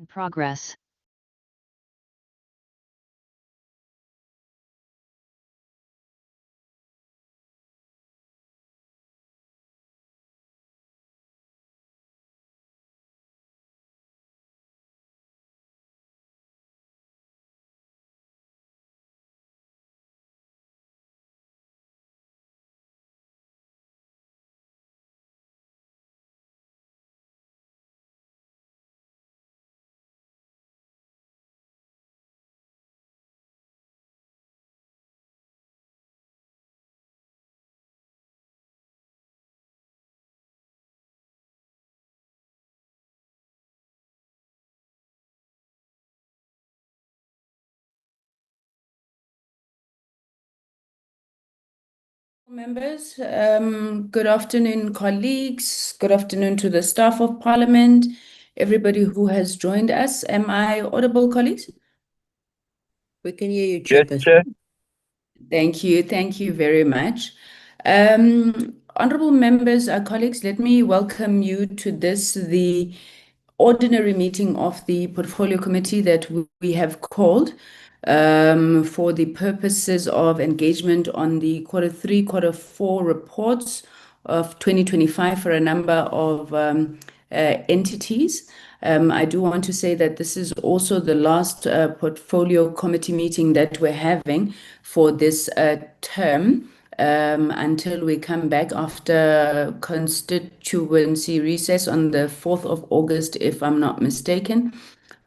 In progress. Members, good afternoon, colleagues. Good afternoon to the staff of Parliament, everybody who has joined us. Am I audible, colleagues? We can hear you, Yes, Chairperson. Chair. Thank you very much. Honorable members, colleagues, let me welcome you to the ordinary meeting of the Portfolio Committee that we have called for the purposes of engagement on the Q3, Q4 reports of 2025 for a number of entities. I do want to say that this is also the last Portfolio Committee meeting that we're having for this term until we come back after constituency recess on the 4th of August, if I'm not mistaken.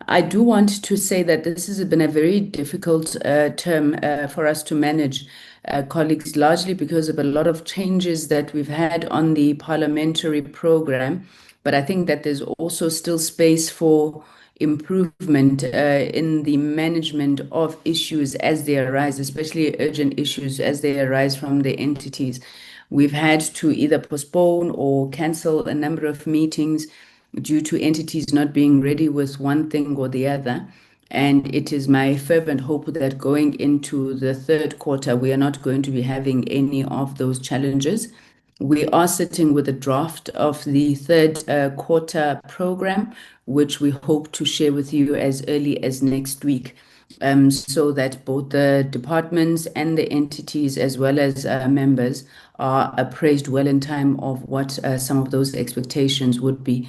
I do want to say that this has been a very difficult term for us to manage, colleagues, largely because of a lot of changes that we've had on the parliamentary program. But I think that there's also still space for improvement in the management of issues as they arise, especially urgent issues as they arise from the entities. We've had to either postpone or cancel a number of meetings due to entities not being ready with one thing or the other. And it is my fervent hope that going into the third quarter, we are not going to be having any of those challenges. We are sitting with a draft of the third quarter program, which we hope to share with you as early as next week, so that both the departments and the entities, as well as members, are appraised well in time of what some of those expectations would be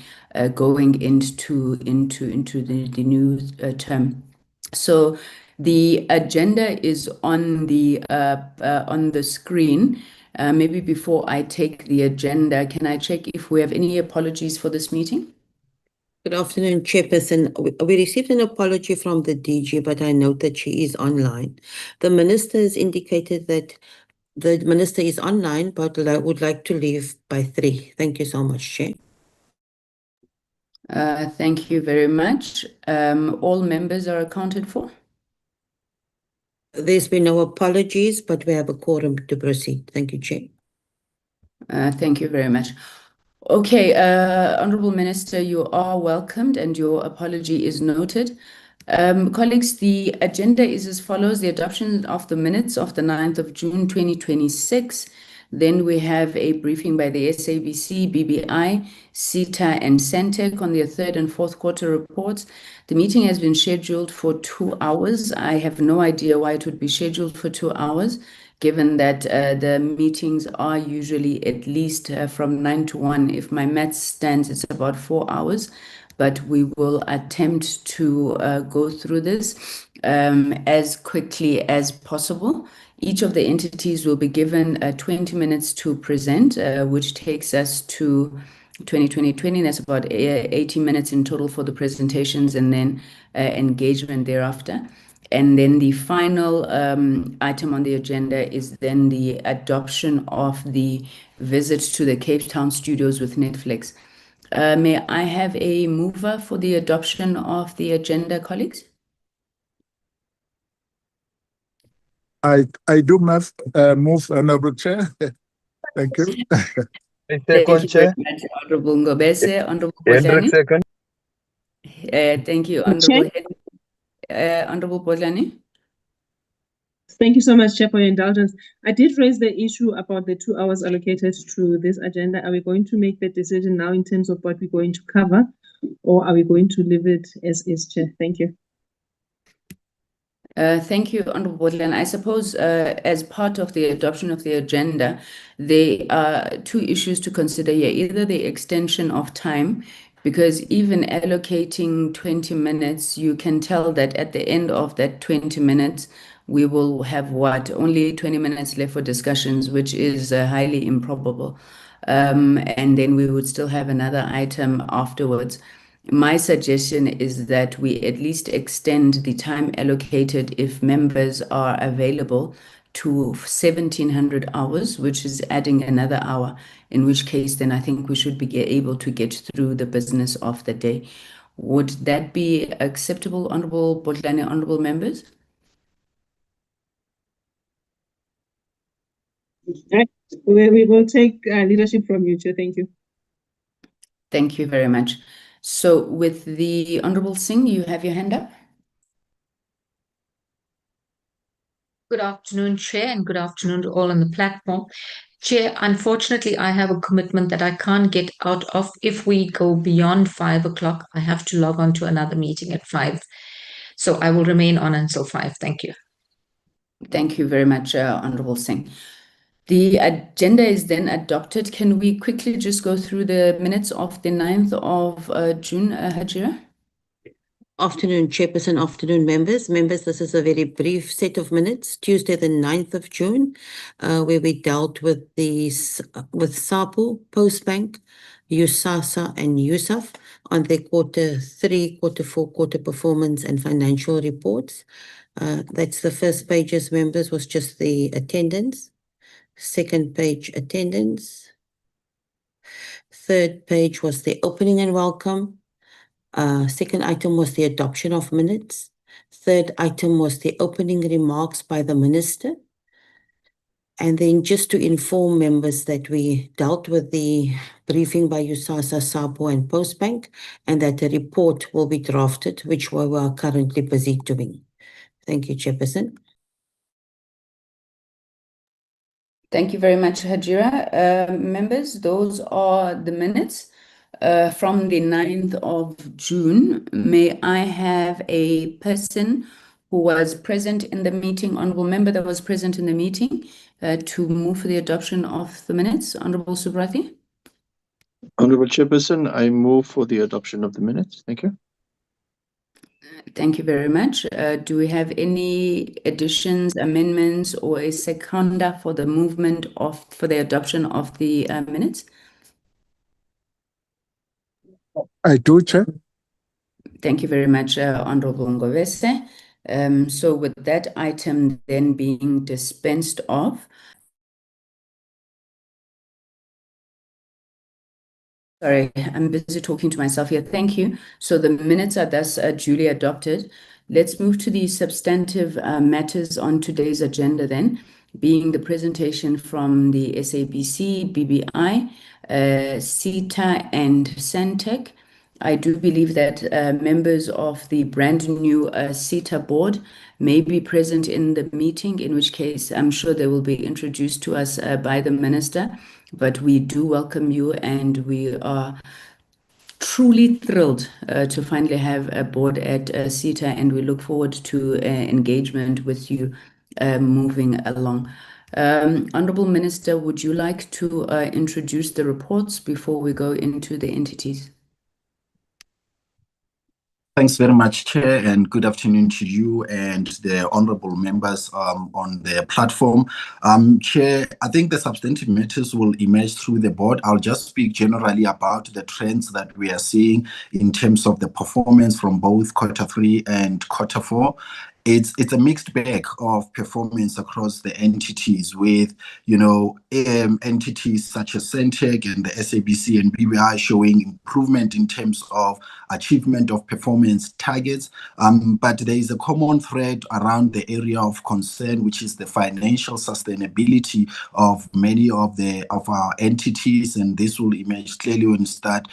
going into the new term. So the agenda is on the screen. Maybe before I take the agenda, can I check if we have any apologies for this meeting? Good afternoon, Chairperson. We received an apology from the DG, but I note that she is online. The Minister has indicated that the Minister is online, but would like to leave by 3. Thank you so much, Chair. Thank you very much. All members are accounted for? There's been no apologies, but we have a quorum to proceed. Thank you, Chair. Thank you very much. Okay, Honourable Minister, you are welcomed and your apology is noted. Colleagues, the agenda is as follows: the adoption of the minutes of the 9th of June 2026. Then we have a briefing by the SABC, BBI, SITA and Sentech on their third and fourth quarter reports. The meeting has been scheduled for 2 hours. I have no idea why it would be scheduled for 2 hours, given that the meetings are usually at least from 9 to 1. If my maths stands, it's about 4 hours. But we will attempt to go through this as quickly as possible. Each of the entities will be given 20 minutes to present, which takes us to 2020. That's about 80 minutes in total for the presentations, and then engagement thereafter. And then the final item on the agenda is then the adoption of the visit to the Cape Town studios with Netflix. May I have a mover for the adoption of the agenda, colleagues? I do move, Honourable Chair. Thank you. Thank you very much, Honourable Ngobese. Honourable Bodlani. Second. Thank you, Honourable Bodlani. Thank you so much, Chair, for your indulgence. I did raise the issue about the 2 hours allocated to this agenda. Are we going to make the decision now in terms of what we're going to cover, or are we going to leave it as is, Chair? Thank you. Thank you, Honorable Botlan. I suppose as part of the adoption of the agenda, there are two issues to consider here. Either the extension of time, because even allocating 20 minutes, you can tell that at the end of that 20 minutes, we will have only 20 minutes left for discussions, which is highly improbable. And then we would still have another item afterwards. My suggestion is that we at least extend the time allocated if members are available to 1700 hours, which is adding another hour, in which case then I think we should be able to get through the business of the day. Would that be acceptable, Honorable Botlane, honorable members? We will take leadership from you, Chair. Thank you. Thank you very much. So with the Honorable Singh, you have your hand up. Good afternoon, Chair, and good afternoon to all on the platform. Chair, unfortunately, I have a commitment that I can't get out of. If we go beyond 5 o'clock, I have to log on to another meeting at 5. So I will remain on until 5. Thank you. Thank you very much, Honorable Singh. The agenda is then adopted. Can we quickly just go through the minutes of the 9th of June, Hajira? Afternoon, Chairperson, afternoon, members. Members, this is a very brief set of minutes, Tuesday the 9th of June, where we dealt with SAPO, Postbank, USASA and USAF on their Q3, Q4, quarter performance and financial reports. That's the first page, as members, was just the attendance. Second page, attendance. Third page was the opening and welcome. Second item was the adoption of minutes. Third item was the opening remarks by the minister. And then just to inform members that we dealt with the briefing by USASA, SAPO and Postbank, and that a report will be drafted, which we are currently busy doing. Thank you, Chairperson. Thank you very much, Hajira. Members, those are the minutes from the 9th of June. May I have a person who was present in the meeting, honorable member that was present in the meeting, to move for the adoption of the minutes? Honorable Subrathi? Honorable Chairperson, I move for the adoption of the minutes. Thank you. Thank you very much. Do we have any additions, amendments, or a seconder for the movement for the adoption of the minutes? I do, Chair. Thank you very much, Honorable Ngovese. So with that item then being dispensed of, sorry, I'm busy talking to myself here. Thank you. So the minutes are thus duly adopted. Let's move to the substantive matters on today's agenda then, being the presentation from the SABC, BBI, SITA and Sentech. I do believe that members of the brand new SITA board may be present in the meeting, in which case I'm sure they will be introduced to us by the minister. But we do welcome you, and we are truly thrilled to finally have a board at SITA, and we look forward to engagement with you moving along. Honorable Minister, would you like to introduce the reports before we go into the entities? Thanks very much, Chair, and good afternoon to you and the honourable members on the platform. Chair, I think the substantive matters will emerge through the board. I'll just speak generally about the trends that we are seeing in terms of the performance from both Q3 and Q4. It's a mixed bag of performance across the entities, with entities such as Sentech and the SABC and BBI showing improvement in terms of achievement of performance targets. But there is a common thread around the area of concern, which is the financial sustainability of many of our entities, and this will emerge clearly when we start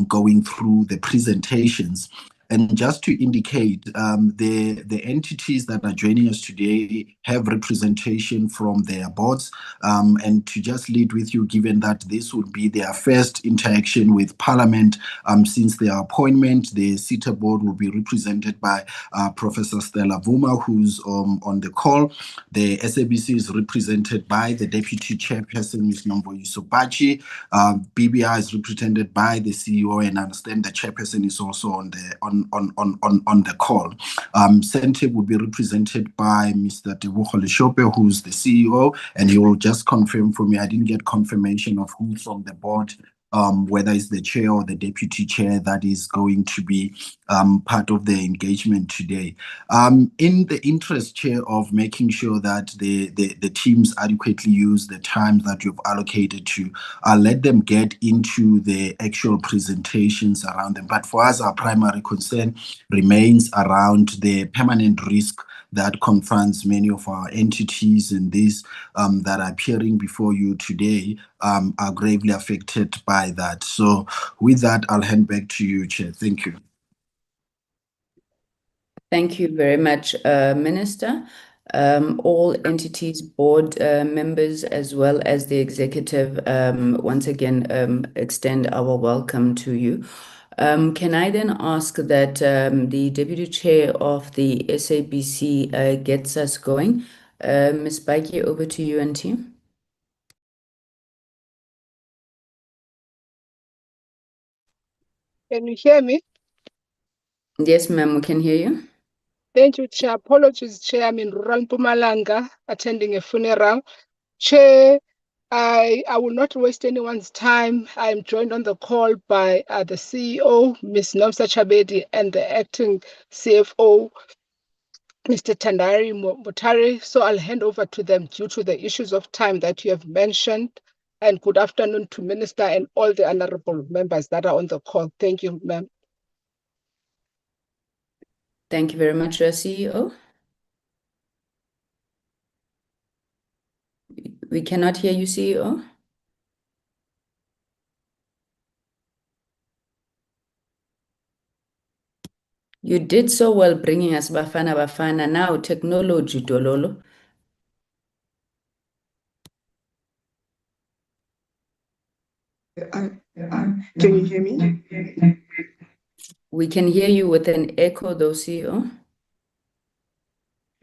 going through the presentations. And just to indicate, the entities that are joining us today have representation from their boards. And to just lead with you, given that this would be their first interaction with Parliament since their appointment, the SITA board will be represented by Professor Stella Vuma, who's on the call. The SABC is represented by the Deputy Chairperson, Ms. Nomboyiso Bachi. BBI is represented by the CEO, and I understand the Chairperson is also on the call. Sentech will be represented by Mr. Tebogo Leshope, who's the CEO, and he will just confirm for me. I didn't get confirmation of who from the board, whether it's the chair or the deputy chair, that is going to be part of the engagement today. In the interest, Chair, of making sure that the teams adequately use the time that you've allocated to let them get into the actual presentations around them. But for us, our primary concern remains around the permanent risk that confronts many of our entities in this that are appearing before you today are gravely affected by that. So with that, I'll hand back to you, Chair. Thank you. Thank you very much, Minister. All entities, board members, as well as the executive, once again, extend our welcome to you. Can I then ask that the Deputy Chair of the SABC gets us going? Ms. Baiki, over to you and team. Can you hear me? Yes, ma'am, we can hear you. Thank you, Chair. Apologies, Chair. I'm in rural Mpumalanga attending a funeral. Chair, I will not waste anyone's time. I'm joined on the call by the CEO, Ms. Nomsa Chabedi, and the acting CFO, Mr. Tandari Mutare. So I'll hand over to them due to the issues of time that you have mentioned. And good afternoon to Minister and all the honorable members that are on the call. Thank you, ma'am. Thank you very much, CEO. We cannot hear you, CEO. You did so well bringing us Bafana. Now technology, Dololo. Can you hear me? We can hear you with an echo, though, CEO.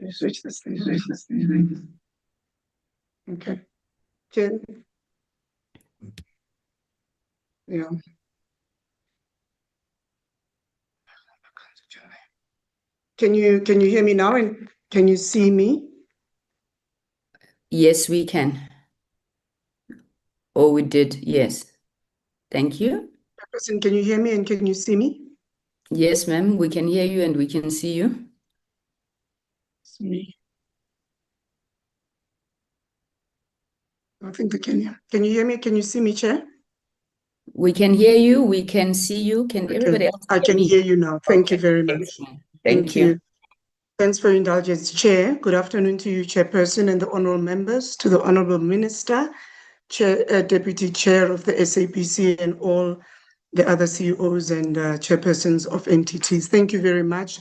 Switch this thing. Okay. Yeah. Can you hear me now, and can you see me? Yes, we can. Oh, we did. Yes. Thank you. Person, can you hear me and can you see me? Yes, ma'am. We can hear you and we can see you. It's me. I think they can hear. Can you hear me? Can you see me, Chair? We can hear you. We can see you. Can everybody else I can hear you now. Thank you very much. Thank you. Thanks for your indulgence, Chair. Good afternoon to you, Chairperson, and the honorable members, to the Honorable Minister, Deputy Chair of the SABC, and all the other CEOs and chairpersons of entities. Thank you very much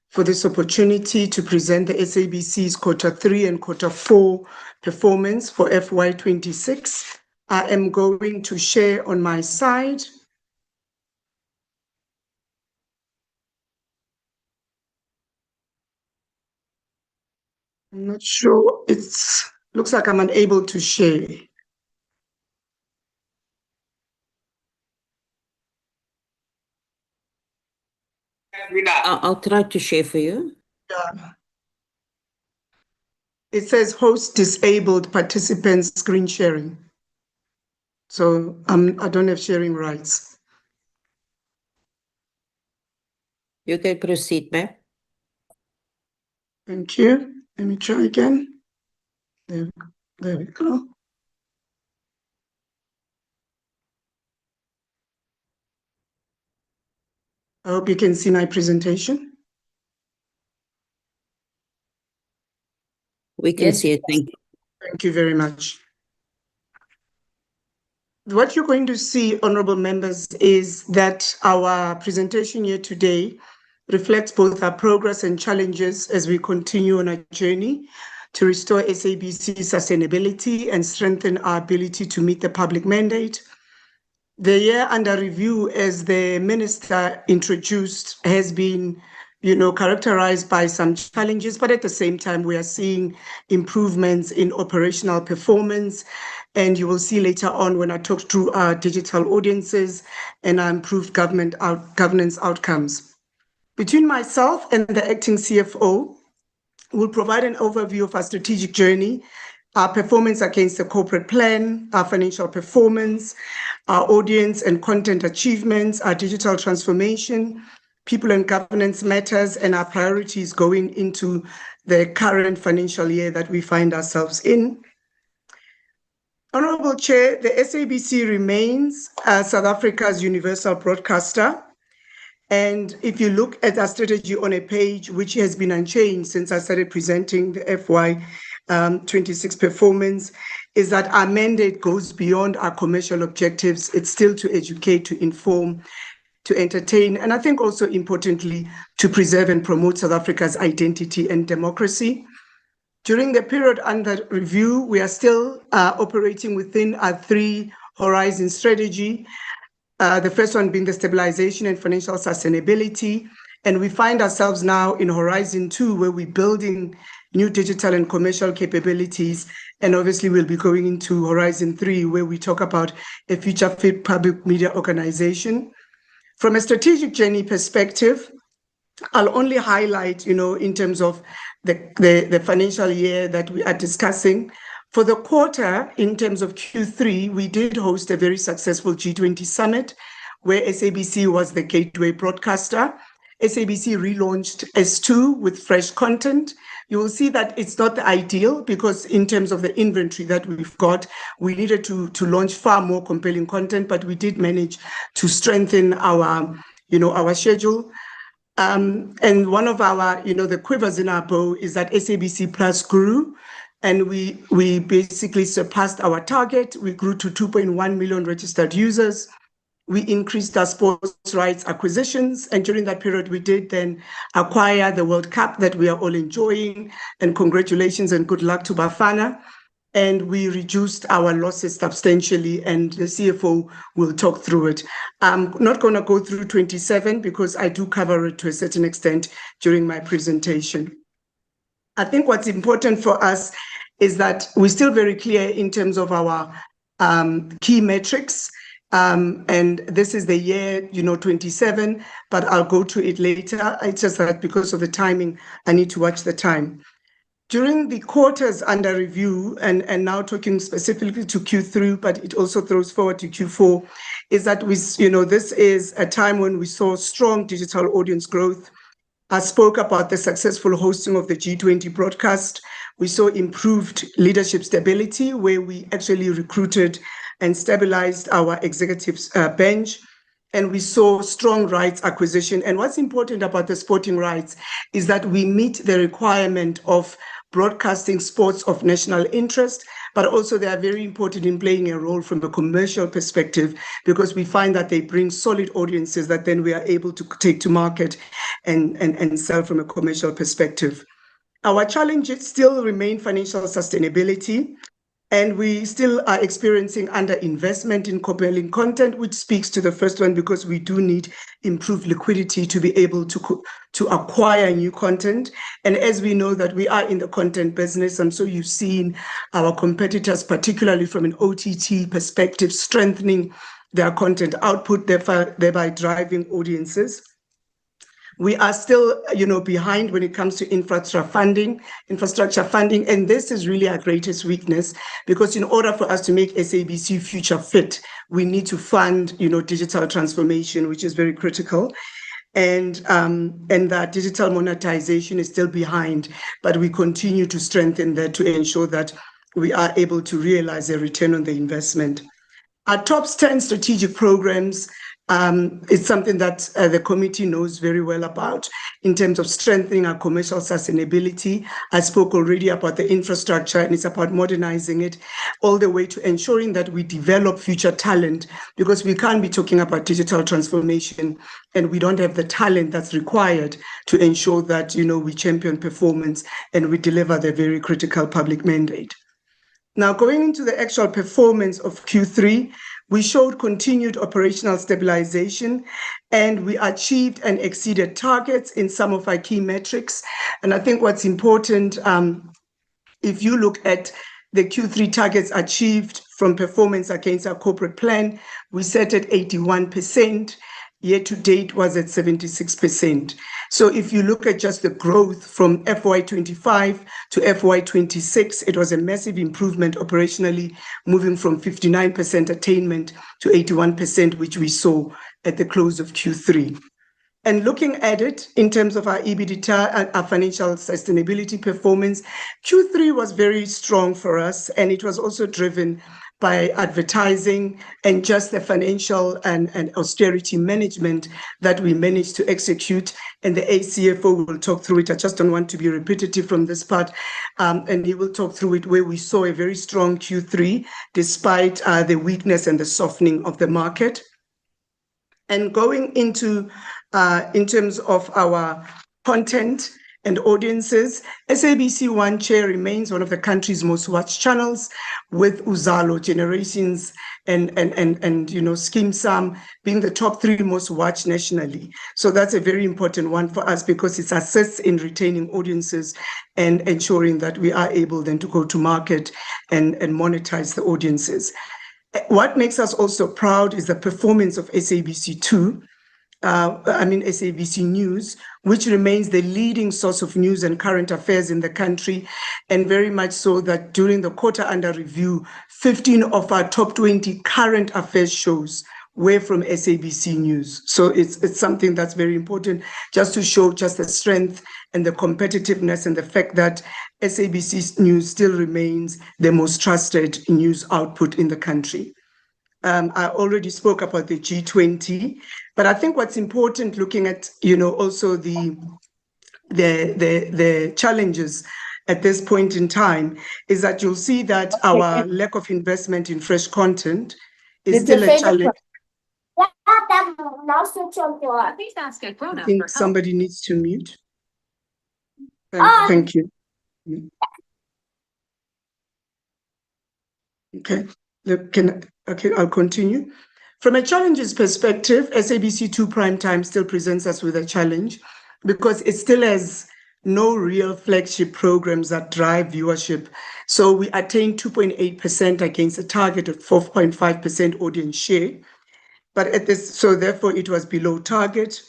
for this opportunity to present the SABC's Q3 and Q4 performance for FY26. I am going to share on my side. I'm not sure. Looks like I'm unable to share. I'll try to share for you. Yeah. It says host disabled participants screen sharing. So I don't have sharing rights. You can proceed, ma'am. Thank you. Let me try again. There we go. I hope you can see my presentation. We can see it. Thank you. Thank you very much. What you're going to see, honorable members, is that our presentation here today reflects both our progress and challenges as we continue on our journey to restore SABC sustainability and strengthen our ability to meet the public mandate. The year under review, as the Minister introduced, has been characterized by some challenges, but at the same time, we are seeing improvements in operational performance. And you will see later on when I talk through our digital audiences and our improved governance outcomes. Between myself and the acting CFO, we'll provide an overview of our strategic journey, our performance against the corporate plan, our financial performance, our audience and content achievements, our digital transformation, people and governance matters, and our priorities going into the current financial year that we find ourselves in. Honourable Chair, the SABC remains South Africa's universal broadcaster. And if you look at our strategy on a page, which has been unchanged since I started presenting the FY26 performance, is that our mandate goes beyond our commercial objectives. It's still to educate, to inform, to entertain, and I think also importantly, to preserve and promote South Africa's identity and democracy. During the period under review, we are still operating within our 3 horizon strategy. The first one being the stabilization and financial sustainability. And we find ourselves now in Horizon 2, where we're building new digital and commercial capabilities. And obviously, we'll be going into Horizon 3, where we talk about a future-fit public media organization. From a strategic journey perspective, I'll only highlight, in terms of the financial year that we are discussing. For the quarter, in terms of Q3, we did host a very successful G20 summit where SABC was the gateway broadcaster. SABC relaunched S2 with fresh content. You will see that it's not the ideal because in terms of the inventory that we've got, we needed to launch far more compelling content, but we did manage to strengthen our schedule. And one of our, the quivers in our bow is that SABC Plus grew. And we basically surpassed our target. We grew to 2.1 million registered users. We increased our sports rights acquisitions. And during that period, we did then acquire the World Cup that we are all enjoying. And congratulations and good luck to Bafana. And we reduced our losses substantially, and the CFO will talk through it. I'm not going to go through 27 because I do cover it to a certain extent during my presentation. I think what's important for us is that we're still very clear in terms of our key metrics. And this is the year, 27, but I'll go to it later. It's just that because of the timing, I need to watch the time. During the quarters under review, and now talking specifically to Q3, but it also throws forward to Q4, is that this is a time when we saw strong digital audience growth. I spoke about the successful hosting of the G20 broadcast. We saw improved leadership stability, where we actually recruited and stabilized our executives bench. And we saw strong rights acquisition. And what's important about the sporting rights is that we meet the requirement of broadcasting sports of national interest, but also they are very important in playing a role from a commercial perspective, because we find that they bring solid audiences that then we are able to take to market and sell from a commercial perspective. Our challenges still remain financial sustainability, and we still are experiencing underinvestment in compelling content, which speaks to the first one, because we do need improved liquidity to be able to acquire new content. And as we know that we are in the content business, and so you've seen our competitors, particularly from an OTT perspective, strengthening their content output, thereby driving audiences. We are still, behind when it comes to infrastructure funding, and this is really our greatest weakness, because in order for us to make SABC future fit, we need to fund, digital transformation, which is very critical, and that digital monetization is still behind, but we continue to strengthen that to ensure that we are able to realize a return on the investment. Our top 10 strategic programs It's something that the committee knows very well about in terms of strengthening our commercial sustainability. I spoke already about the infrastructure, and it's about modernizing it all the way to ensuring that we develop future talent, because we can't be talking about digital transformation and we don't have the talent that's required to ensure that, we champion performance and we deliver the very critical public mandate. Now, going into the actual performance of Q3, we showed continued operational stabilization, and we achieved and exceeded targets in some of our key metrics. And I think what's important, if you look at the Q3 targets achieved from performance against our corporate plan, we set at 81%. Year to date was at 76%. So if you look at just the growth from FY25 to FY26, it was a massive improvement operationally, moving from 59% attainment to 81%, which we saw at the close of Q3. And looking at it in terms of our EBITDA and our financial sustainability performance, Q3 was very strong for us, and it was also driven by advertising and just the financial and austerity management that we managed to execute. And the ACFO will talk through it. I just don't want to be repetitive from this part. And he will talk through it, where we saw a very strong Q3 despite the weakness and the softening of the market. And going into, in terms of our content and audiences, SABC One Chair remains one of the country's most watched channels, with Uzalo, Generations, and Skim Sam being the top 3 most watched nationally. So that's a very important one for us, because it assists in retaining audiences and ensuring that we are able then to go to market and monetize the audiences. What makes us also proud is the performance of SABC2, SABC News, which remains the leading source of news and current affairs in the country, and very much so that during the quarter under review, 15 of our top 20 current affairs shows were from SABC News. So it's something that's very important, just to show just the strength and the competitiveness and the fact that SABC News still remains the most trusted news output in the country. I already spoke about the G20, but I think what's important, looking at also the challenges at this point in time, is that you'll see that our lack of investment in fresh content is still a challenge. I think somebody needs to mute. Thank you. Okay. Okay, I'll continue. From a challenges perspective, SABC2 Primetime still presents us with a challenge, because it still has no real flagship programs that drive viewership. So we attained 2.8% against a target of 4.5% audience share. But so therefore it was below target.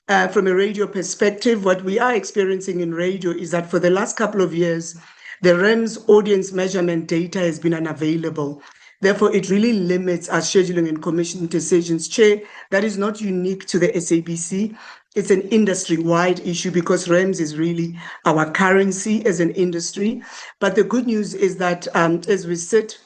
From a radio perspective, what we are experiencing in radio is that for the last couple of years, the REM's audience measurement data has been unavailable. Therefore, it really limits our scheduling and commission decisions. Chair, that is not unique to the SABC. It's an industry-wide issue, because REMS is really our currency as an industry. But the good news is that as we sit,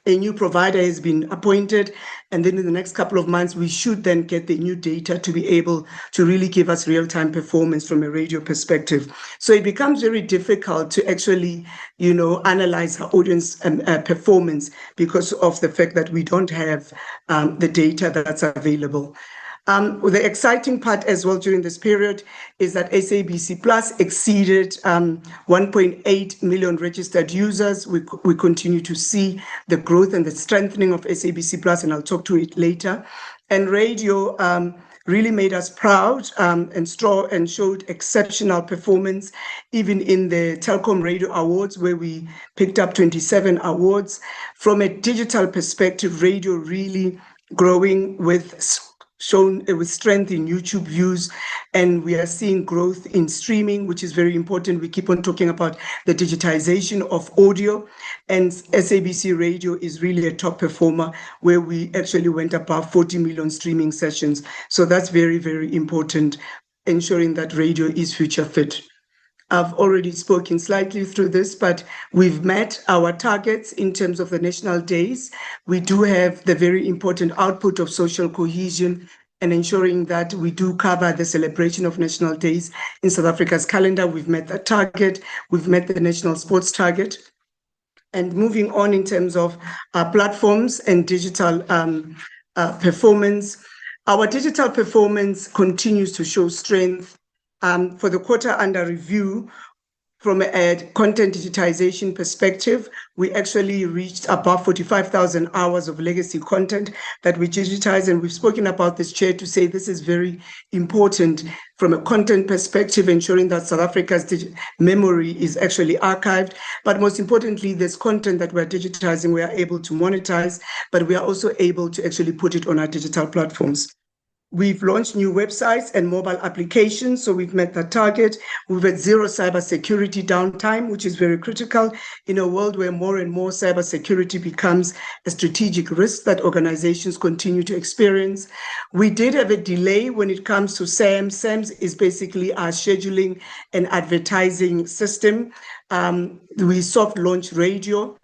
a new provider has been appointed, and then in the next couple of months, we should then get the new data to be able to really give us real-time performance from a radio perspective. So it becomes very difficult to actually, analyze our audience performance, because of the fact that we don't have the data that's available. The exciting part as well during this period is that SABC Plus exceeded 1.8 million registered users. We continue to see the growth and the strengthening of SABC Plus, and I'll talk to it later. And radio really made us proud and strong, and showed exceptional performance, even in the Telkom Radio Awards, where we picked up 27 awards. From a digital perspective, radio really growing with strength in YouTube views, and we are seeing growth in streaming, which is very important. We keep on talking about the digitization of audio, and SABC Radio is really a top performer, where we actually went above 40 million streaming sessions. So that's very, very important, ensuring that radio is future fit. I've already spoken slightly through this, but we've met our targets in terms of the national days. We do have the very important output of social cohesion and ensuring that we do cover the celebration of national days in South Africa's calendar. We've met that target. We've met the national sports target. And moving on in terms of our platforms and digital performance, our digital performance continues to show strength. For the quarter under review, from a content digitization perspective, we actually reached above 45,000 hours of legacy content that we digitized. And we've spoken about this, Chair, to say this is very important from a content perspective, ensuring that South Africa's memory is actually archived. But most importantly, this content that we're digitizing, we are able to monetize, but we are also able to actually put it on our digital platforms. We've launched new websites and mobile applications, so we've met that target. We've had zero cybersecurity downtime, which is very critical in a world where more and more cybersecurity becomes a strategic risk that organizations continue to experience. We did have a delay when it comes to SAMS. SAMS is basically our scheduling and advertising system. We soft launched radio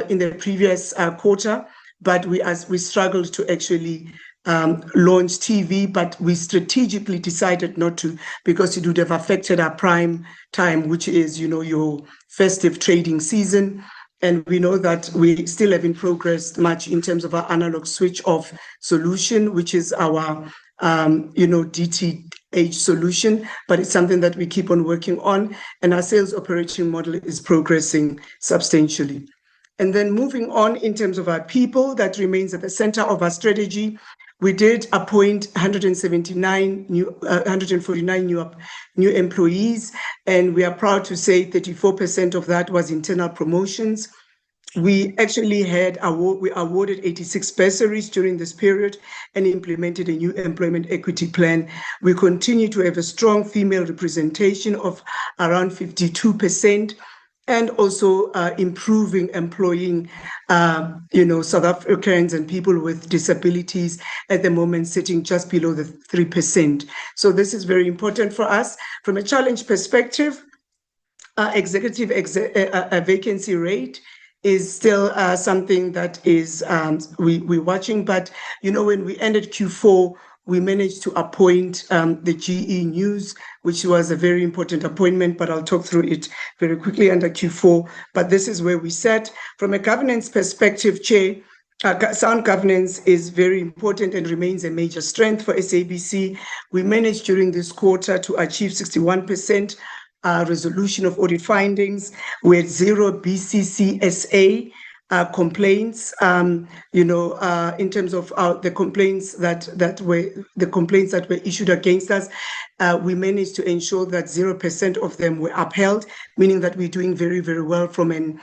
in the previous quarter, but we struggled to actually launch TV, but we strategically decided not to because it would have affected our prime time, which is, your festive trading season. And we know that we still haven't progressed much in terms of our analog switch off solution, which is our, DTH solution, but it's something that we keep on working on. And our sales operating model is progressing substantially. And then moving on in terms of our people, that remains at the center of our strategy. We did appoint 149 new employees, and we are proud to say 34% of that was internal promotions. We actually we awarded 86 bursaries during this period and implemented a new employment equity plan. We continue to have a strong female representation of around 52%. And also improving employing, South Africans and people with disabilities at the moment sitting just below the 3%. So this is very important for us. From a challenge perspective, executive vacancy rate is still something that is we're watching. But, when we ended Q4, we managed to appoint the GE News, which was a very important appointment, but I'll talk through it very quickly under Q4. But this is where we sat. From a governance perspective, Chair, sound governance is very important and remains a major strength for SABC. We managed during this quarter to achieve 61% resolution of audit findings with zero BCCSA complaints, in terms of the complaints that were issued against us. We managed to ensure that 0% of them were upheld, meaning that we're doing very, very well from an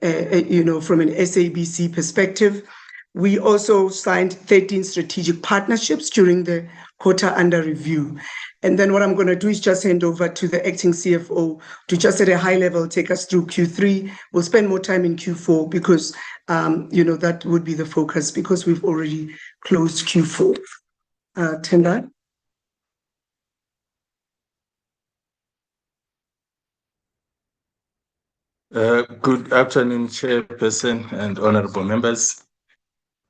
SABC perspective. We also signed 13 strategic partnerships during the quarter under review. And then what I'm going to do is just hand over to the acting CFO to just at a high level take us through Q3. We'll spend more time in Q4 because, that would be the focus because we've already closed Q4. Tendai. Good afternoon, Chairperson and honorable members.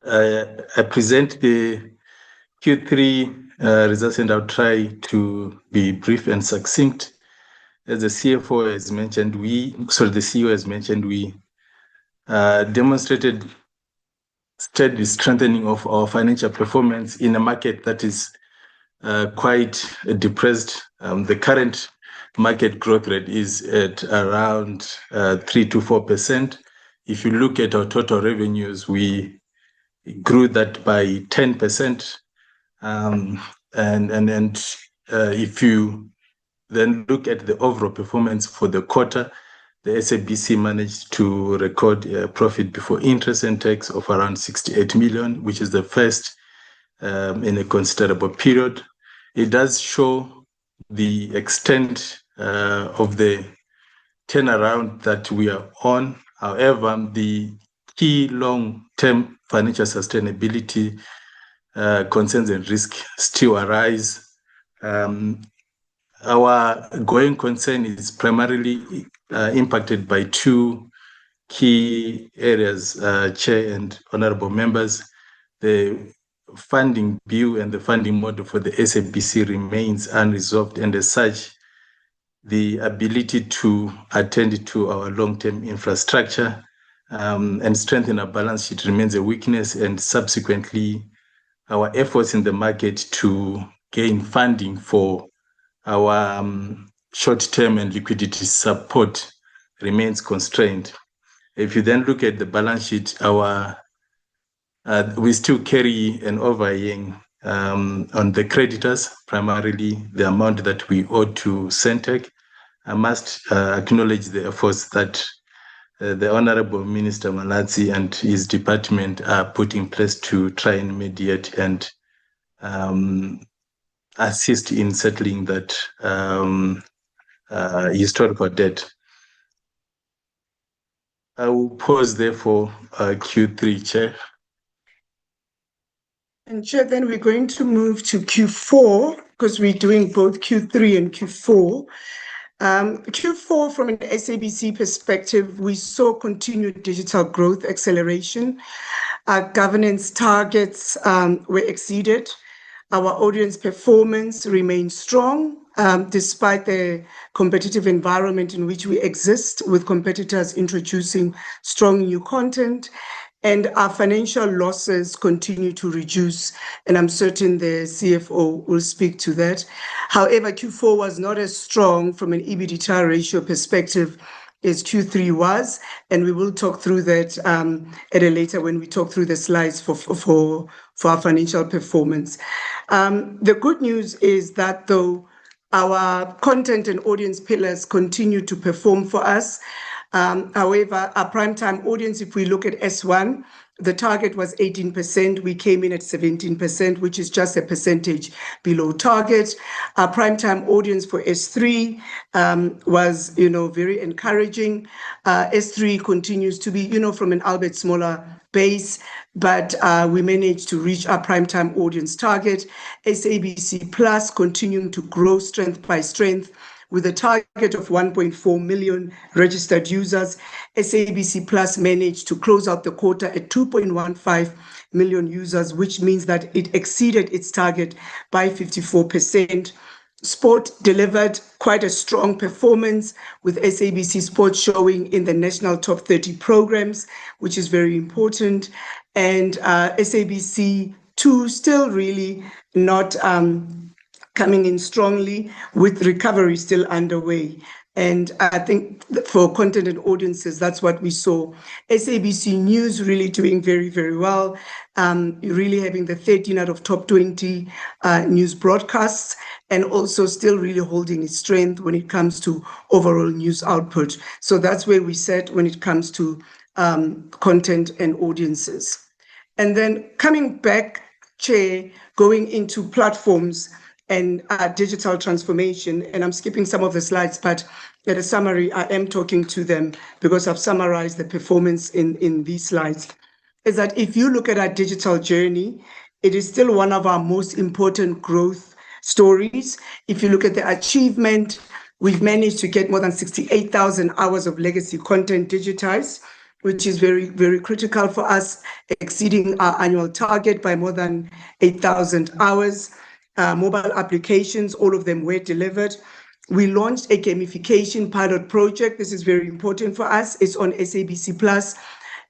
I present the Q3 results, and I'll try to be brief and succinct. As the CFO has mentioned, the CEO has mentioned, we demonstrated steady strengthening of our financial performance in a market that is quite depressed. The current market growth rate is at around 3 to 4%. If you look at our total revenues, we grew that by 10%. If you then look at the overall performance for the quarter, the SABC managed to record a profit before interest and tax of around 68 million, which is the first in a considerable period. It does show the extent of the turnaround that we are on. However, the key long-term financial sustainability concerns and risk still arise. Our going concern is primarily impacted by two key areas, Chair and honorable members. The funding bill and the funding model for the SABC remains unresolved, and as such, the ability to attend to our long-term infrastructure and strengthen our balance sheet remains a weakness, and subsequently, our efforts in the market to gain funding for our short-term and liquidity support remains constrained. If you then look at the balance sheet, we still carry an overhang on the creditors, primarily the amount that we owe to Sentech. I must acknowledge the efforts that the Honorable Minister Malatsi and his department are putting in place to try and mediate and assist in settling that historical debt. I will pause there for Q3, Chair. And Chair, then we're going to move to Q4 because we're doing both Q3 and Q4. Q4, from an SABC perspective, we saw continued digital growth acceleration. Our governance targets were exceeded. Our audience performance remains strong despite the competitive environment in which we exist, with competitors introducing strong new content. And our financial losses continue to reduce, and I'm certain the CFO will speak to that. However, Q4 was not as strong from an EBITDA ratio perspective as Q3 was, and we will talk through that at a later when we talk through the slides for our financial performance. The good news is that though our content and audience pillars continue to perform for us, however, our primetime audience, if we look at S1, the target was 18%. We came in at 17%, which is just a percentage below target. Our primetime audience for S3 was, very encouraging. S3 continues to be, from an albeit smaller base, but we managed to reach our primetime audience target. SABC Plus continuing to grow strength by strength, with a target of 1.4 million registered users. SABC Plus managed to close out the quarter at 2.15 million users, which means that it exceeded its target by 54%. Sport delivered quite a strong performance, with SABC Sport showing in the national top 30 programs, which is very important. And SABC 2 still really not coming in strongly, with recovery still underway. And I think for content and audiences, that's what we saw. SABC News really doing very, very well, really having the 13 out of top 20 news broadcasts, and also still really holding its strength when it comes to overall news output. So that's where we sat when it comes to content and audiences. And then coming back, Chair, going into platforms and digital transformation, and I'm skipping some of the slides, but at a summary, I am talking to them because I've summarized the performance in these slides, is that if you look at our digital journey, it is still one of our most important growth stories. If you look at the achievement, we've managed to get more than 68,000 hours of legacy content digitized, which is very, very critical for us, exceeding our annual target by more than 8,000 hours. Mobile applications, all of them were delivered. We launched a gamification pilot project. This is very important for us. It's on SABC Plus,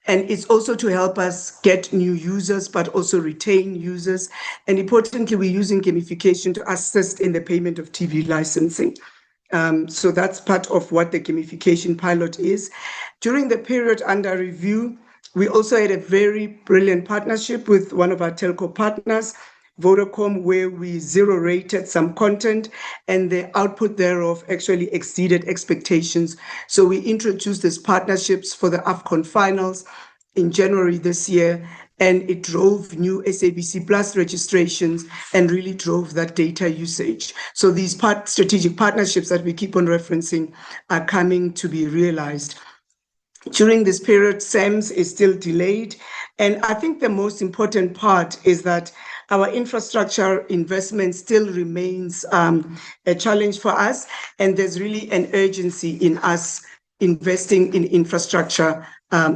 and it's also to help us get new users, but also retain users. And importantly, we're using gamification to assist in the payment of TV licensing. So that's part of what the gamification pilot is. During the period under review, we also had a very brilliant partnership with one of our telco partners, Vodacom, where we zero-rated some content, and the output thereof actually exceeded expectations. So we introduced these partnerships for the AFCON finals in January this year, and it drove new SABC Plus registrations and really drove that data usage. So these strategic partnerships that we keep on referencing are coming to be realized. During this period, SAMS is still delayed. And I think the most important part is that our infrastructure investment still remains a challenge for us, and there's really an urgency in us investing in infrastructure,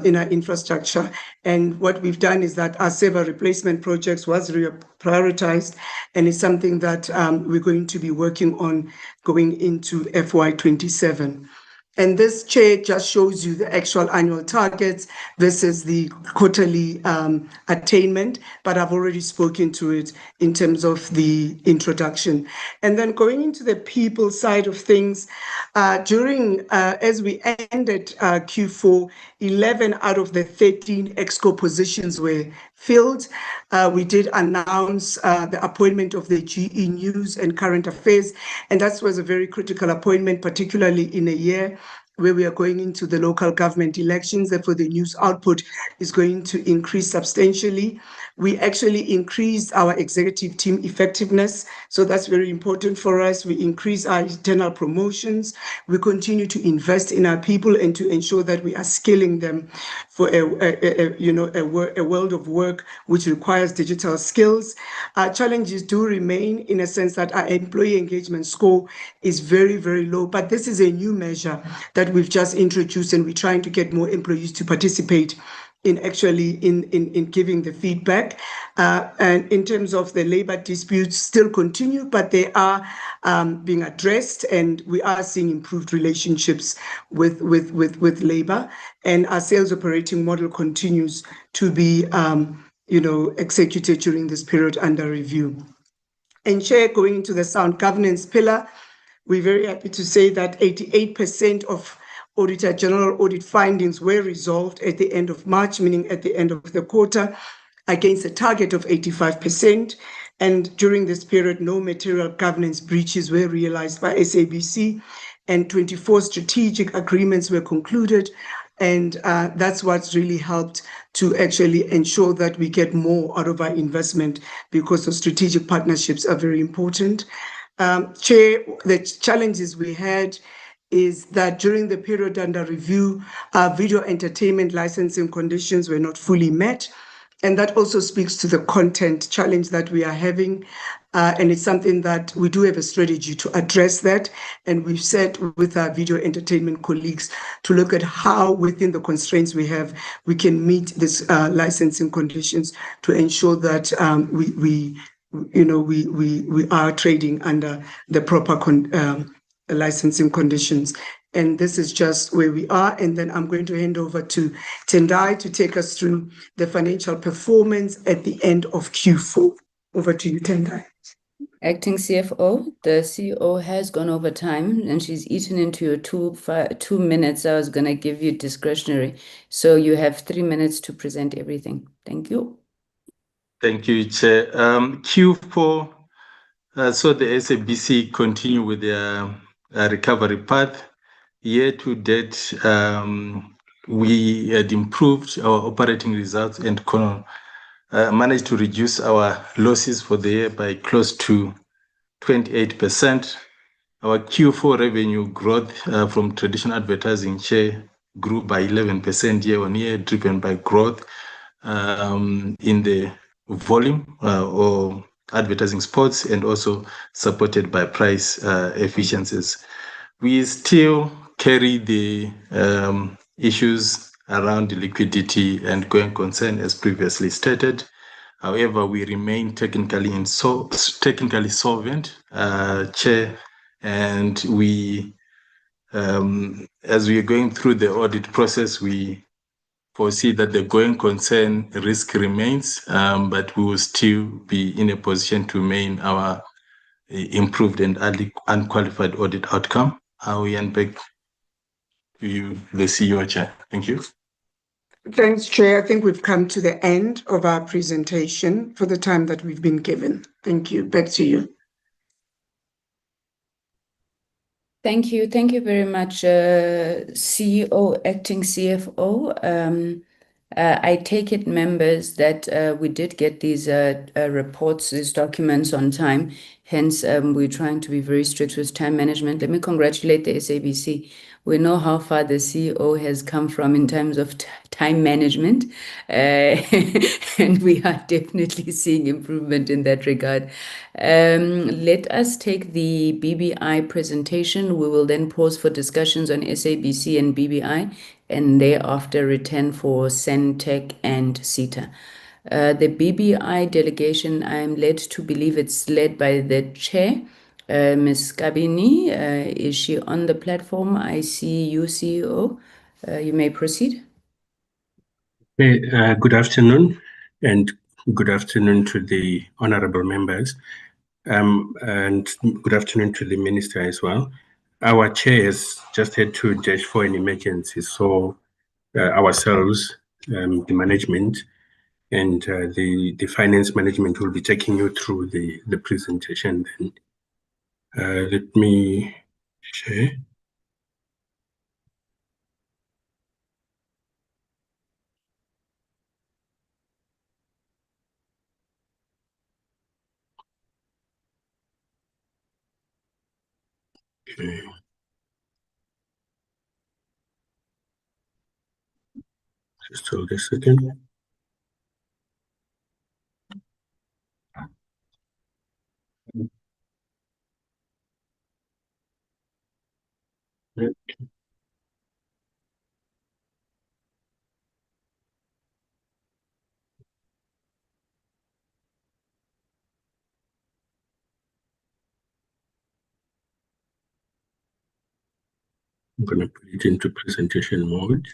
in our infrastructure. And what we've done is that our server replacement projects was prioritized, and it's something that we're going to be working on going into FY27. And this, Chair, just shows you the actual annual targets versus the quarterly attainment, but I've already spoken to it in terms of the introduction. And then going into the people side of things, as we ended Q4, 11 out of the 13 ExCo positions were filled. We did announce the appointment of the GE News and Current Affairs, and that was a very critical appointment, particularly in a year where we are going into the local government elections. Therefore, the news output is going to increase substantially. We actually increased our executive team effectiveness, so that's very important for us. We increase our internal promotions. We continue to invest in our people and to ensure that we are skilling them for a world of work which requires digital skills. Our challenges do remain in a sense that our employee engagement score is very, very low, but this is a new measure that we've just introduced, and we're trying to get more employees to participate in actually in giving the feedback. And in terms of the labor disputes, still continue, but they are being addressed, and we are seeing improved relationships with labor. And our sales operating model continues to be executed during this period under review. And Chair, going into the sound governance pillar, we're very happy to say that 88% of Auditor General audit findings were resolved at the end of March, meaning at the end of the quarter, against a target of 85%. And during this period, no material governance breaches were realized by SABC, and 24 strategic agreements were concluded. And that's what's really helped to actually ensure that we get more out of our investment, because the strategic partnerships are very important. Chair, the challenges we had is that during the period under review, our video entertainment licensing conditions were not fully met. And that also speaks to the content challenge that we are having. And it's something that we do have a strategy to address that. And we've set with our video entertainment colleagues to look at how, within the constraints we have, we can meet these licensing conditions to ensure that we are trading under the proper licensing conditions. And this is just where we are. And then I'm going to hand over to Tendai to take us through the financial performance at the end of Q4. Over to you, Tendai. Acting CFO, the CEO has gone over time and she's eaten into your 2 minutes. I was going to give you discretionary. So you have 3 minutes to present everything. Thank you. Thank you, Chair. Q4, so the SABC continue with their recovery path. Year to date, we had improved our operating results and managed to reduce our losses for the year by close to 28%. Our Q4 revenue growth from traditional advertising share grew by 11% year on year, driven by growth in the volume or advertising spots, and also supported by price efficiencies. We still carry the issues around liquidity and going concern as previously stated. However, we remain technically solvent, Chair, and we, as we are going through the audit process, we foresee that the going concern risk remains, but we will still be in a position to maintain our improved and unqualified audit outcome. I will hand back to you, the CEO, Chair. Thank you. Thanks, Chair. I think we've come to the end of our presentation for the time that we've been given. Thank you. Back to you. Thank you. Thank you very much, CEO, Acting CFO. I take it, members, that we did get these reports, these documents on time. Hence, we're trying to be very strict with time management. Let me congratulate the SABC We know how far the CEO has come from in terms of time management, and we are definitely seeing improvement in that regard. Let us take the BBI presentation. We will then pause for discussions on SABC and BBI, and thereafter return for Sentech and SITA. The BBI delegation, I am led to believe it's led by the chair, Ms. Kabini. Is she on the platform? I see you, CEO. You may proceed. Good afternoon, and good afternoon to the honorable members, and good afternoon to the minister as well. Our chair has just had to dash for an emergency, so ourselves, the management, and the finance management will be taking you through the presentation. Then let me share. Okay. Just hold a second. I'm going to put it into presentation mode.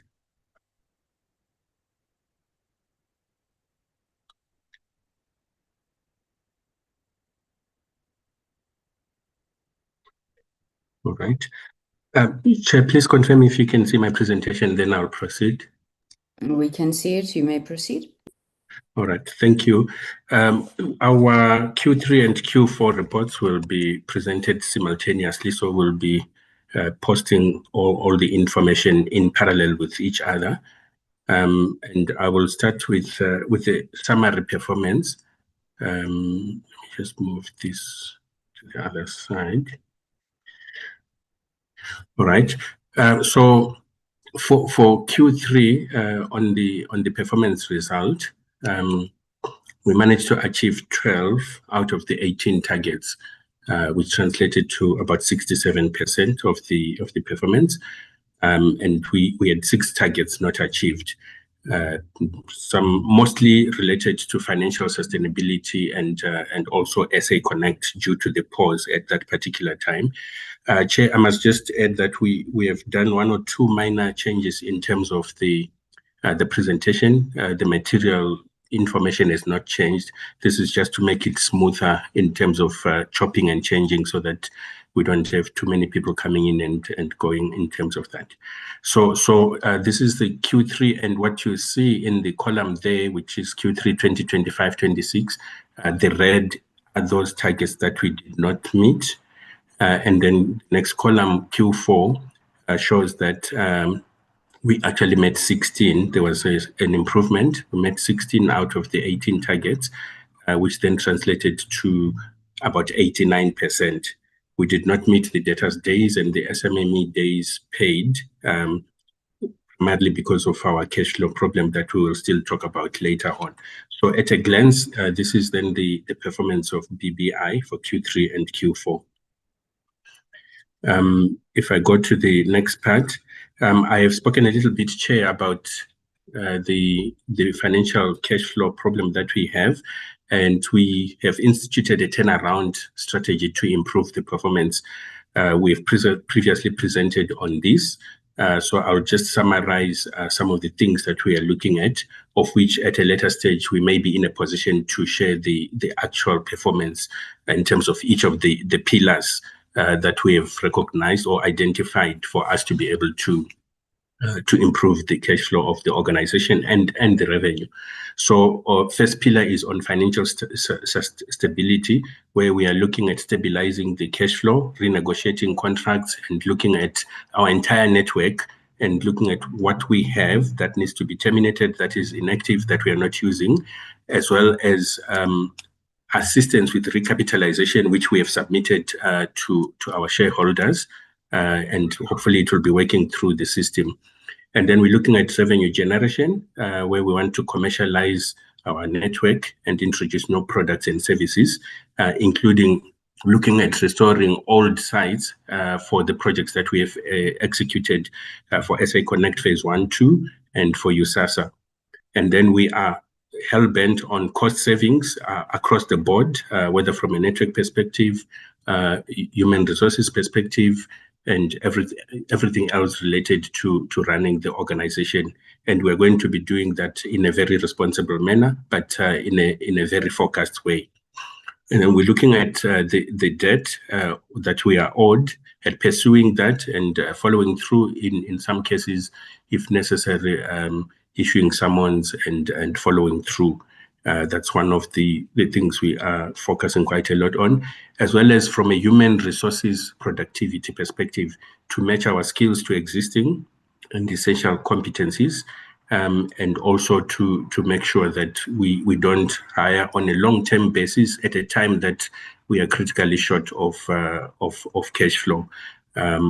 All right. Chair, please confirm if you can see my presentation, then I'll proceed. We can see it. You may proceed. All right. Thank you. Our Q3 and Q4 reports will be presented simultaneously, so we'll be posting all the information in parallel with each other. And I will start with the summary performance. Let me just move this to the other side. All right. So for Q3 on the performance result, we managed to achieve 12 out of the 18 targets, which translated to about 67% of the performance. And we had 6 targets not achieved. Some mostly related to financial sustainability and also SA Connect due to the pause at that particular time. Chair, I must just add that we have done 1 or 2 minor changes in terms of the presentation. The material information has not changed. This is just to make it smoother in terms of chopping and changing so that we don't have too many people coming in and going in terms of that. So this is the Q3, and what you see in the column there, which is Q3 2025-26, the red are those targets that we did not meet. And then next column, Q4, shows that we actually met 16. There was an improvement. We met 16 out of the 18 targets, which then translated to about 89%. We did not meet the debtors days and the SMME days paid, primarily because of our cash flow problem that we will still talk about later on. So at a glance, this is then the performance of BBI for Q3 and Q4. If I go to the next part, I have spoken a little bit, Chair, about the financial cash flow problem that we have, and we have instituted a turnaround strategy to improve the performance. We've previously presented on this, so I'll just summarize some of the things that we are looking at, of which at a later stage we may be in a position to share the actual performance in terms of each of the pillars that we have recognized or identified for us to be able to improve the cash flow of the organization and the revenue. So our first pillar is on financial stability, where we are looking at stabilizing the cash flow, renegotiating contracts, and looking at our entire network and looking at what we have that needs to be terminated, that is inactive, that we are not using, as well as assistance with recapitalization, which we have submitted to our shareholders and hopefully it will be working through the system. And then we're looking at revenue generation, where we want to commercialize our network and introduce new products and services, including looking at restoring old sites for the projects that we have executed for SA Connect Phase 1, 2, and for USASA. And then we are hell-bent on cost savings across the board, whether from a network perspective, human resources perspective, and everything else related to running the organization. And we're going to be doing that in a very responsible manner, but in a very focused way. And then we're looking at the debt that we are owed, and pursuing that and following through in some cases, if necessary, issuing summons and following through. That's one of the things we are focusing quite a lot on, as well as from a human resources productivity perspective, to match our skills to existing and essential competencies, and also to make sure that we don't hire on a long-term basis at a time that we are critically short of cash flow.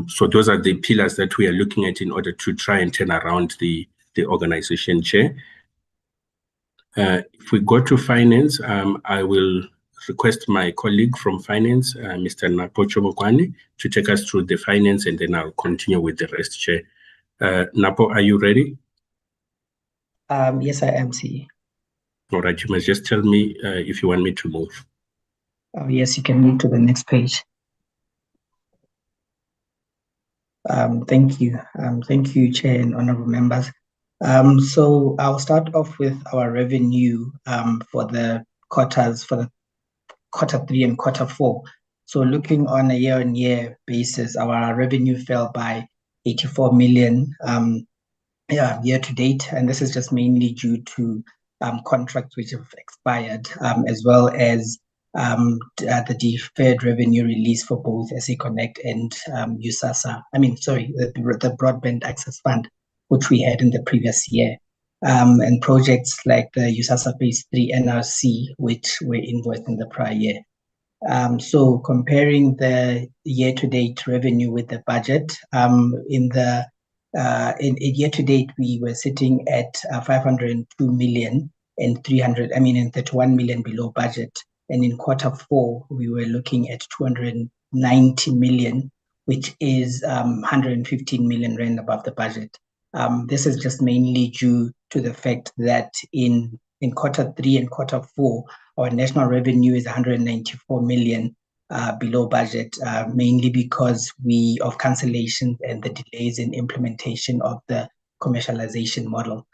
So those are the pillars that we are looking at in order to try and turn around the organization, Chair. If we go to finance, I will request my colleague from finance, Mr. Napo Chobokwane, to take us through the finance, and then I'll continue with the rest, Chair. Napo, are you ready? Yes, I am, CE. All right, you must just tell me if you want me to move. Yes, you can move to the next page. Thank you. Thank you, Chair and honorable members. So I'll start off with our revenue for the quarters, for the quarter 3 and quarter 4. So looking on a year-on-year basis, our revenue fell by 84 million year to date, and this is just mainly due to contracts which have expired, as well as the deferred revenue release for both SA Connect and USASA. The Broadband Access Fund, which we had in the previous year, and projects like the USASA Phase 3 NRC, which were invoiced in the prior year. So comparing the year-to-date revenue with the budget, in year to date, we were sitting at 502 million and 31 million below budget. And in quarter 4, we were looking at 290 million, which is 115 million rand above the budget. This is just mainly due to the fact that in quarter 3 and quarter 4, our national revenue is 194 million below budget, mainly because of cancellations and the delays in implementation of the commercialization model.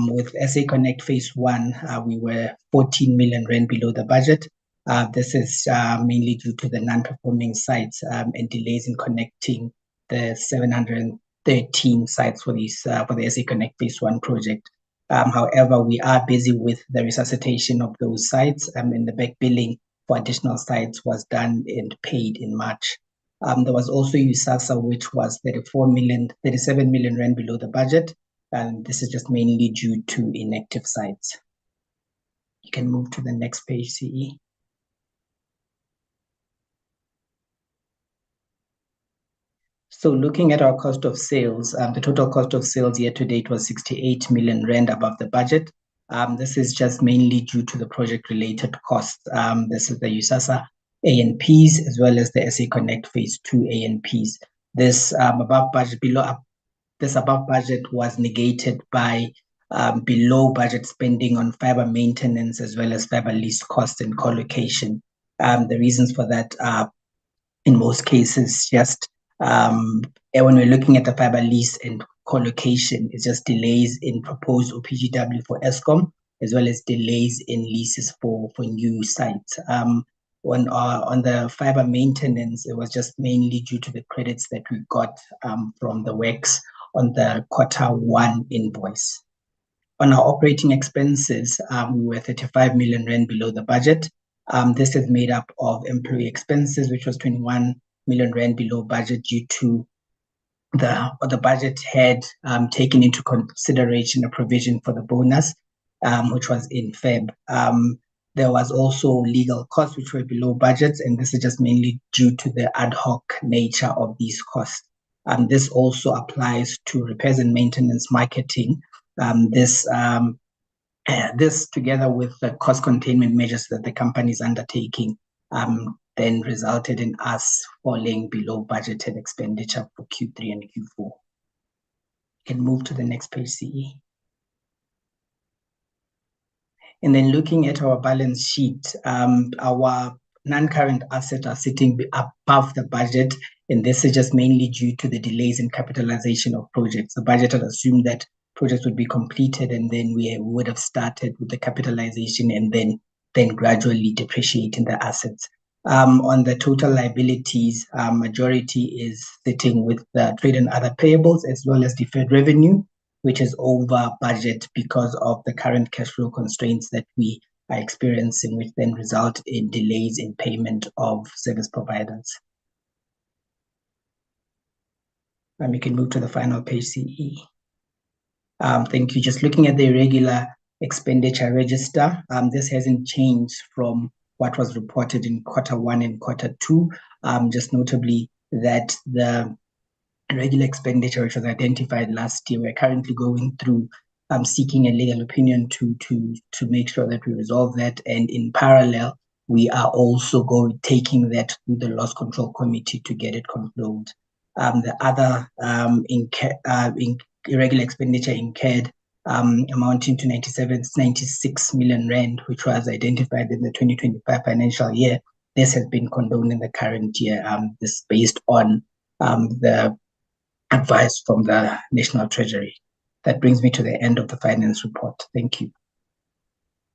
With SA Connect Phase 1, we were 14 million rand below the budget. This is mainly due to the non-performing sites and delays in connecting the 713 sites for the SA Connect Phase 1 project. However, we are busy with the resuscitation of those sites, and the back billing for additional sites was done and paid in March. There was also USASA, which was 37 million rand below the budget, and this is just mainly due to inactive sites. You can move to the next page, CE. So looking at our cost of sales, the total cost of sales year to date was 68 million rand above the budget. This is just mainly due to the project-related costs. This is the USASA A&Ps as well as the SA Connect Phase 2 A&Ps. This above budget was negated by below budget spending on fiber maintenance as well as fiber lease costs and co-location. The reasons for that are, in most cases, just when we're looking at the fiber lease and co-location, it's just delays in proposed OPGW for Eskom, as well as delays in leases for new sites. On the fiber maintenance, it was just mainly due to the credits that we got from the works on the quarter 1 invoice. On our operating expenses, we were 35 million rand below the budget. This is made up of employee expenses, which was 21 million rand below budget due to the budget had taken into consideration a provision for the bonus, which was in Feb. There was also legal costs which were below budgets, and this is just mainly due to the ad hoc nature of these costs. This also applies to repairs and maintenance, marketing. This together with the cost containment measures that the company is undertaking then resulted in us falling below budgeted expenditure for Q3 and Q4. You can move to the next page, CE. And then looking at our balance sheet, our non-current assets are sitting above the budget, and this is just mainly due to the delays in capitalization of projects. The budget had assumed that projects would be completed, and then we would have started with the capitalization and then gradually depreciating the assets. On the total liabilities, majority is sitting with the trade and other payables as well as deferred revenue, which is over budget because of the current cash flow constraints that we are experiencing, which then result in delays in payment of service providers. We can move to the final page, CE. Thank you. Just looking at the irregular expenditure register, this hasn't changed from what was reported in Q1 and Q2, just notably that the regular expenditure which was identified last year, we're currently going through seeking a legal opinion to make sure that we resolve that, and in parallel we are also taking that to the loss control committee to get it concluded. The other irregular expenditure incurred amounting to 96 million rand, which was identified in the 2025 financial year. This has been condoned in the current year. This based on the advice from the National Treasury. That brings me to the end of the finance report. Thank you.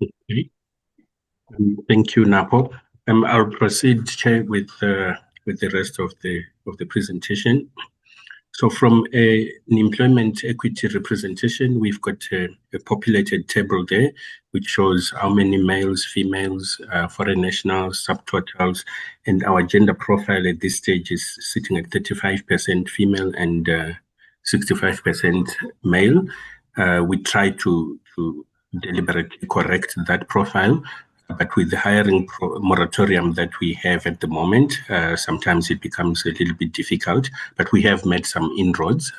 Okay. Thank you, Napo. I'll proceed, Chair, with the rest of the presentation. So from an employment equity representation, we've got a populated table there, which shows how many males, females, foreign nationals, subtotals, and our gender profile at this stage is sitting at 35% female and 65% male. We try to deliberately correct that profile, but with the hiring moratorium that we have at the moment, sometimes it becomes a little bit difficult, but we have made some inroads.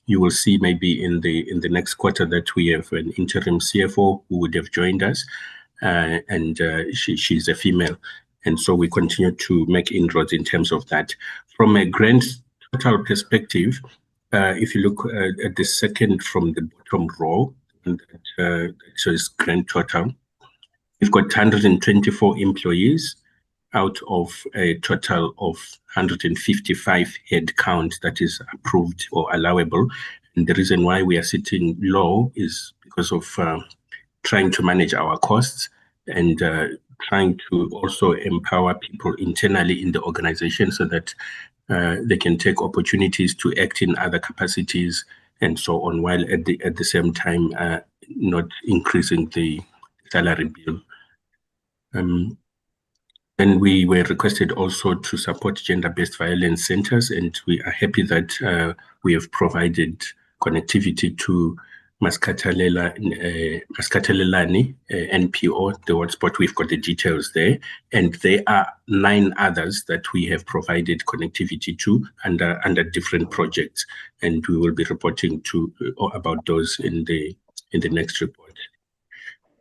You will see maybe in the next quarter that we have an interim CFO who would have joined us, and she's a female. And so we continue to make inroads in terms of that. From a grand total perspective, if you look at the second from the bottom row, that shows grand total, we've got 124 employees out of a total of 155 head count that is approved or allowable. And the reason why we are sitting low is because of trying to manage our costs and trying to also empower people internally in the organization so that they can take opportunities to act in other capacities and so on, while at the same time not increasing the salary bill. And we were requested also to support gender-based violence centers, and we are happy that we have provided connectivity to Maskatelelani NPO, the hotspot. We've got the details there, and there are 9 others that we have provided connectivity to under different projects, and we will be reporting about those in the next report.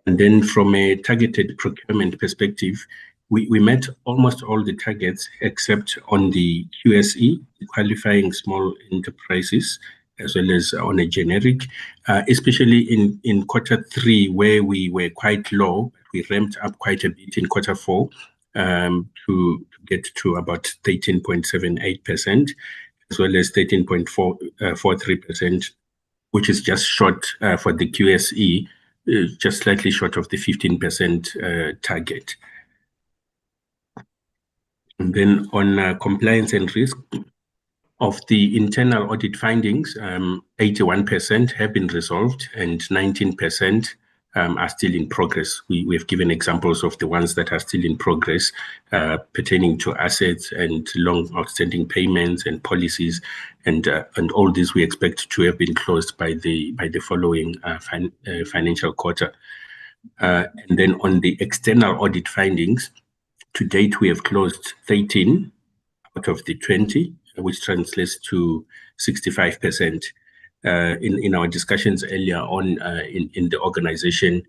And then from a targeted procurement perspective, we met almost all the targets except on the QSE, qualifying small enterprises, as well as on a generic, especially in Q3 where we were quite low. We ramped up quite a bit in Q4 to get to about 13.78%, as well as 13.43%, which is just short for the QSE, just slightly short of the 15% target. And then on compliance and risk, of the internal audit findings, 81% have been resolved and 19% are still in progress. We have given examples of the ones that are still in progress pertaining to assets and long outstanding payments and policies, and all these we expect to have been closed by the following financial quarter. And then on the external audit findings, to date, we have closed 13 out of the 20, which translates to 65%. In our discussions earlier on in the organization,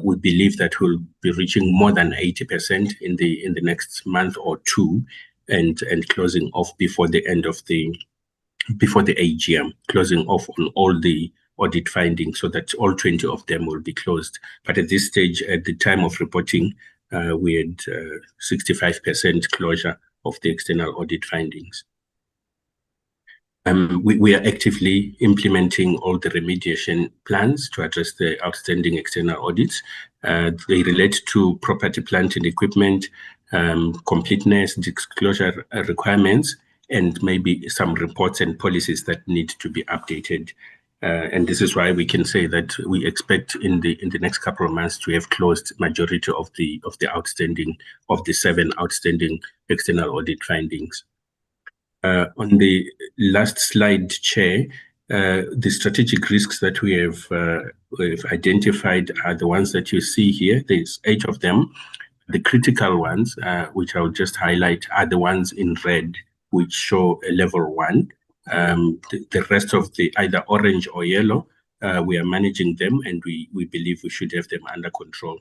we believe that we'll be reaching more than 80% in the next month or two, and closing off before the end of the AGM, closing off on all the audit findings so that all 20 of them will be closed. But at this stage, at the time of reporting, we had 65% closure of the external audit findings. We are actively implementing all the remediation plans to address the outstanding external audits. They relate to property, plant and equipment, completeness, disclosure requirements, and maybe some reports and policies that need to be updated. And this is why we can say that we expect in the next couple of months to have closed majority of the the 7 outstanding external audit findings. On the last slide, Chair, the strategic risks that we've identified are the ones that you see here. There's 8 of them. The critical ones, which I'll just highlight, are the ones in red, which show a level 1. The rest of the either orange or yellow, we are managing them, and we believe we should have them under control.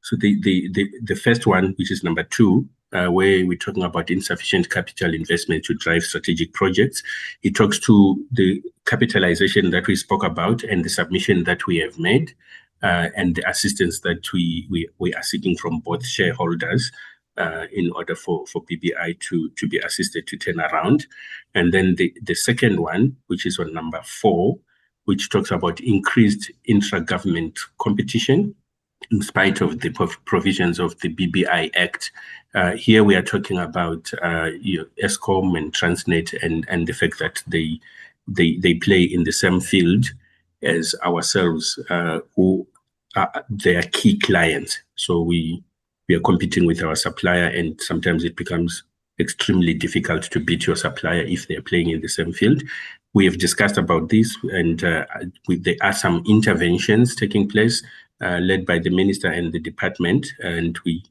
So the first one, which is number 2, where we're talking about insufficient capital investment to drive strategic projects, it talks to the capitalization that we spoke about and the submission that we have made, and the assistance that we are seeking from both shareholders in order for BBI to be assisted to turn around. And then the second one, which is on number 4, which talks about increased intra-government competition in spite of the provisions of the BBI Act. Here we are talking about Eskom and Transnet and the fact that they play in the same field as ourselves, who are their key clients. So we are competing with our supplier, and sometimes it becomes extremely difficult to beat your supplier if they're playing in the same field. We have discussed about this, and there are some interventions taking place led by the minister and the department, and we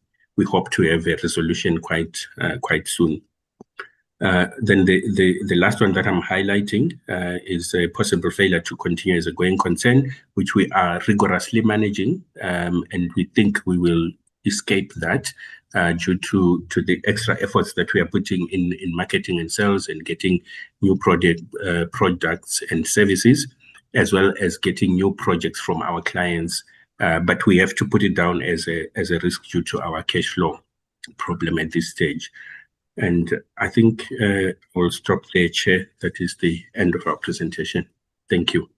hope to have a resolution quite soon. Then the last one that I'm highlighting is a possible failure to continue as a going concern, which we are rigorously managing, and we think we will escape that due to the extra efforts that we are putting in marketing and sales and getting new products and services, as well as getting new projects from our clients. But we have to put it down as a risk due to our cash flow problem at this stage. And I think we'll stop there, Chair. That is the end of our presentation. Thank you.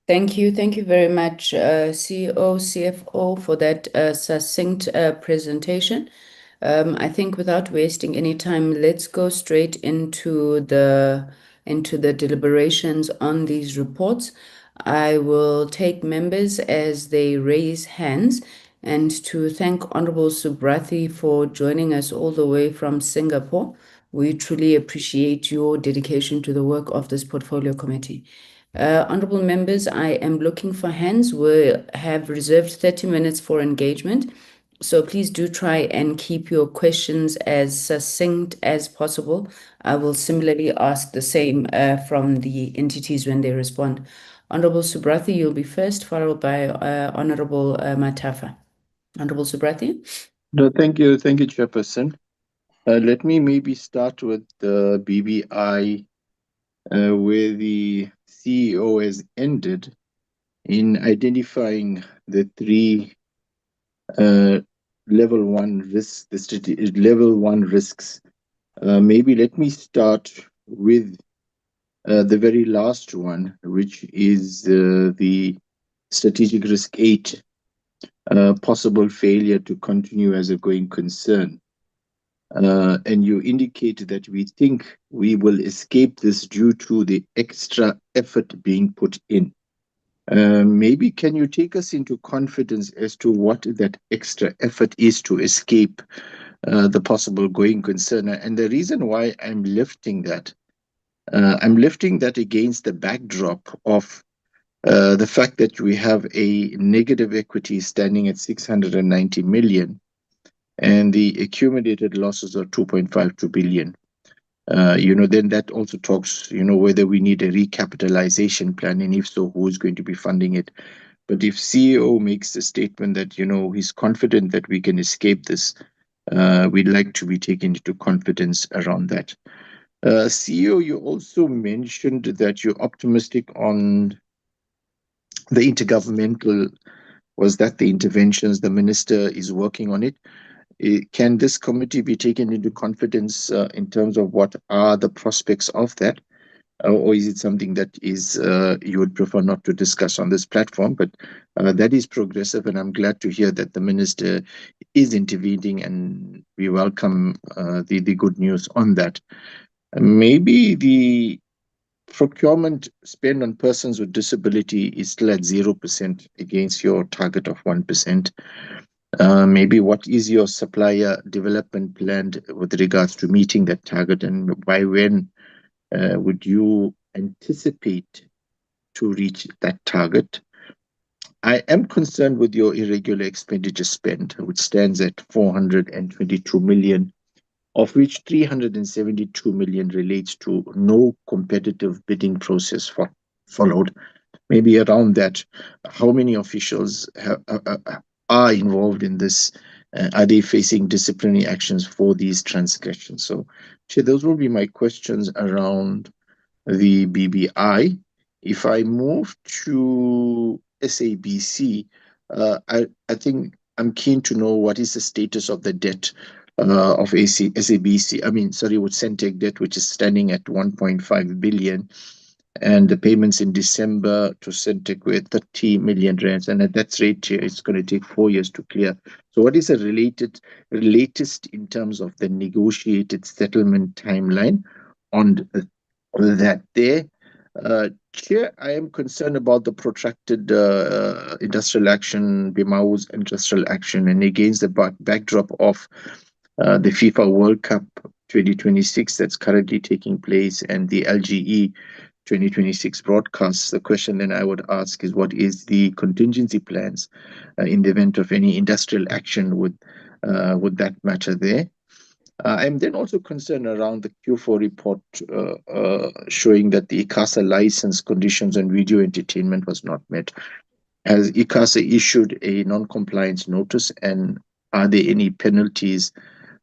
Thank you. Thank you very much, CEO, CFO, for that succinct presentation. I think without wasting any time, let's go straight into the deliberations on these reports. I will take members as they raise hands, and to thank Honorable Subrathi for joining us all the way from Singapore. We truly appreciate your dedication to the work of this portfolio committee. Honorable members, I am looking for hands. We have reserved 30 minutes for engagement, so please do try and keep your questions as succinct as possible. I will similarly ask the same from the entities when they respond. Honorable Subrathi, you'll be first, followed by Honorable Matafa. Honorable Subrathi? No, thank you, Chairperson. Let me maybe start with the BBI, where the CEO has ended in identifying the 3 level 1 risks, level 1 risks. Maybe let me start with the very last one, which is the strategic risk 8, possible failure to continue as a going concern. And you indicated that we think we will escape this due to the extra effort being put in. Maybe can you take us into confidence as to what that extra effort is to escape the possible going concern? And the reason why I'm lifting that against the backdrop of The fact that we have a negative equity standing at 690 million and the accumulated losses are 2.52 billion. Then that also talks, whether we need a recapitalization plan, and if so, who is going to be funding it. But if CEO makes a statement that, he's confident that we can escape this, we'd like to be taken into confidence around that. CEO, you also mentioned that you're optimistic on the intergovernmental, was that the interventions, the minister is working on it. Can this committee be taken into confidence in terms of what are the prospects of that? Or is it something that is you would prefer not to discuss on this platform? But that is progressive, and I'm glad to hear that the minister is intervening, and we welcome the good news on that. Maybe the procurement spend on persons with disability is still at 0% against your target of 1%. Maybe what is your supplier development plan with regards to meeting that target, and by when would you anticipate to reach that target? I am concerned with your irregular expenditure spend, which stands at 422 million, of which 372 million relates to no competitive bidding process followed. Maybe around that, how many officials are involved in this? Are they facing disciplinary actions for these transgressions? So, Chair, those will be my questions around the BBI. If I move to SABC, I think I'm keen to know what is the status of the debt of SABC. With Sentech debt, which is standing at 1.5 billion. And the payments in December to Sentech were 30 million rands, and at that rate, it's going to take 4 years to clear. So, what is the latest in terms of the negotiated settlement timeline on that there? Chair, I am concerned about the protracted industrial action, BIMAU's industrial action, and against the backdrop of the FIFA World Cup 2026 that's currently taking place and the LGE 2026 broadcasts. The question then I would ask is, what is the contingency plans in the event of any industrial action with that matter there? I'm then also concerned around the Q4 report showing that the ICASA license conditions on video entertainment was not met. Has ICASA issued a non-compliance notice, and are there any penalties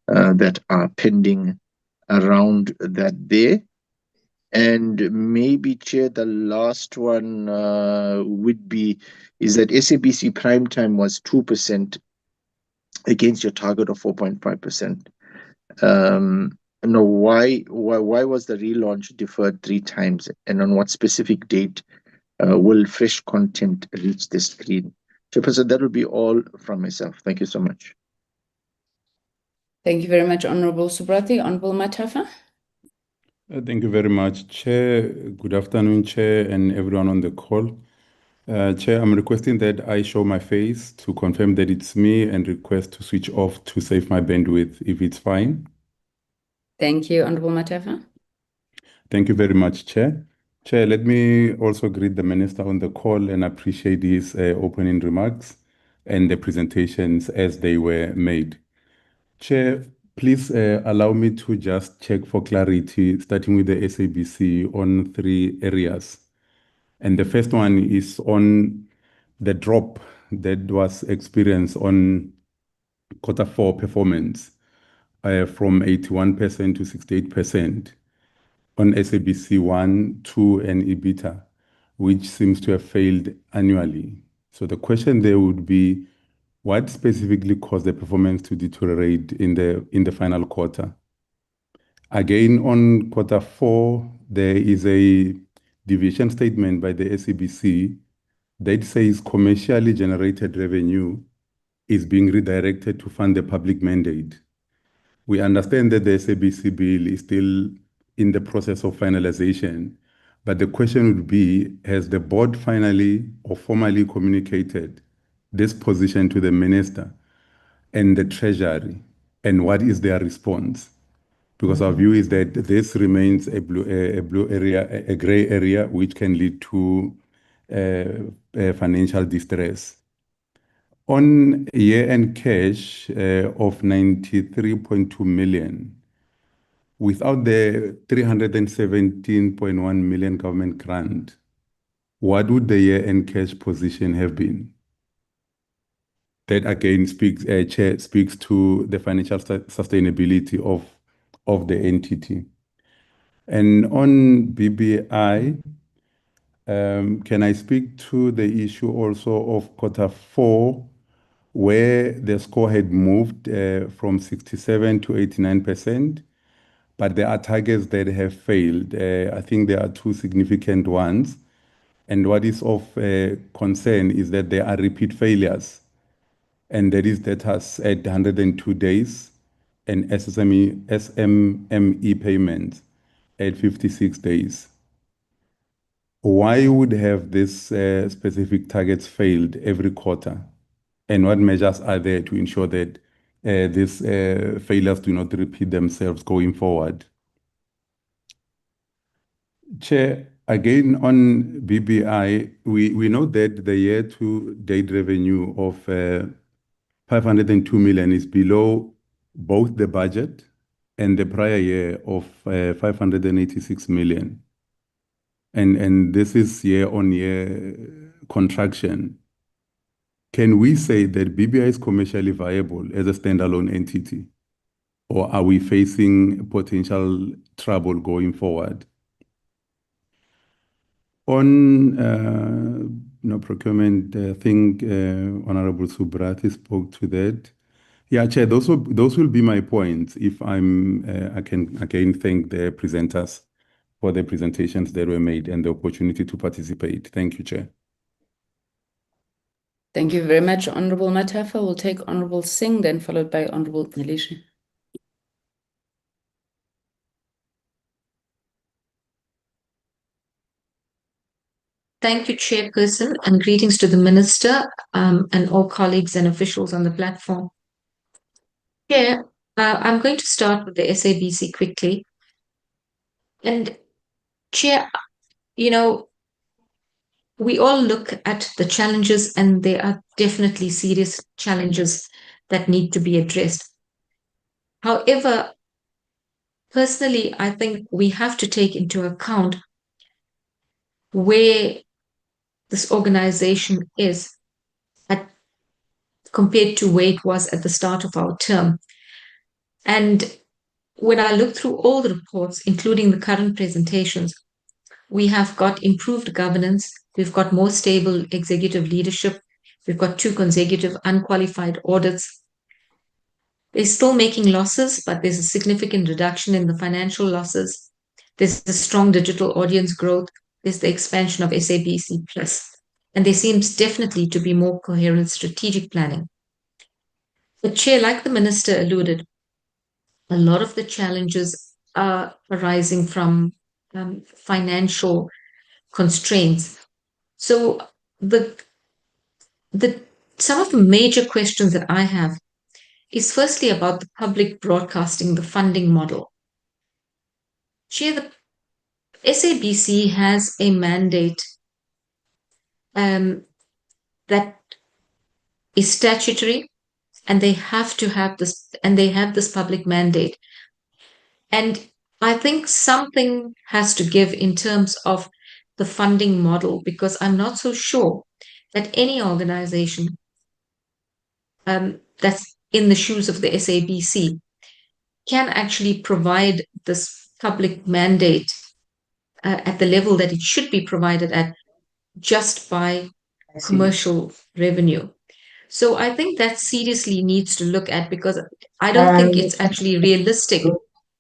that are pending around that there? And maybe, Chair, the last one would be, is that SABC prime time was 2% against your target of 4.5%. Why was the relaunch deferred 3 times, and on what specific date will fresh content reach the screen? Chairperson, that will be all from myself. Thank you so much. Thank you very much, Honorable Subrati. Honorable Matafa. Thank you very much, Chair. Good afternoon, Chair, and everyone on the call. Chair, I'm requesting that I show my face to confirm that it's me, and request to switch off to save my bandwidth, if it's fine. Thank you, Honorable Matafa. Thank you very much, Chair. Chair, let me also greet the Minister on the call and appreciate his opening remarks and the presentations as they were made. Chair, please allow me to just check for clarity, starting with the SABC on 3 areas. And the first one is on the drop that was experienced on Q4 performance from 81% to 68% on SABC 1, 2, and EBITDA, which seems to have failed annually. So the question there would be, what specifically caused the performance to deteriorate in the final quarter? Again, on Q4, there is a deviation statement by the SABC that says commercially generated revenue is being redirected to fund the public mandate. We understand that the SABC bill is still in the process of finalization, but the question would be, has the board finally or formally communicated this position to the minister and the treasury, and what is their response? Because our view is that this remains a blue area, a gray area, which can lead to financial distress. On year-end cash of 93.2 million, without the 317.1 million government grant, what would the year-end cash position have been? That again speaks, Chair, speaks to the financial sustainability of the entity. And on BBI, can I speak to the issue also of Q4, where the score had moved from 67 to 89%, but there are targets that have failed. I think there are two significant ones. And what is of concern is that there are repeat failures. And that is status at 102 days and SMME payments at 56 days. Why would have these specific targets failed every quarter? And what measures are there to ensure that these failures do not repeat themselves going forward? Chair, again on BBI, we know that the year-to-date revenue of 502 million is below both the budget and the prior year of 586 million. And this is year-on-year contraction. Can we say that BBI is commercially viable as a standalone entity, or are we facing potential trouble going forward? On procurement, I think Honorable Subrati spoke to that. Yeah, Chair, those will be my points. If I can again thank the presenters for the presentations that were made and the opportunity to participate. Thank you, Chair. Thank you very much, Honorable Matafa. We'll take Honorable Singh, then followed by Honorable Nelishi. Thank you, Chairperson, and greetings to the Minister and all colleagues and officials on the platform. Chair, I'm going to start with the SABC quickly. And Chair, we all look at the challenges, and there are definitely serious challenges that need to be addressed. However, personally, I think we have to take into account where this organization is compared to where it was at the start of our term. And when I look through all the reports, including the current presentations, we have got improved governance, we've got more stable executive leadership, we've got 2 consecutive unqualified audits. They're still making losses, but there's a significant reduction in the financial losses. There's a strong digital audience growth. There's the expansion of SABC Plus. And there seems definitely to be more coherent strategic planning. But Chair, like the Minister alluded, a lot of the challenges are arising from financial constraints. So some of the major questions that I have is firstly about the public broadcasting, the funding model. Chair, the SABC has a mandate that is statutory, and they have to have this, and they have this public mandate. And I think something has to give in terms of the funding model, because I'm not so sure that any organization that's in the shoes of the SABC can actually provide this public mandate at the level that it should be provided at just by commercial revenue. So I think that seriously needs to look at, because I don't think it's actually realistic.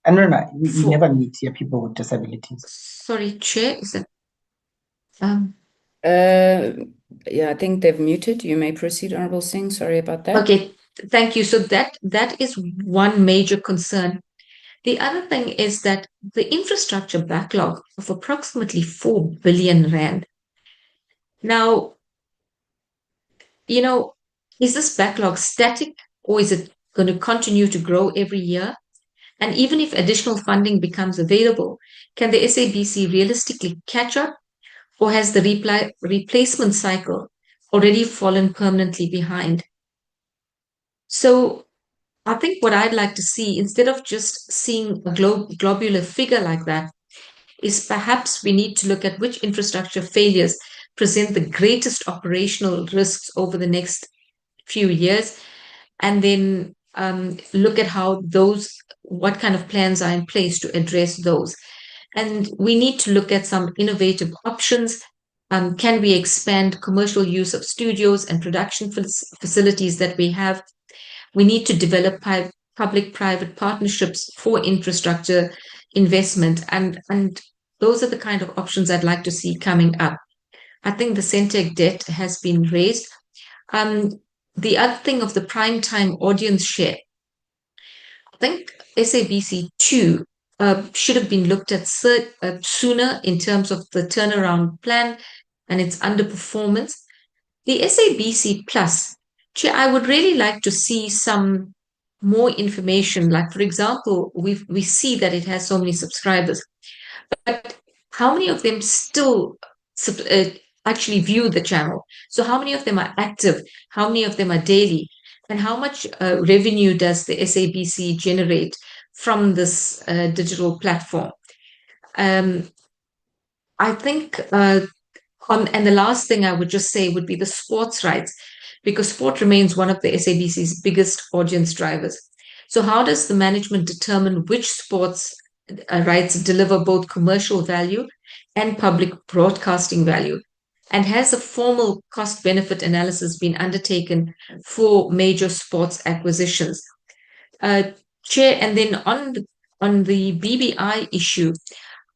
And no, we never meet here people with disabilities. Sorry, Chair, is that? Yeah, I think they've muted. You may proceed, Honorable Singh. Sorry about that. Okay, thank you. So that is one major concern. The other thing is that the infrastructure backlog of approximately 4 billion rand. Now, is this backlog static, or is it going to continue to grow every year? And even if additional funding becomes available, can the SABC realistically catch up? or has the replacement cycle already fallen permanently behind? So I think what I'd like to see, instead of just seeing a globular figure like that, is perhaps we need to look at which infrastructure failures present the greatest operational risks over the next few years, and then look at what kind of plans are in place to address those. And we need to look at some innovative options. Can we expand commercial use of studios and production facilities that we have? We need to develop public-private partnerships for infrastructure investment. And those are the kind of options I'd like to see coming up. I think the Sentech debt has been raised. The other thing of the prime time audience share, I think SABC 2 should have been looked at sooner in terms of the turnaround plan and its underperformance. The SABC Plus, I would really like to see some more information. Like, for example, we see that it has so many subscribers, but how many of them still actually view the channel? So how many of them are active? How many of them are daily? And how much revenue does the SABC generate from this digital platform? I think, and the last thing I would just say would be the sports rights, because sport remains one of the SABC's biggest audience drivers. So how does the management determine which sports rights deliver both commercial value and public broadcasting value? And has a formal cost-benefit analysis been undertaken for major sports acquisitions? Chair, and then on the BBI issue,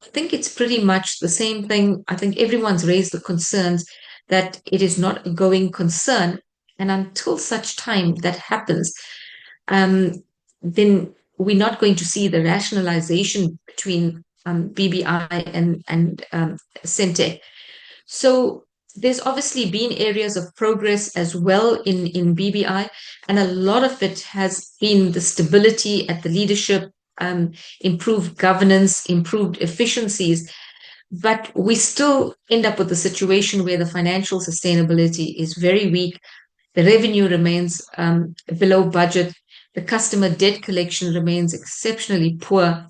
I think it's pretty much the same thing. I think everyone's raised the concerns that it is not a going concern. And until such time that happens, then we're not going to see the rationalization between BBI and Sentech. So there's obviously been areas of progress as well in BBI, and a lot of it has been the stability at the leadership, improved governance, improved efficiencies. But we still end up with a situation where the financial sustainability is very weak. The revenue remains below budget. The customer debt collection remains exceptionally poor.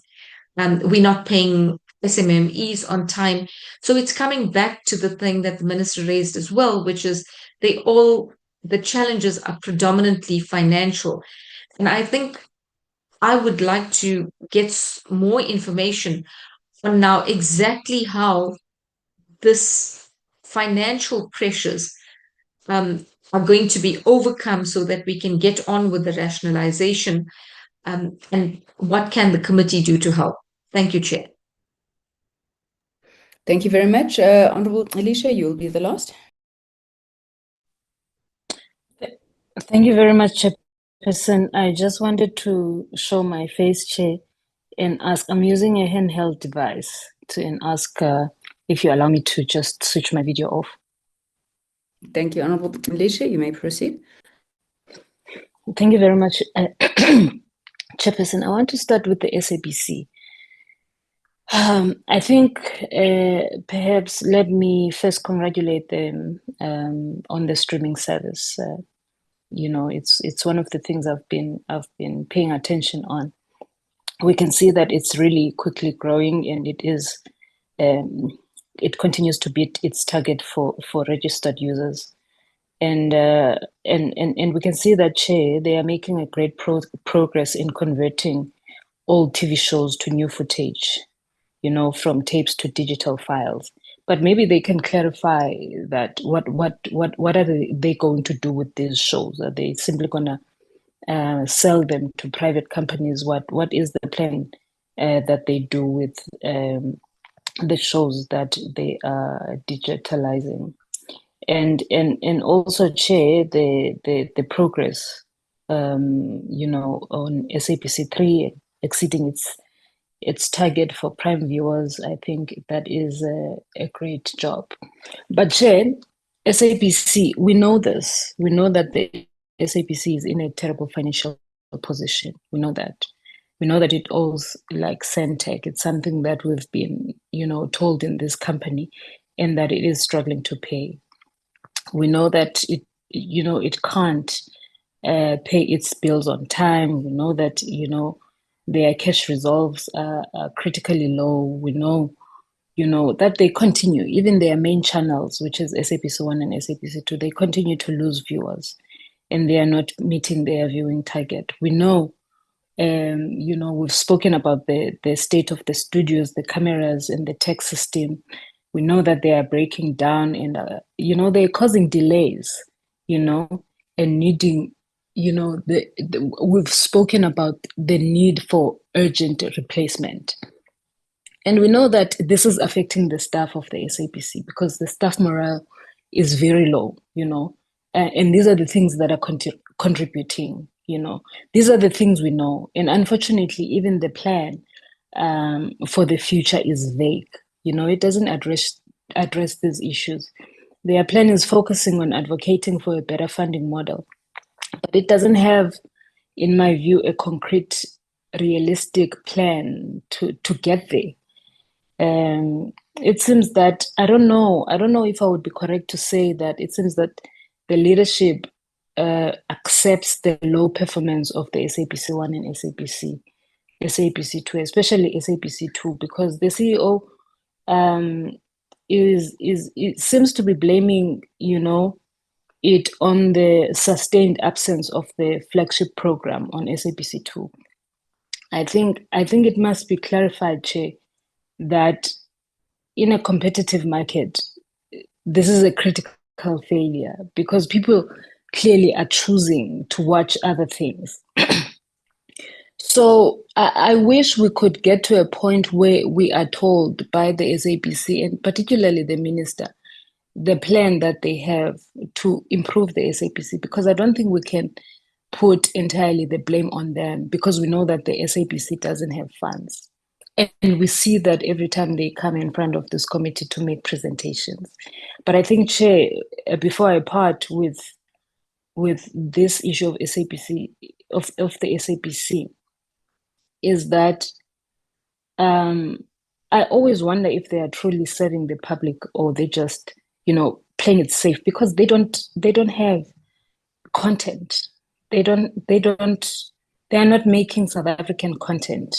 We're not paying SMMEs on time. So it's coming back to the thing that the minister raised as well, which is the challenges are predominantly financial. And I think I would like to get more information on now exactly how this financial pressures are going to be overcome so that we can get on with the rationalization, and what can the committee do to help? Thank you, Chair. Thank you very much. Honorable Alicia, you'll be the last. Thank you very much, Chairperson. I just wanted to show my face, Chair, and ask. I'm using a handheld device and ask if you allow me to just switch my video off. Thank you, Honorable Alicia. You may proceed. Thank you very much, Chairperson. I want to start with the SABC. I think perhaps let me first congratulate them on the streaming service. It's one of the things I've been paying attention on. We can see that it's really quickly growing, and it continues to beat its target for registered users. And we can see that, Chair, they are making a great progress in converting old TV shows to new footage, from tapes to digital files. But maybe they can clarify that what are they going to do with these shows? Are they simply gonna sell them to private companies? What is the plan that they do with the shows that they are digitalizing? And also, Chair, the progress on SABC 3 exceeding its target for prime viewers, I think that is a great job. But Chair, SABC, we know this. We know that the SABC is in a terrible financial position. We know that. We know that it owes like Sentech. It's something that we've been, told in this company. and that it is struggling to pay. We know that it can't pay its bills on time. We know that, their cash reserves are critically low. We know, that they continue, even their main channels, which is SABC1 and SABC2, they continue to lose viewers and they are not meeting their viewing target. We know, we've spoken about the state of the studios, the cameras and the tech system. We know that they are breaking down and, they're causing delays, and needing, we've spoken about the need for urgent replacement. And we know that this is affecting the staff of the SABC because the staff morale is very low, and these are the things that are contributing, These are the things we know. And unfortunately, even the plan for the future is vague. It doesn't address these issues. Their plan is focusing on advocating for a better funding model, but it doesn't have, in my view, a concrete, realistic plan to get there. It seems that, I don't know if I would be correct to say that it seems that the leadership accepts the low performance of the SABC1 and SABC2, especially SABC2, because the CEO it seems to be blaming, it on the sustained absence of the flagship program on SABC2. I think it must be clarified, Chair, that in a competitive market, this is a critical failure because people clearly are choosing to watch other things. So I wish we could get to a point where we are told by the SABC and particularly the minister, the plan that they have to improve the SABC, because I don't think we can put entirely the blame on them because we know that the SABC doesn't have funds. And we see that every time they come in front of this committee to make presentations. But I think, Chair, before I part with this issue of SABC, of the SABC, is that I always wonder if they are truly serving the public or they just, playing it safe because they don't have content. They are not making South African content,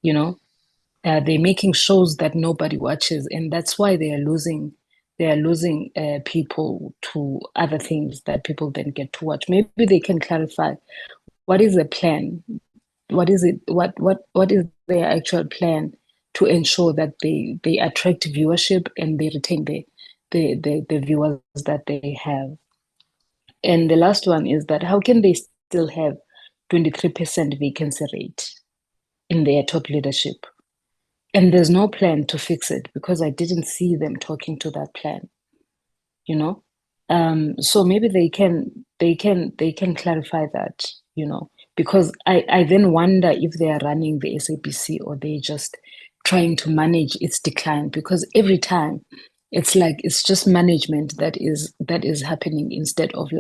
they're making shows that nobody watches, and that's why they are losing people to other things that people then get to watch. Maybe they can clarify what is the plan. What is it? What is their actual plan to ensure that they attract viewership and they retain the viewers that they have? And the last one is that how can they still have 23% vacancy rate in their top leadership? And there's no plan to fix it because I didn't see them talking to that plan, So maybe they can clarify that, because I then wonder if they are running the SABC or they just trying to manage its decline, because every time it's like it's just management that is happening instead of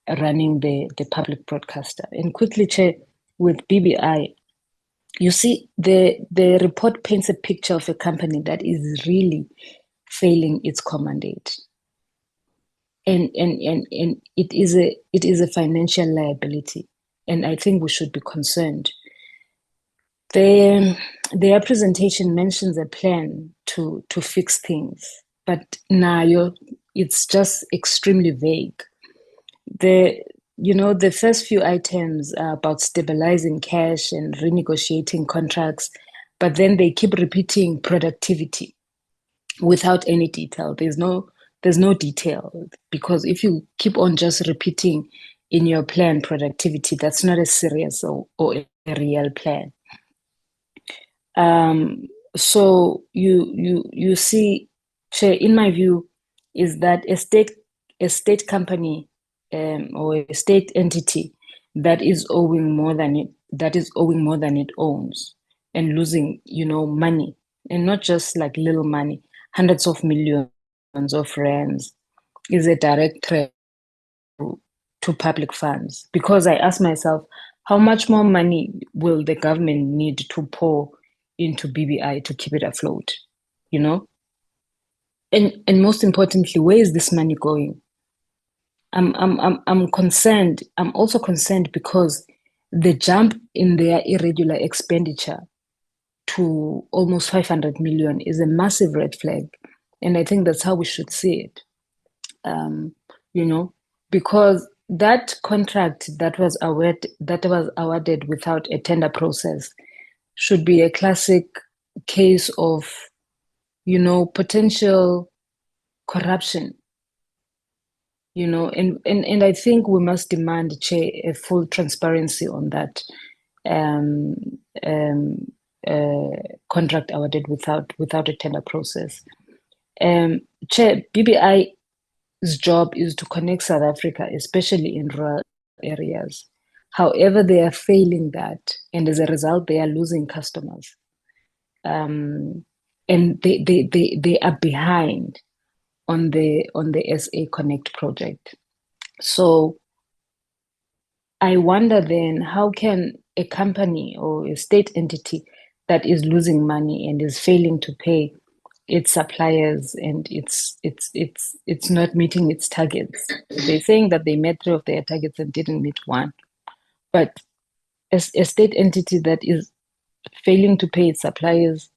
running the public broadcaster. And quickly, Chair, with BBI, you see the report paints a picture of a company that is really failing its mandate. And it is a financial liability, and I think we should be concerned. Their presentation mentions a plan to fix things, but now it's just extremely vague. The first few items are about stabilizing cash and renegotiating contracts, but then they keep repeating productivity without any detail. There's no detail, because if you keep on just repeating in your plan productivity, that's not a serious or a real plan. So you see, Chair, in my view, is that a state company or a state entity that is owing more than it owns and losing, money, and not just like little money, hundreds of millions of rands, is a direct threat to public funds. Because I ask myself, how much more money will the government need to pour into BBI to keep it afloat? And most importantly, where is this money going? I'm concerned. I'm also concerned because the jump in their irregular expenditure to almost 500 million is a massive red flag. And I think that's how we should see it. Because that contract that was awarded without a tender process should be a classic case of, potential corruption. And I think we must demand, Chair, a full transparency on that contract awarded without a tender process. Chair, BBI's job is to connect South Africa, especially in rural areas. However, they are failing that, and as a result, they are losing customers. And they are behind on the SA Connect project. So I wonder then, how can a company or a state entity that is losing money and is failing to pay its suppliers and it's not meeting its targets? They're saying that they met 3 of their targets and didn't meet 1. But as a state entity that is failing to pay its suppliers,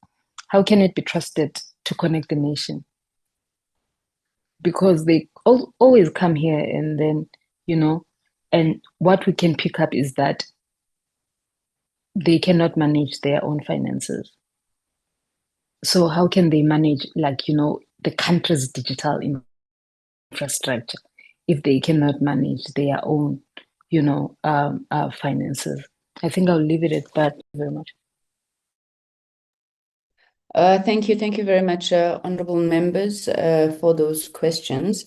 how can it be trusted to connect the nation? Because they always come here and then, and what we can pick up is that they cannot manage their own finances. So how can they manage, the country's digital infrastructure if they cannot manage their own, finances? I think I'll leave it at that. Thank you very much. Thank you very much, honorable members, for those questions.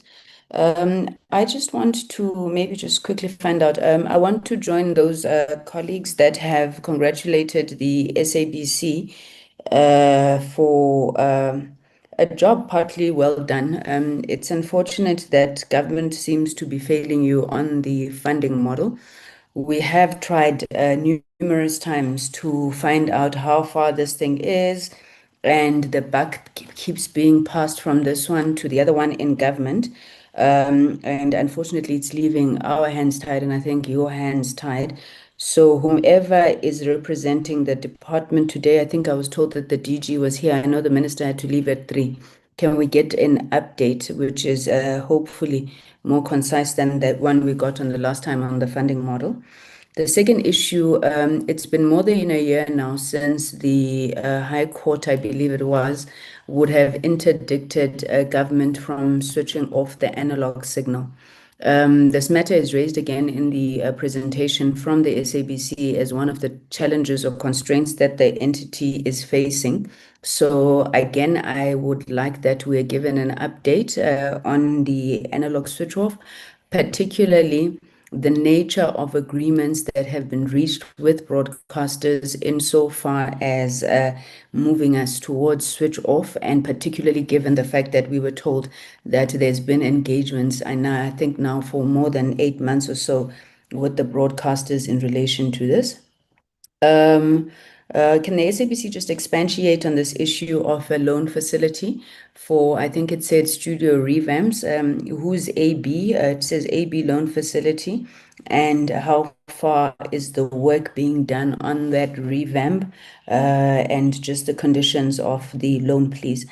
I just want to maybe just quickly find out, I want to join those colleagues that have congratulated the SABC for a job partly well done. It's unfortunate that government seems to be failing you on the funding model. We have tried numerous times to find out how far this thing is, and the buck keeps being passed from this one to the other one in government. And unfortunately, it's leaving our hands tied, and I think your hands tied. So whomever is representing the department today, I think I was told that the DG was here. I know the minister had to leave at 3. Can we get an update, which is hopefully more concise than that one we got on the last time on the funding model? The second issue, it's been more than a year now since the High Court, I believe it was, would have interdicted government from switching off the analog signal. This matter is raised again in the presentation from the SABC as one of the challenges or constraints that the entity is facing. So again, I would like that we are given an update on the analog switch off, particularly the nature of agreements that have been reached with broadcasters insofar as moving us towards switch off, and particularly given the fact that we were told that there's been engagements, I think now for more than 8 months or so, with the broadcasters in relation to this. Can the SABC just expatiate on this issue of a loan facility for, I think it said studio revamps, who's AB? It says AB loan facility, and how far is the work being done on that revamp, and just the conditions of the loan, please.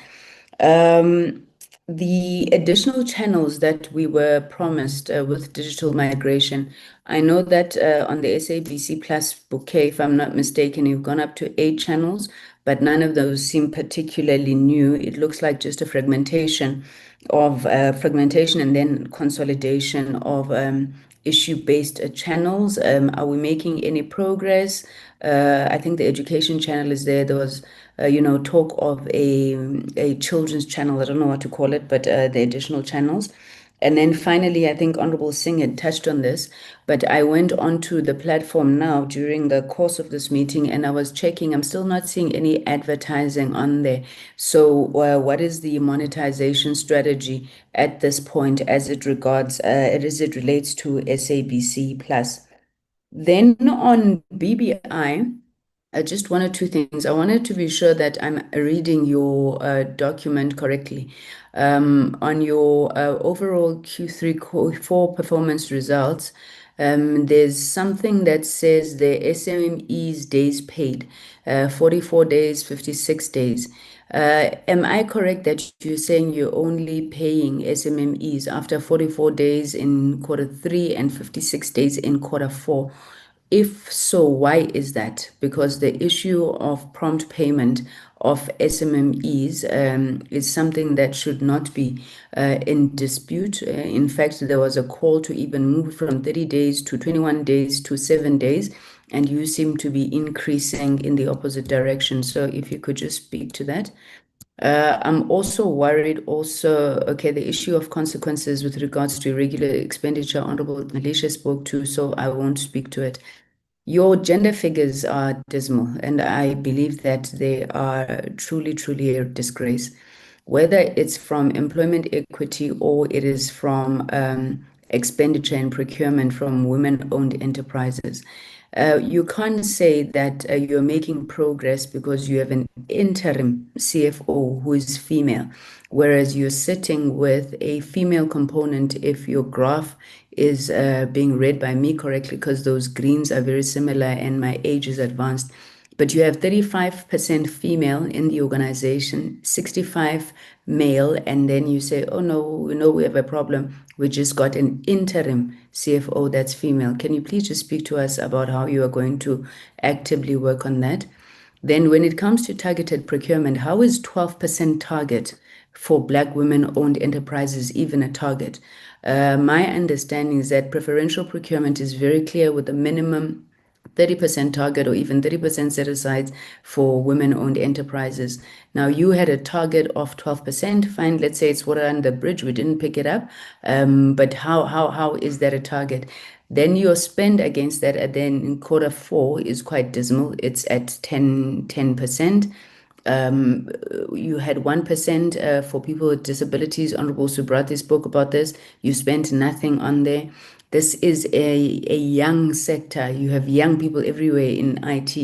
The additional channels that we were promised with digital migration, I know that on the SABC Plus bouquet, if I'm not mistaken, you've gone up to 8 channels, but none of those seem particularly new. It looks like just a fragmentation and then consolidation of issue-based channels. Are we making any progress? I think the education channel is there. There was talk of a children's channel. I don't know what to call it, but the additional channels. And then finally, I think Honorable Singh had touched on this, but I went onto the platform now during the course of this meeting and I was checking. I'm still not seeing any advertising on there. So what is the monetization strategy at this point as it relates to SABC Plus? Then on BBI, Just one or two things. I wanted to be sure that I'm reading your document correctly. On your overall Q4 performance results, there's something that says the SME's days paid, 44 days, 56 days. Am I correct that you're saying you're only paying SMMEs after 44 days in Q3 and 56 days in Q4? If so, why is that? Because the issue of prompt payment of SMMEs is something that should not be in dispute. In fact, there was a call to even move from 30 days to 21 days to 7 days, and you seem to be increasing in the opposite direction. So if you could just speak to that. I'm also worried okay, the issue of consequences with regards to irregular expenditure, Honorable Alicia spoke to, so I won't speak to it. Your gender figures are dismal, and I believe that they are truly, truly a disgrace. Whether it's from employment equity or it is from expenditure and procurement from women-owned enterprises. You can't say that you're making progress because you have an interim CFO who is female, whereas you're sitting with a female component if your graph is being read by me correctly, because those greens are very similar and my age is advanced. But you have 35% female in the organization, 65 male, and then you say, oh no, we have a problem. We just got an interim CFO that's female. Can you please just speak to us about how you are going to actively work on that? Then when it comes to targeted procurement, how is 12% target for Black women-owned enterprises even a target? My understanding is that preferential procurement is very clear with a minimum 30% target or even 30% set aside for women-owned enterprises. Now, you had a target of 12%. Fine, let's say it's water under the bridge. We didn't pick it up. But how is that a target? Then your spend against that, and then in Q4 is quite dismal. It's at 10%. You had 1% for people with disabilities. Honorable Subrati spoke about this. You spent nothing on there. This is a young sector. You have young people everywhere in IT.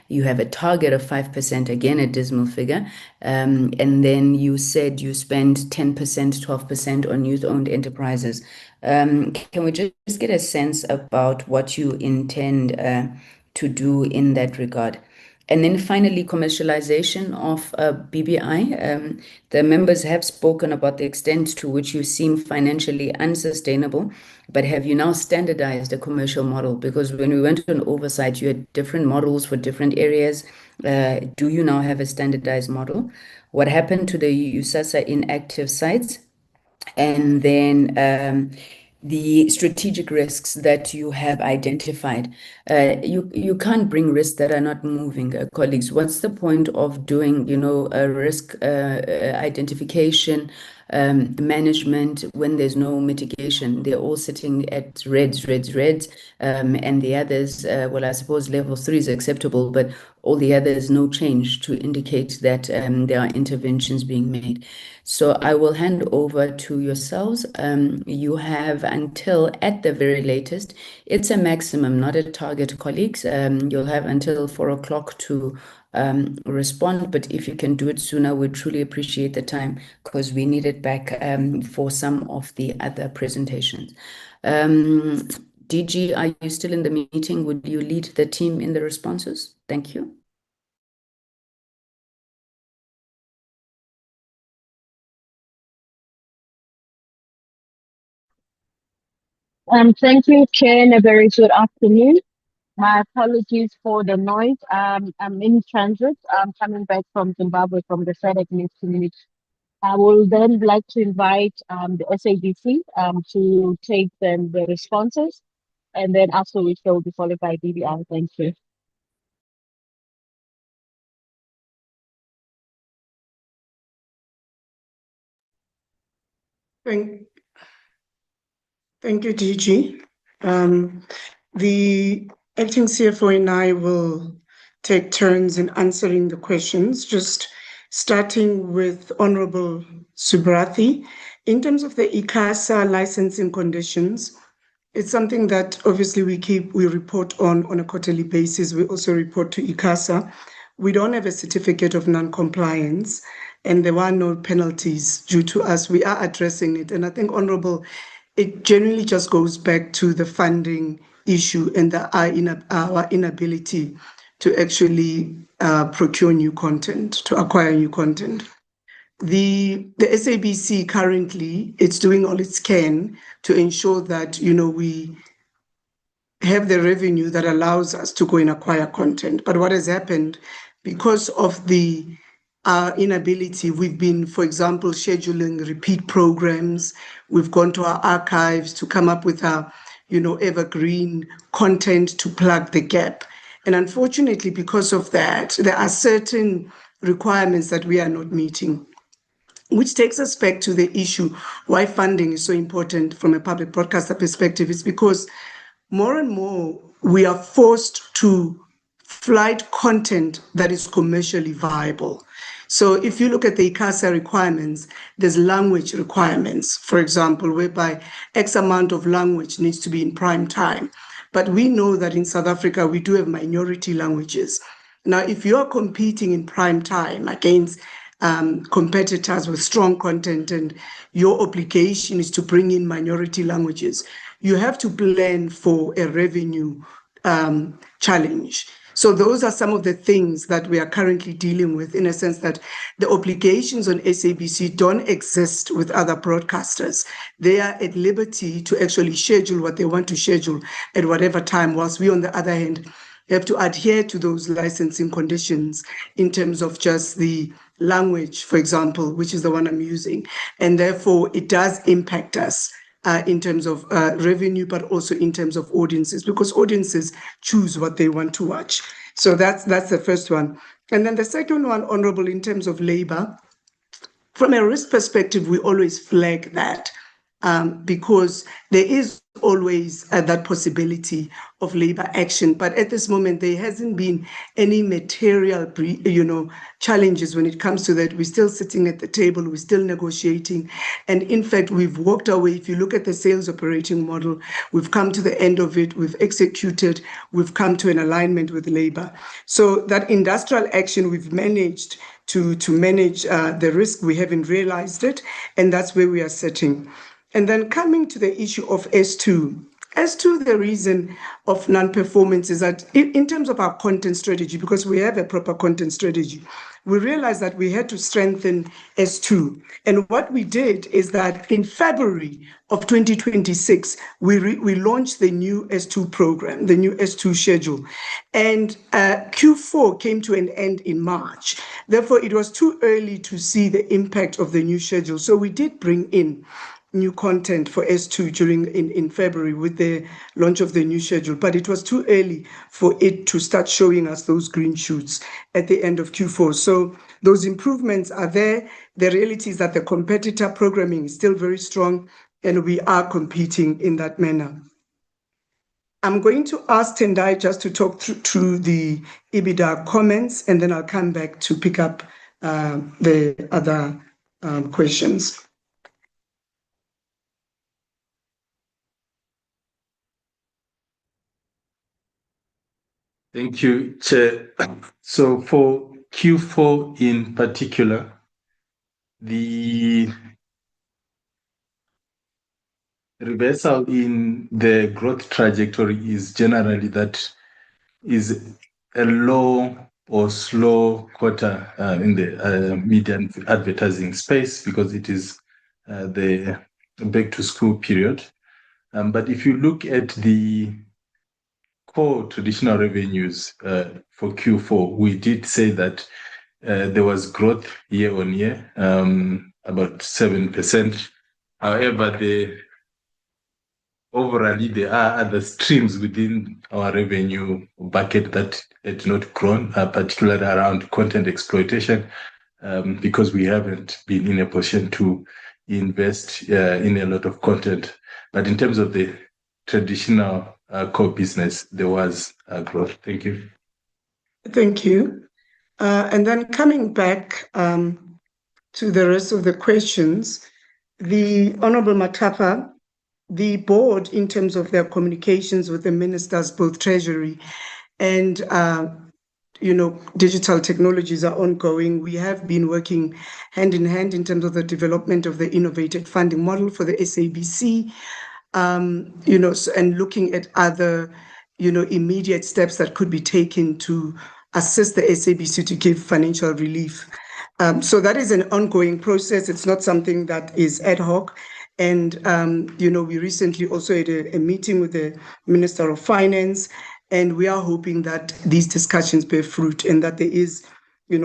You have a target of 5%, again, a dismal figure. And then you said you spend 10%, 12% on youth-owned enterprises. Can we just get a sense about what you intend to do in that regard? And then finally, commercialization of BBI. The members have spoken about the extent to which you seem financially unsustainable, but have you now standardized a commercial model? Because when we went to an oversight, you had different models for different areas. Do you now have a standardized model? What happened to the USASA inactive sites? And then the strategic risks that you have identified. You can't bring risks that are not moving, colleagues. What's the point of doing, a risk identification, management when there's no mitigation? They're all sitting at reds, and the others, well, I suppose level 3 is acceptable, but all the others, no change to indicate that there are interventions being made. So I will hand over to yourselves. You have until, at the very latest, it's a maximum, not a target, colleagues. You'll have until 4 o'clock to respond, but if you can do it sooner, we truly appreciate the time because we need it back for some of the other presentations. DG, are you still in the meeting? Would you lead the team in the responses? Thank you. Thank you, Chair, and a very good afternoon. My apologies for the noise. I'm in transit. I'm coming back from Zimbabwe from the SADC meeting. I will then like to invite the SABC to take the responses, and then after which they will be followed by BBI. Thank you. Thank you, DG. The acting CFO and I will take turns in answering the questions, just starting with Honorable Subrathi. In terms of the ICASA licensing conditions, It's something that obviously we report on a quarterly basis. We also report to ICASA. We don't have a certificate of non-compliance, and there were no penalties due to us. We are addressing it, and I think, Honourable, it generally just goes back to the funding issue and our inability to actually procure new content, to acquire new content. The SABC currently, it's doing all it can to ensure that, we have the revenue that allows us to go and acquire content. But what has happened, because of the inability, we've been, for example, scheduling repeat programs. We've gone to our archives to come up with our, evergreen content to plug the gap. And unfortunately, because of that, there are certain requirements that we are not meeting, which takes us back to the issue why funding is so important from a public broadcaster perspective. It's because more and more we are forced to flight content that is commercially viable. So if you look at the ICASA requirements, there's language requirements, for example, whereby X amount of language needs to be in prime time. But we know that in South Africa, we do have minority languages. Now, if you're competing in prime time against competitors with strong content, and your obligation is to bring in minority languages, you have to plan for a revenue challenge. So those are some of the things that we are currently dealing with, in a sense that the obligations on SABC don't exist with other broadcasters. They are at liberty to actually schedule what they want to schedule at whatever time, whilst we, on the other hand, have to adhere to those licensing conditions in terms of just the language, for example, which is the one I'm using. And therefore, it does impact us in terms of revenue, but also in terms of audiences, because audiences choose what they want to watch. So that's the first one. And then the second one, Honourable, in terms of labor, from a risk perspective, we always flag that because there is always that possibility of labor action. But at this moment, there hasn't been any material, challenges when it comes to that. We're still sitting at the table, we're still negotiating. And in fact, we've walked away. If you look at the sales operating model, we've come to the end of it, we've executed, we've come to an alignment with labor. So that industrial action, we've managed to manage the risk. We haven't realized it, and that's where we are sitting. And then coming to the issue of S2. S2, the reason of non-performance is that in terms of our content strategy, because we have a proper content strategy, we realized that we had to strengthen S2. And what we did is that in February of 2026, we launched the new S2 program, the new S2 schedule. And Q4 came to an end in March. Therefore, it was too early to see the impact of the new schedule. So we did bring in new content for S2 in February with the launch of the new schedule, but it was too early for it to start showing us those green shoots at the end of Q4. So those improvements are there. The reality is that the competitor programming is still very strong, and we are competing in that manner. I'm going to ask Tendai just to talk through the EBITDA comments, and then I'll come back to pick up the other questions. Thank you, Chair. So for Q4 in particular, the reversal in the growth trajectory is generally that is a low or slow quarter in the media and advertising space, because it is the back to school period. But if you look at the core traditional revenues for Q4, we did say that there was growth year on year, about 7%. However, overall, there are other streams within our revenue bucket that had not grown, particularly around content exploitation, because we haven't been in a position to invest in a lot of content. But in terms of the traditional core business, there was growth. Thank you. Thank you. And then coming back to the rest of the questions, the Honourable Matapa the board, in terms of their communications with the ministers, both Treasury and digital technologies are ongoing. We have been working hand in hand in terms of the development of the innovative funding model for the SABC, and looking at other, immediate steps that could be taken to assist the SABC to give financial relief. So that is an ongoing process. It's not something that is ad hoc. And, we recently also had a meeting with the Minister of Finance, and we are hoping that these discussions bear fruit and that there is,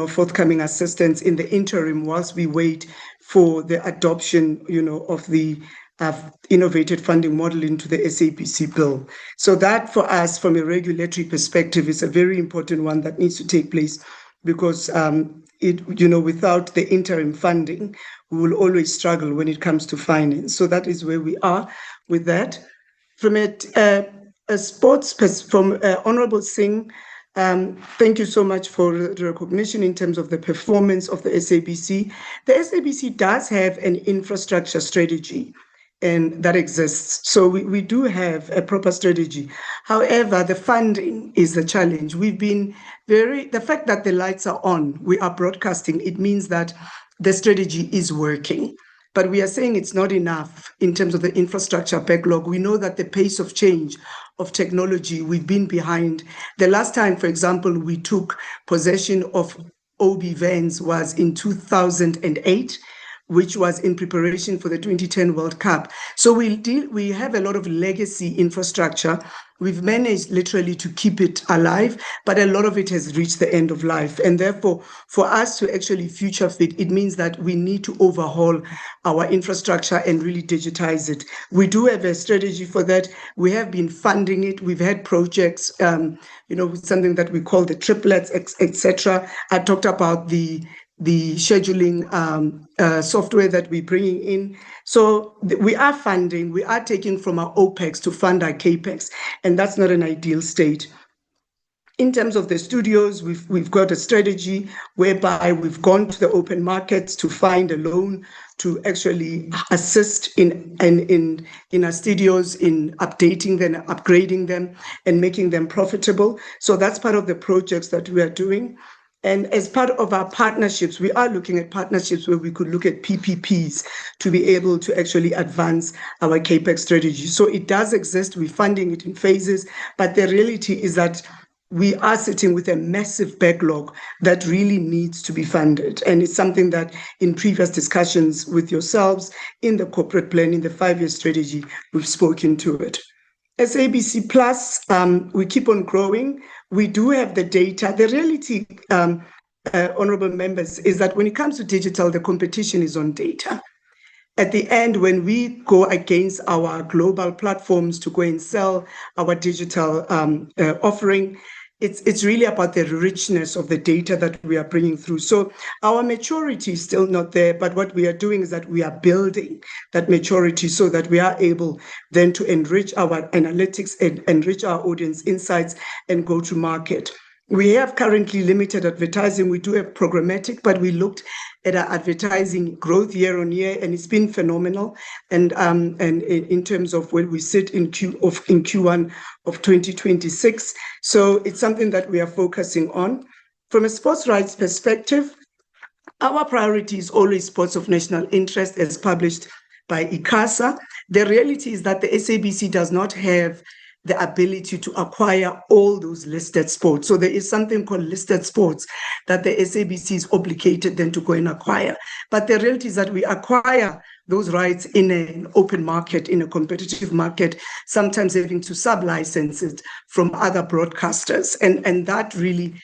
forthcoming assistance in the interim whilst we wait for the adoption, of the innovative funding model into the SABC bill. So that for us, from a regulatory perspective, is a very important one that needs to take place, because without the interim funding, we will always struggle when it comes to finance. So that is where we are with that. From a sports from Honorable Singh, thank you so much for the recognition in terms of the performance of the SABC. The SABC does have an infrastructure strategy, and that exists. So we do have a proper strategy. However, the funding is the challenge. We've been the fact that the lights are on, we are broadcasting, it means that the strategy is working. But we are saying it's not enough in terms of the infrastructure backlog. We know that the pace of change of technology, we've been behind. The last time, for example, we took possession of OB vans was in 2008, which was in preparation for the 2010 World Cup. So we have a lot of legacy infrastructure. We've managed literally to keep it alive, but a lot of it has reached the end of life. And therefore, for us to actually future fit, it means that we need to overhaul our infrastructure and really digitize it. We do have a strategy for that. We have been funding it. We've had projects, something that we call the triplets, etc. I talked about the scheduling software that we're bringing in. So we are funding, we are taking from our OPEX to fund our CAPEX, and that's not an ideal state. In terms of the studios, we've got a strategy whereby we've gone to the open markets to find a loan to actually assist in our studios in updating them, upgrading them, and making them profitable. So that's part of the projects that we are doing. And as part of our partnerships, we are looking at partnerships where we could look at PPPs to be able to actually advance our CAPEX strategy. So it does exist, we're funding it in phases, but the reality is that we are sitting with a massive backlog that really needs to be funded. And it's something that in previous discussions with yourselves in the corporate plan, in the 5-year strategy, we've spoken to it. SABC Plus, we keep on growing. We do have the data. The reality, honorable members, is that when it comes to digital, the competition is on data. At the end, when we go against our global platforms to go and sell our digital offering, it's really about the richness of the data that we are bringing through. So our maturity is still not there, but what we are doing is that we are building that maturity so that we are able then to enrich our analytics and enrich our audience insights and go to market. We have currently limited advertising. We do have programmatic, but we looked at our advertising growth year on year, and it's been phenomenal. And in terms of where we sit in Q1 of 2026, so it's something that we are focusing on. From a sports rights perspective, our priority is always sports of national interest, as published by ICASA. The reality is that the SABC does not have the ability to acquire all those listed sports. So there is something called listed sports that the SABC is obligated then to go and acquire. But the reality is that we acquire those rights in an open market, in a competitive market, sometimes having to sub-license it from other broadcasters. And that really,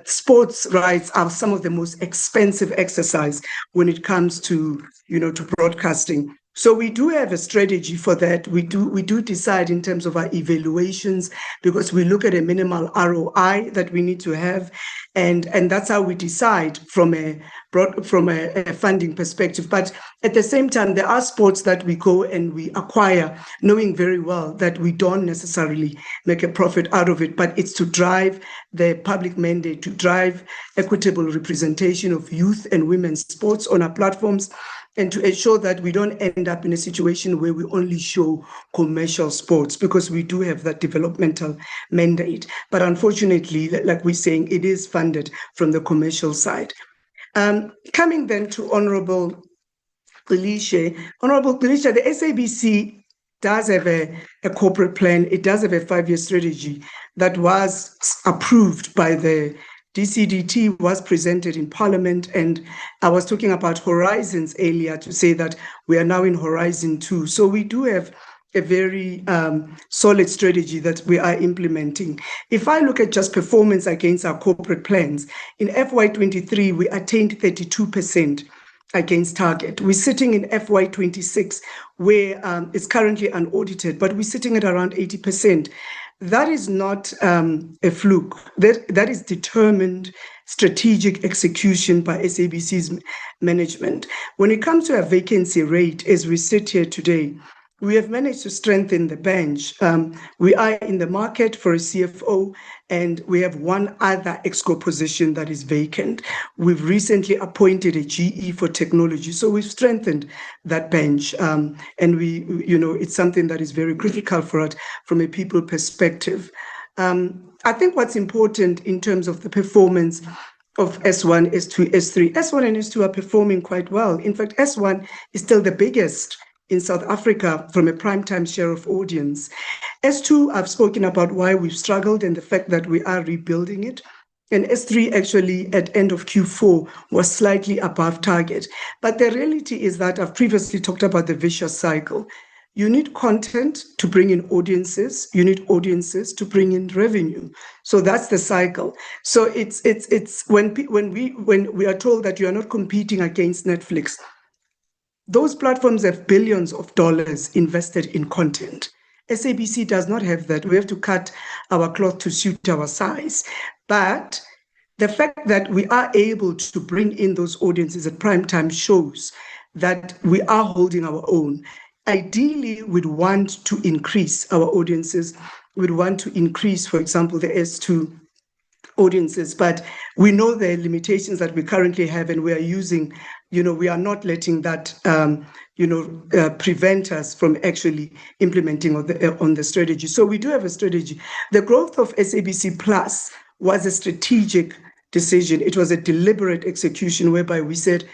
sports rights are some of the most expensive exercise when it comes to, to broadcasting. So we do have a strategy for that. We do decide in terms of our evaluations, because we look at a minimal ROI that we need to have, and that's how we decide from a funding perspective. But at the same time, there are sports that we go and we acquire, knowing very well that we don't necessarily make a profit out of it, but it's to drive the public mandate, to drive equitable representation of youth and women's sports on our platforms. and to ensure that we don't end up in a situation where we only show commercial sports, because we do have that developmental mandate. But unfortunately, like we're saying, it is funded from the commercial side. Coming then to Honorable Belisha. Honorable Belisha, the SABC does have a corporate plan. It does have a 5-year strategy that was approved by the DCDT, was presented in Parliament, and I was talking about horizons earlier to say that we are now in Horizon 2. So we do have a very solid strategy that we are implementing. If I look at just performance against our corporate plans, in FY23, we attained 32% against target. We're sitting in FY26, where it's currently unaudited, but we're sitting at around 80%. That is not a fluke. That is determined strategic execution by SABC's management. When it comes to a vacancy rate, as we sit here today, we have managed to strengthen the bench. We are in the market for a CFO, and we have one other ExCo position that is vacant. We've recently appointed a GE for technology, so we've strengthened that bench, and it's something that is very critical for us from a people perspective. I think what's important in terms of the performance of S1, S2, S3, S1 and S2 are performing quite well. In fact, S1 is still the biggest in South Africa from a primetime share of audience. S2, I've spoken about why we've struggled and the fact that we are rebuilding it. And S3 actually at end of Q4 was slightly above target. But the reality is that I've previously talked about the vicious cycle. You need content to bring in audiences. You need audiences to bring in revenue. So that's the cycle. So it's when we are told that you are not competing against Netflix, those platforms have billions of dollars invested in content. SABC does not have that. We have to cut our cloth to suit our size. But the fact that we are able to bring in those audiences at prime time shows that we are holding our own. Ideally, we'd want to increase our audiences. We'd want to increase, for example, the S2 audiences, but we know the limitations that we currently have, and we are using, we are not letting that, prevent us from actually implementing on the strategy. So we do have a strategy. The growth of SABC Plus was a strategic decision. It was a deliberate execution whereby we said,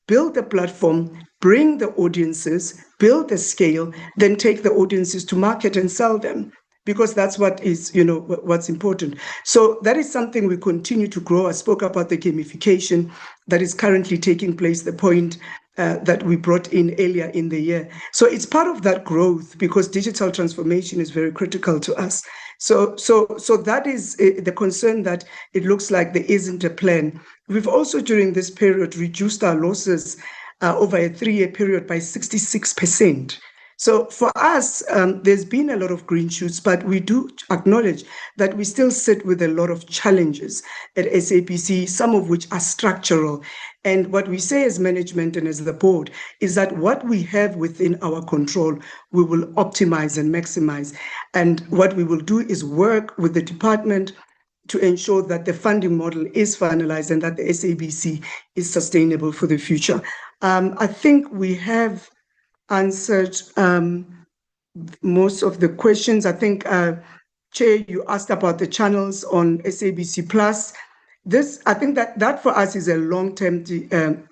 build the platform, bring the audiences, build the scale, then take the audiences to market and sell them, because that's what is, what's important. So that is something we continue to grow. I spoke about the gamification that is currently taking place, the point that we brought in earlier in the year. So it's part of that growth, because digital transformation is very critical to us. So that is the concern, that it looks like there isn't a plan. We've also, during this period, reduced our losses over a 3-year period by 66%. So for us, there's been a lot of green shoots, but we do acknowledge that we still sit with a lot of challenges at SABC, some of which are structural. And what we say as management and as the board is that what we have within our control, we will optimize and maximize. And what we will do is work with the department to ensure that the funding model is finalized and that the SABC is sustainable for the future. I think we have answered most of the questions. I think, Chair, you asked about the channels on SABC Plus. I think that for us is a long-term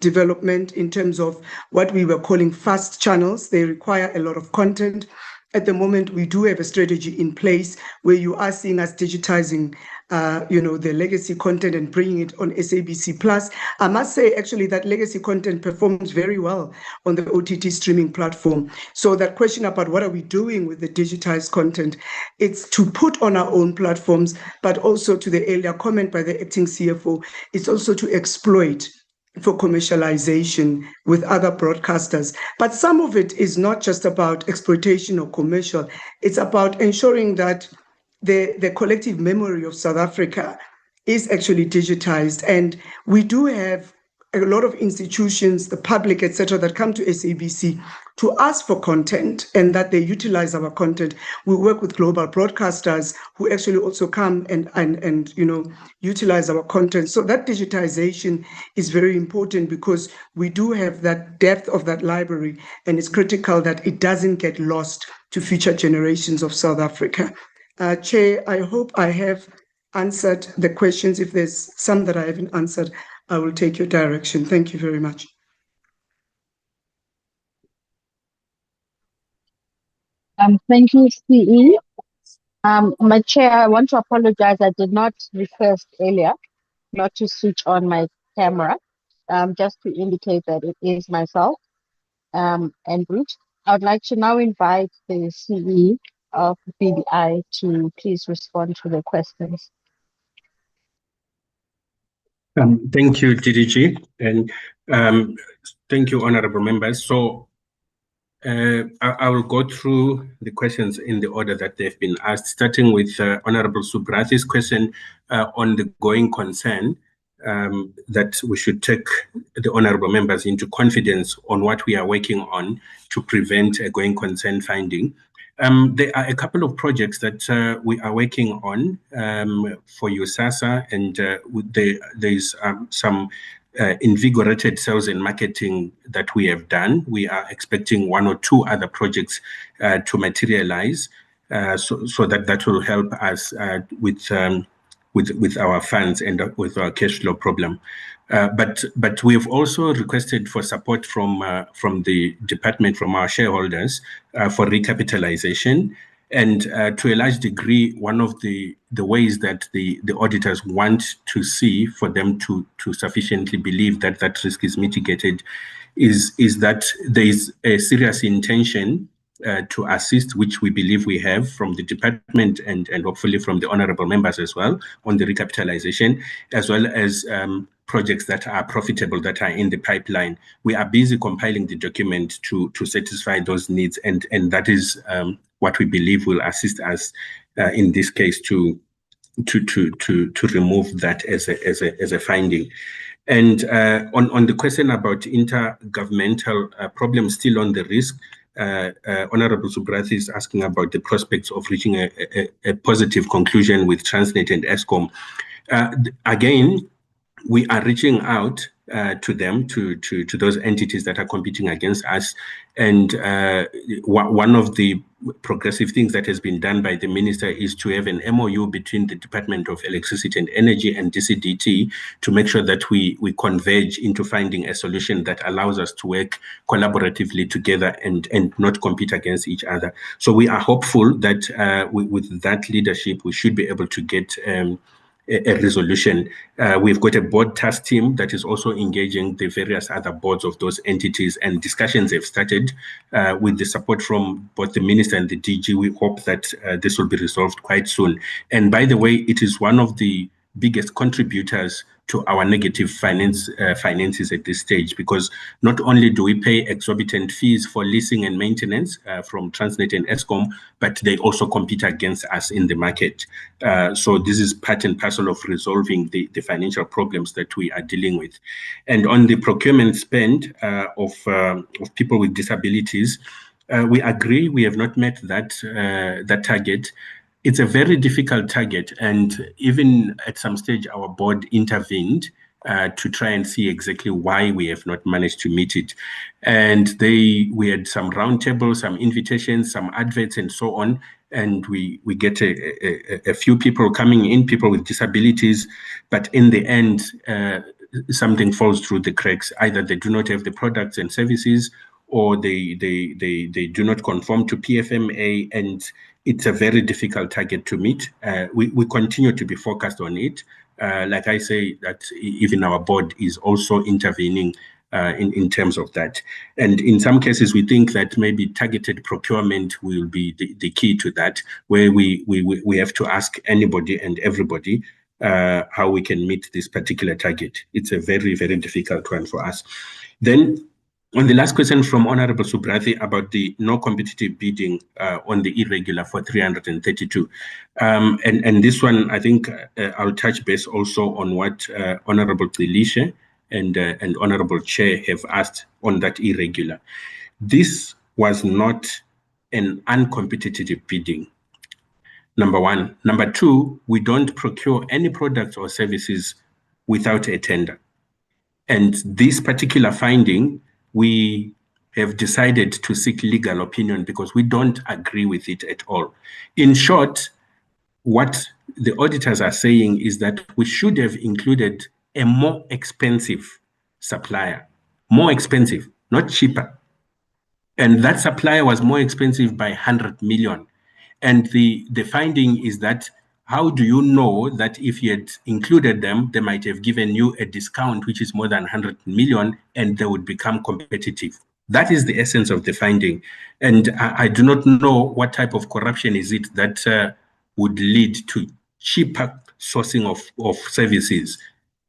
development in terms of what we were calling fast channels. They require a lot of content. At the moment, we do have a strategy in place where you are seeing us digitizing the legacy content and bringing it on SABC Plus. I must say, actually, that legacy content performs very well on the OTT streaming platform. So that question about what are we doing with the digitized content, it's to put on our own platforms, but also, to the earlier comment by the acting CFO, it's also to exploit for commercialization with other broadcasters. But some of it is not just about exploitation or commercial. It's about ensuring that the collective memory of South Africa is actually digitized. And we do have a lot of institutions, the public, etc., that come to SABC to ask for content and that they utilize our content. We work with global broadcasters who actually also come and utilize our content. So that digitization is very important because we do have that depth of that library, and it's critical that it doesn't get lost to future generations of South Africa. Chair, I hope I have answered the questions. If there's some that I haven't answered, I will take your direction. Thank you very much. Thank you, CE. My chair, I want to apologize. I did not request earlier not to switch on my camera, just to indicate that it is myself and Bruce. I would like to now invite the CE of BDI to please respond to the questions. Thank you, DDG, and thank you, honorable members. So I will go through the questions in the order that they've been asked, starting with Honorable Subrathi's question on the going concern, that we should take the honorable members into confidence on what we are working on to prevent a going concern finding. There are a couple of projects that we are working on for USASA, and there's some invigorated sales and marketing that we have done. We are expecting one or two other projects to materialize, so that will help us with our funds and with our cash flow problem. But we have also requested for support from the department, from our shareholders, for recapitalization. And to a large degree, one of the ways that the auditors want to see for them to sufficiently believe that that risk is mitigated is that there is a serious intention to assist, which we believe we have from the department and hopefully from the honorable members as well, on the recapitalization, as well as projects that are profitable, that are in the pipeline. We are busy compiling the document to satisfy those needs, and that is what we believe will assist us in this case to remove that as a finding. And on the question about intergovernmental problems still on the risk, Honorable Subrathi is asking about the prospects of reaching a positive conclusion with Transnet and Eskom. Again, we are reaching out to them, to those entities that are competing against us. And one of the progressive things that has been done by the minister is to have an MOU between the Department of Electricity and Energy and DCDT to make sure that we converge into finding a solution that allows us to work collaboratively together and not compete against each other. So we are hopeful that with that leadership, we should be able to get a resolution. We've got a board task team that is also engaging the various other boards of those entities, and discussions have started with the support from both the minister and the DG. We hope that this will be resolved quite soon. And by the way, it is one of the biggest contributors to our negative finances at this stage, because not only do we pay exorbitant fees for leasing and maintenance from Transnet and Eskom, but they also compete against us in the market. So this is part and parcel of resolving the financial problems that we are dealing with. And on the procurement spend of people with disabilities, we agree we have not met that target. It's a very difficult target, and even at some stage our board intervened to try and see exactly why we have not managed to meet it. And we had some roundtables, some invitations, some adverts and so on, and we get a few people coming in, people with disabilities, but in the end something falls through the cracks. Either they do not have the products and services, or they do not conform to PFMA, and it's a very difficult target to meet. We continue to be focused on it. Like I say, that even our board is also intervening in terms of that. And in some cases, we think that maybe targeted procurement will be the key to that, where we have to ask anybody and everybody how we can meet this particular target. It's a very, very difficult one for us. Then, on the last question from Honorable Subrathi about the no competitive bidding on the irregular for 332. And this one, I think I'll touch base also on what Honorable Tsilishe and Honorable Chair have asked on that irregular. This was not an uncompetitive bidding. Number one. Number two, we don't procure any products or services without a tender. And this particular finding, we have decided to seek legal opinion because we don't agree with it at all. In short, what the auditors are saying is that we should have included a more expensive supplier, more expensive, not cheaper. And that supplier was more expensive by 100 million. And the finding is that how do you know that if you had included them, they might have given you a discount which is more than 100 million and they would become competitive? That is the essence of the finding. And I do not know what type of corruption is it that would lead to cheaper sourcing of services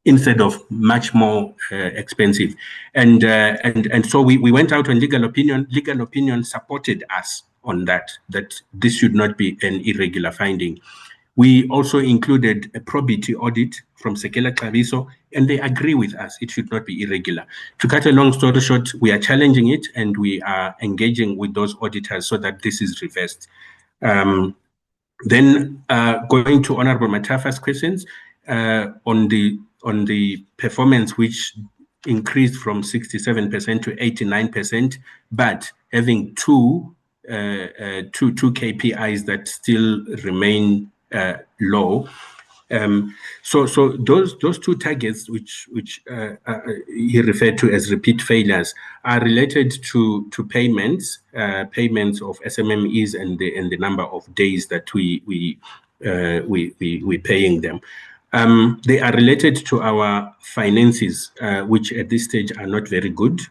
instead of much more expensive. And so we went out on legal opinion. Legal opinion supported us on that this should not be an irregular finding. We also included a probity audit from Sekela Xabiso, and they agree with us. It should not be irregular. To cut a long story short, we are challenging it and we are engaging with those auditors so that this is reversed. Then going to Honorable Matafa's questions on the performance, which increased from 67% to 89%, but having two KPIs that still remain low. So those two targets, which he referred to as repeat failures, are related to payments of SMMEs and the number of days that we paying them. They are related to our finances, which at this stage are not very good.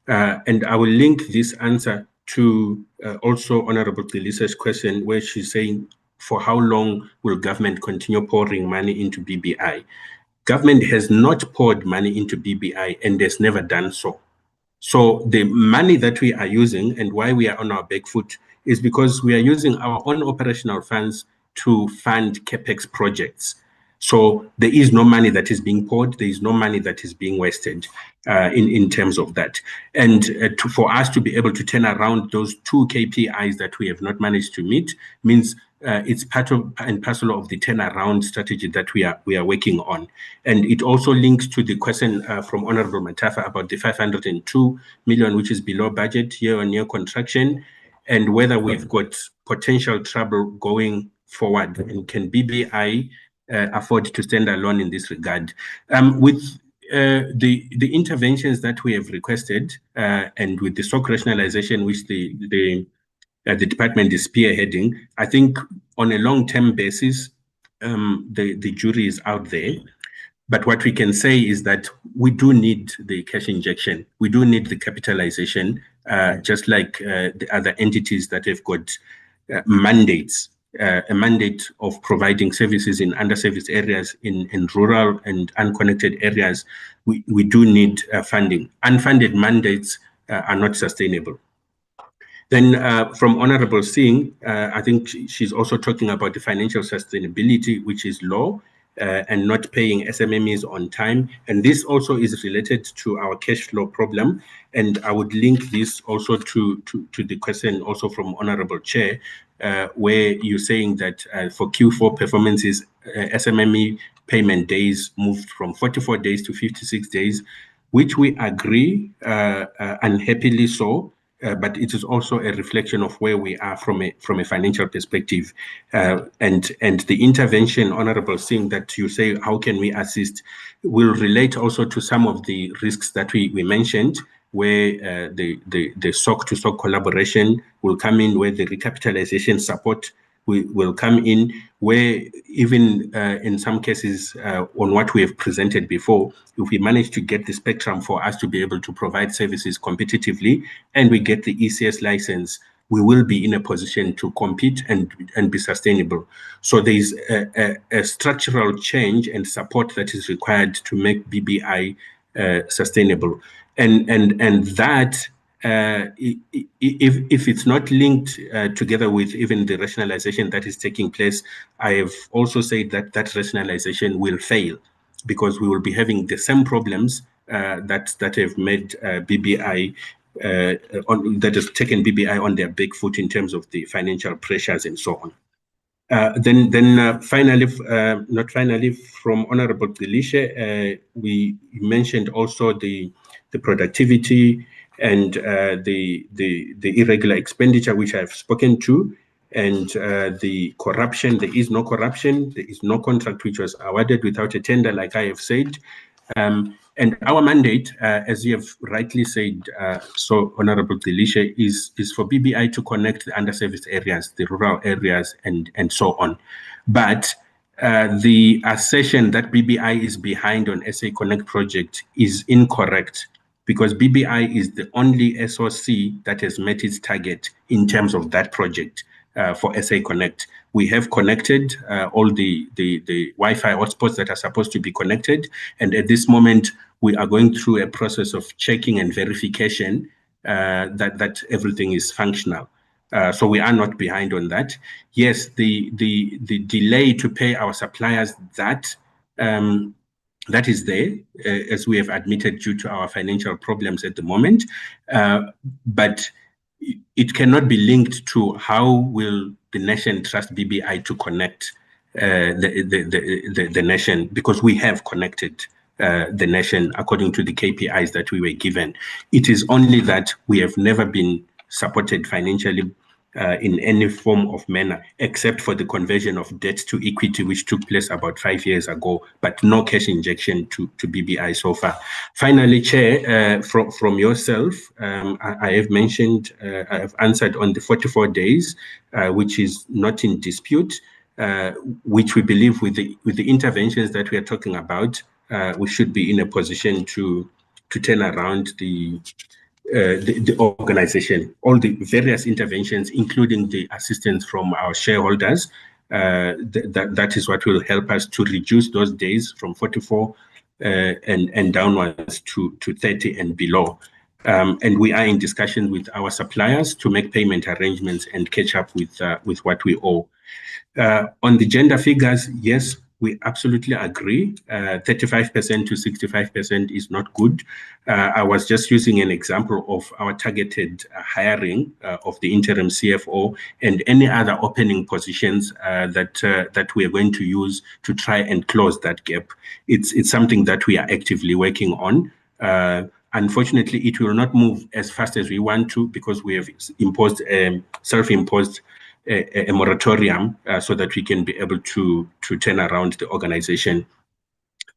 And I will link this answer to also Honorable Tilisa's question, where she's saying, for how long will government continue pouring money into BBI? Government has not poured money into BBI and has never done so. So the money that we are using and why we are on our back foot is because we are using our own operational funds to fund CapEx projects. So there is no money that is being poured. There is no money that is being wasted in terms of that. And for us to be able to turn around those two KPIs that we have not managed to meet means it's part of and parcel of the turnaround strategy that we are working on. And it also links to the question from Honorable Matafa about the 502 million, which is below budget, year-on-year contraction, and whether we've got potential trouble going forward, and can BBI afford to stand alone in this regard. With the interventions that we have requested, and with the stock rationalization, which the department is spearheading, I think on a long-term basis, the jury is out there. But what we can say is that we do need the cash injection. We do need the capitalization, just like the other entities that have got mandates. A mandate of providing services in underserviced areas, in rural and unconnected areas. We do need funding. Unfunded mandates are not sustainable. Then from Honorable Singh, I think she's also talking about the financial sustainability, which is low, and not paying SMMEs on time. And this also is related to our cash flow problem. And I would link this also to the question also from Honorable Chair, where you're saying that for Q4 performances, SMME payment days moved from 44 days to 56 days, which we agree, unhappily so. But it is also a reflection of where we are from a financial perspective, and the intervention, Honorable Singh, that you say, how can we assist, will relate also to some of the risks that we mentioned, where the SOC-to-SOC collaboration will come in, where the recapitalization support will come in, where even in some cases on what we have presented before, if we manage to get the spectrum for us to be able to provide services competitively and we get the ECS license, we will be in a position to compete and be sustainable. So there is a structural change and support that is required to make BBI sustainable. And that, if it's not linked together with even the rationalization that is taking place, I have also said that rationalization will fail, because we will be having the same problems that have made BBI that has taken BBI on their back foot in terms of the financial pressures and so on. Finally, from Honorable Delisha, we mentioned also the productivity and the irregular expenditure, which I've spoken to, and the corruption. There is no corruption. There is no contract which was awarded without a tender, like I have said. And our mandate, as you have rightly said, so Honorable Delisha, is for BBI to connect the underserviced areas, the rural areas, and so on. But the assertion that BBI is behind on SA Connect project is incorrect, because BBI is the only SOC that has met its target in terms of that project for SA Connect. We have connected all the Wi-Fi hotspots that are supposed to be connected. And at this moment, we are going through a process of checking and verification that everything is functional. So we are not behind on that. Yes, the delay to pay our suppliers, that is there, as we have admitted, due to our financial problems at the moment. But it cannot be linked to how will the nation trust BBI to connect the nation, because we have connected the nation according to the KPIs that we were given. It is only that we have never been supported financially in any form of manner, except for the conversion of debt to equity, which took place about 5 years ago, but no cash injection to BBI so far. Finally, Chair, from yourself, I have mentioned, I have answered on the 44 days, which is not in dispute, which we believe with the interventions that we are talking about, we should be in a position to turn around the organization. All the various interventions, including the assistance from our shareholders, that is what will help us to reduce those days from 44 and downwards to 30 and below. And we are in discussion with our suppliers to make payment arrangements and catch up with what we owe. On the gender figures, yes, we absolutely agree. 35% to 65% is not good. I was just using an example of our targeted hiring of the interim CFO and any other opening positions that we are going to use to try and close that gap. It's something that we are actively working on. Unfortunately, it will not move as fast as we want to, because we have imposed self-imposed a moratorium so that we can be able to turn around the organization.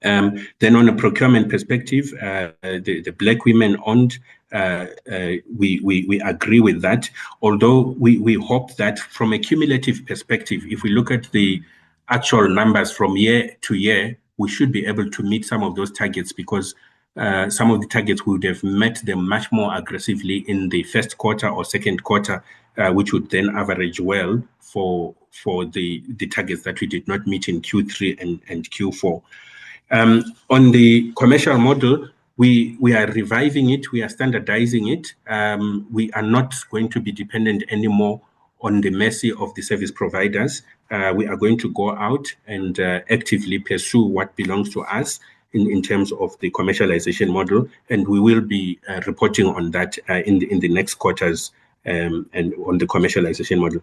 Then on a procurement perspective, the Black women owned, we agree with that, although we hope that from a cumulative perspective, if we look at the actual numbers from year to year, we should be able to meet some of those targets, because some of the targets would have met them much more aggressively in the first quarter or second quarter, which would then average well for the targets that we did not meet in Q3 and Q4. On the commercial model, we are reviving it, we are standardizing it. We are not going to be dependent anymore on the mercy of the service providers. We are going to go out and actively pursue what belongs to us in terms of the commercialization model, and we will be reporting on that in the next quarters and on the commercialization model.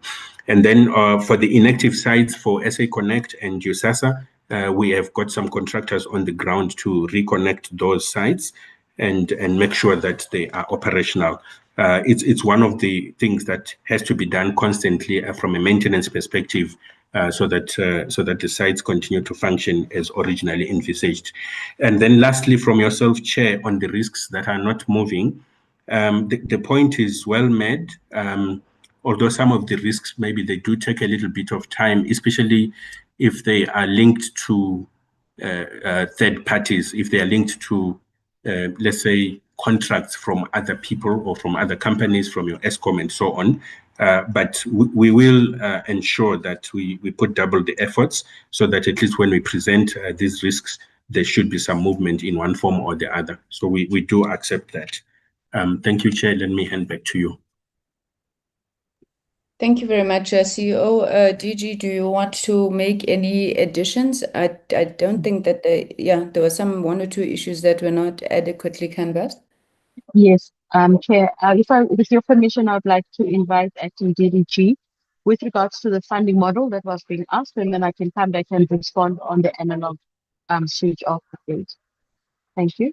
And then for the inactive sites for SA Connect and USASA, we have got some contractors on the ground to reconnect those sites and make sure that they are operational. It's one of the things that has to be done constantly from a maintenance perspective, so that the sites continue to function as originally envisaged. And then lastly, from yourself, Chair, on the risks that are not moving, the point is well made, although some of the risks, maybe they do take a little bit of time, especially if they are linked to third parties, if they are linked to, let's say, contracts from other people or from other companies, from your ESCOM and so on. But we will ensure that we put double the efforts, so that at least when we present these risks, there should be some movement in one form or the other. So we do accept that. Thank you, Chair. Let me hand back to you. Thank you very much, CEO. DG, do you want to make any additions? I don't think that there were one or two issues that were not adequately canvassed. Yes, Chair, with your permission, I would like to invite Acting DDG with regards to the funding model that was being asked, and then I can come back and respond on the analog switch off update. Thank you.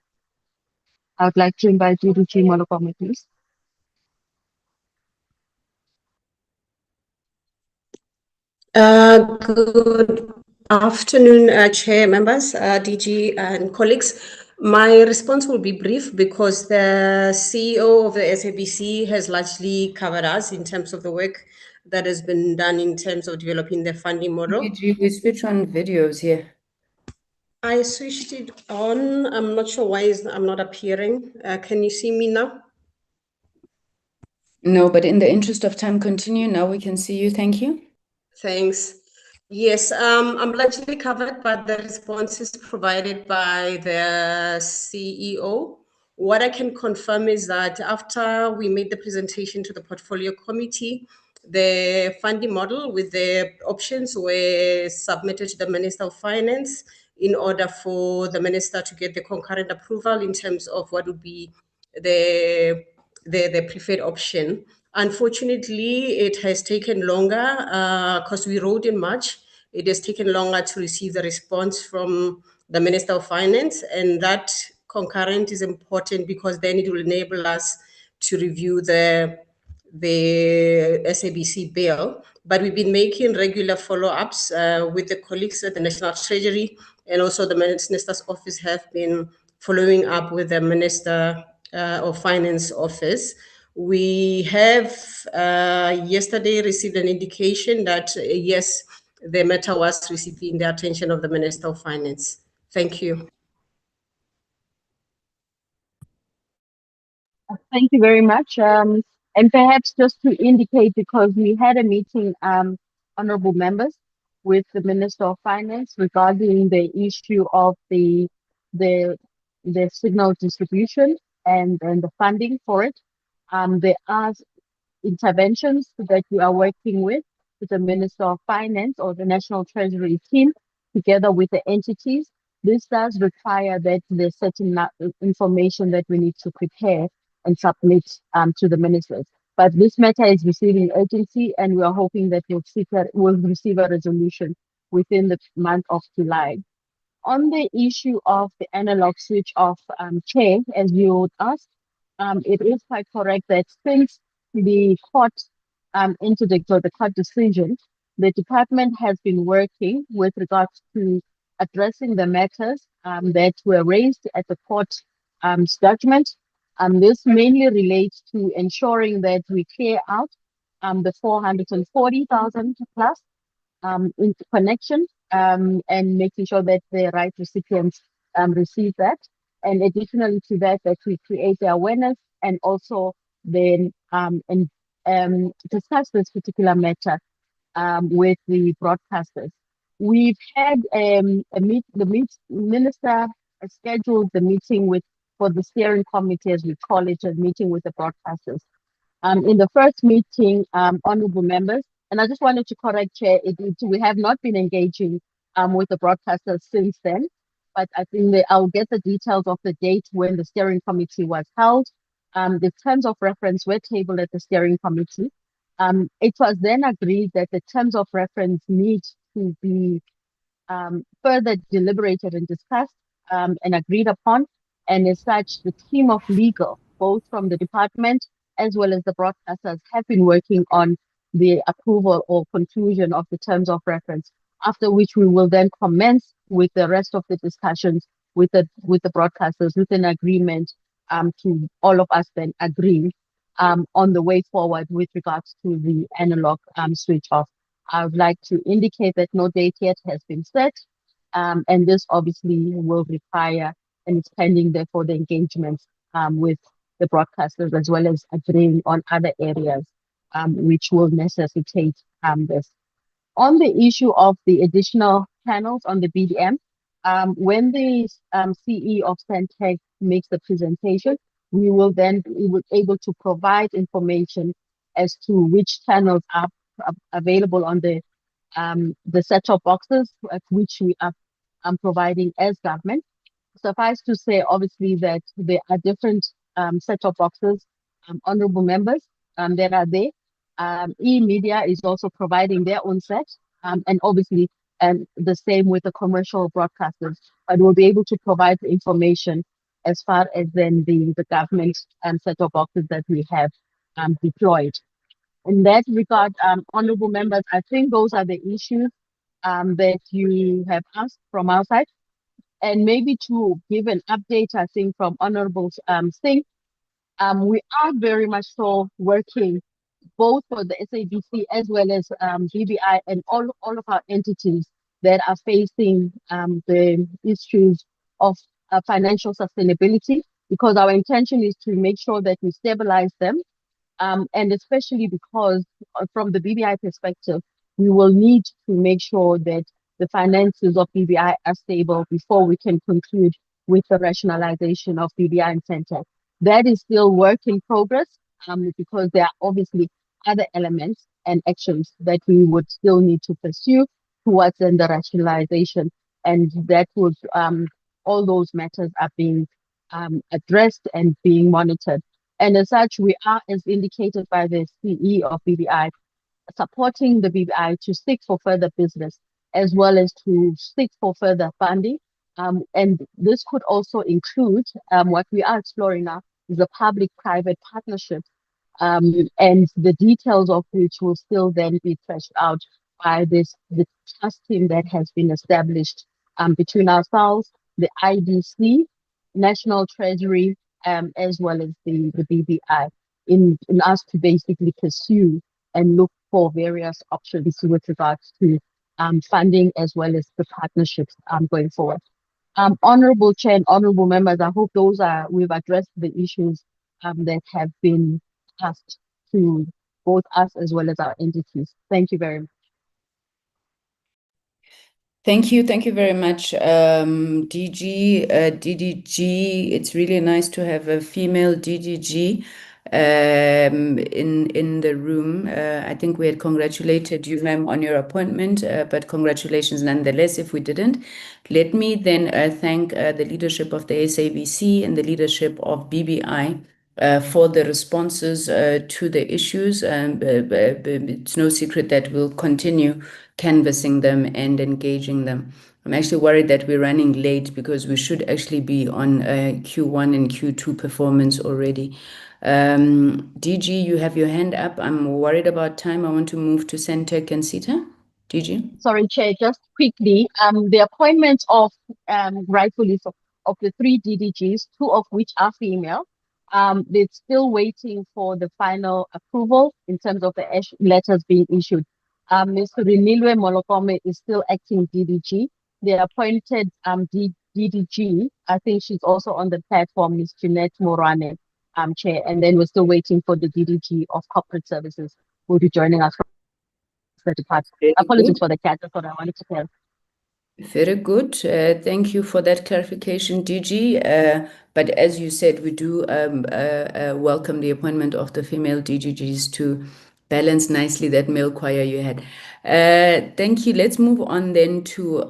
I would like to invite DDG Molokome, please. Good afternoon, Chair, members, DG, and colleagues. My response will be brief because the CEO of the SABC has largely covered us in terms of the work that has been done in terms of developing the funding model. DG, we switch on videos here. I switched it on. I'm not sure why I'm not appearing. Can you see me now? No, but in the interest of time, continue. Now we can see you. Thank you. Thanks. Yes, I'm largely covered by the responses provided by the CEO. What I can confirm is that after we made the presentation to the portfolio committee, the funding model with the options were submitted to the Minister of Finance in order for the Minister to get the concurrent approval in terms of what would be the preferred option. Unfortunately, it has taken longer because we wrote in March. It has taken longer to receive the response from the Minister of Finance, and that concurrent is important because then it will enable us to review the SABC bill. But we've been making regular follow-ups with the colleagues at the National Treasury, and also the Minister's office have been following up with the Minister of Finance office. We have yesterday received an indication that yes, the matter was receiving the attention of the Minister of Finance. Thank you. Thank you very much. And perhaps just to indicate, because we had a meeting, honorable members, with the Minister of Finance regarding the issue of the signal distribution and the funding for it. There are interventions that we are working with the Minister of Finance or the National Treasury team together with the entities. This does require that there's certain information that we need to prepare and submit to the ministers. But this matter is receiving urgency, and we are hoping that we'll receive a resolution within the month of July. On the issue of the analog switch off, Chair, as you would ask, it is quite correct that since the court the court decision, the department has been working with regards to addressing the matters that were raised at the court judgment. This mainly relates to ensuring that we clear out the 440,000 plus interconnection and making sure that the right recipients receive that. And additionally to that, that we create the awareness and also then discuss this particular matter with the broadcasters. We've had the minister scheduled the meeting for the steering committee, as we call it, a meeting with the broadcasters. In the first meeting, honorable members, and I just wanted to correct, Chair, we have not been engaging with the broadcasters since then, but I think I'll get the details of the date when the steering committee was held. The terms of reference were tabled at the steering committee. It was then agreed that the terms of reference need to be further deliberated and discussed and agreed upon. And as such, the team of legal, both from the department as well as the broadcasters, have been working on the approval or conclusion of the terms of reference, after which we will then commence with the rest of the discussions with the broadcasters with an agreement to all of us then agree on the way forward with regards to the analog switch off. I would like to indicate that no date yet has been set, and this obviously will require and it's pending therefore the engagements with the broadcasters as well as agreeing on other areas which will necessitate this. On the issue of the additional panels on the BDM, when the CE of Sentech makes the presentation, we will then be able to provide information as to which channels are available on the set-top boxes which we are providing as government. Suffice to say, obviously, that there are different set-top boxes, honorable members, that are there. E-media is also providing their own set, and obviously, the same with the commercial broadcasters. But we'll be able to provide the information as far as then the government set-top boxes that we have deployed. In that regard, honorable members, I think those are the issues that you have asked from our side. And maybe to give an update, I think from Honorable Singh, we are very much so working both for the SABC as well as BBI and all of our entities that are facing the issues of financial sustainability, because our intention is to make sure that we stabilize them. And especially because from the BBI perspective, we will need to make sure that the finances of BBI are stable before we can conclude with the rationalization of BBI and Sentech. That is still work in progress because there are obviously other elements and actions that we would still need to pursue towards the rationalization. And that would, all those matters are being addressed and being monitored. And as such, we are, as indicated by the CE of BBI, supporting the BBI to seek for further business as well as to seek for further funding. And this could also include what we are exploring now is a public-private partnership, and the details of which will still then be fleshed out by the trust team that has been established between ourselves, the IDC, National Treasury, as well as the BBI, in us to basically pursue and look for various options with regards to funding as well as the partnerships going forward. Honorable Chair and honorable members, I hope we've addressed the issues that have been asked to both us as well as our entities. Thank you very much. Thank you very much, DG, DDG. It's really nice to have a female DDG in the room. I think we had congratulated you, ma'am, on your appointment, but congratulations nonetheless if we didn't. Let me then thank the leadership of the SABC and the leadership of BBI for the responses to the issues. It's no secret that we'll continue canvassing them and engaging them. I'm actually worried that we're running late because we should actually be on Q1 and Q2 performance already. DG, you have your hand up. I'm worried about time. I want to move to Sentech and SITA. DG? Sorry, Chair, just quickly, the appointment of rightfully so, of the 3 DDGs, 2 of which are female, they're still waiting for the final approval in terms of the letters being issued. Mr. Renilwe Molokome is still acting DDG. The appointed DDG, I think she's also on the platform, Ms. Jeanette Morane, Chair, and then we're still waiting for the DDG of Corporate Services who will be joining us from the department. Apologies for the cat, that's what I wanted to tell. Very good. Thank you for that clarification, DG. But as you said, we do welcome the appointment of the female DGGs to balance nicely that male choir you had. Thank you. Let's move on then to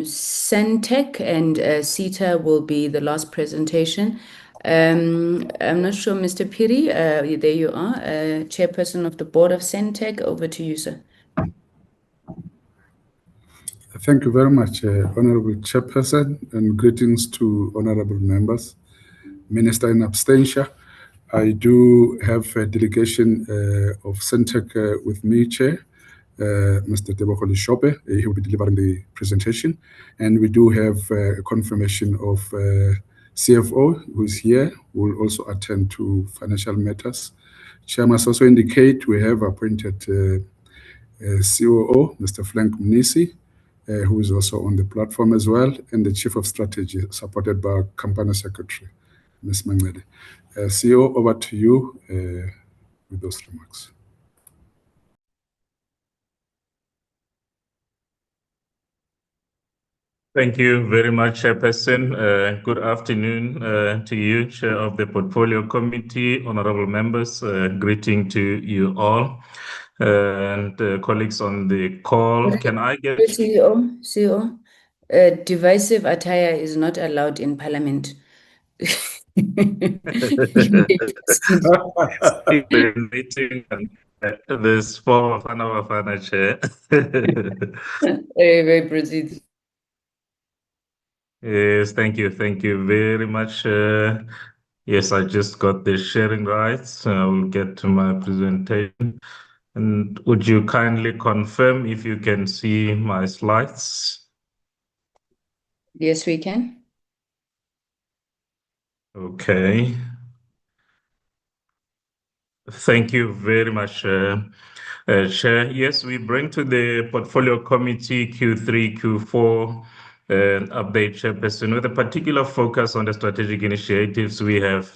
Sentech, and SITA will be the last presentation. I'm not sure, Mr. Piri, there you are, Chairperson of the Board of Sentech. Over to you, sir. Thank you very much, Honorable Chairperson, and greetings to honorable members. Minister in absentia, I do have a delegation of Sentech with me, Chair, Mr. Tebokoli Shope. He will be delivering the presentation. And we do have a confirmation of CFO, who is here, who will also attend to financial matters. Chair must also indicate we have appointed COO, Mr. Frank Mnisi, who is also on the platform as well, and the Chief of Strategy, supported by our Company Secretary, Ms. Mangede. CEO, over to you with those remarks. Thank you very much, Chairperson. Good afternoon to you, Chair of the Portfolio Committee, honorable members. Greeting to you all and colleagues on the call. Can I get... CEO, divisive attire is not allowed in Parliament. This form of Anawafana, Chair. Very proceed. Yes, thank you. Thank you very much. Yes, I just got the sharing rights. I will get to my presentation. And would you kindly confirm if you can see my slides? Yes, we can. Okay. Thank you very much, Chair. Yes, we bring to the Portfolio Committee Q3, Q4 update, Chairperson, with a particular focus on the strategic initiatives we have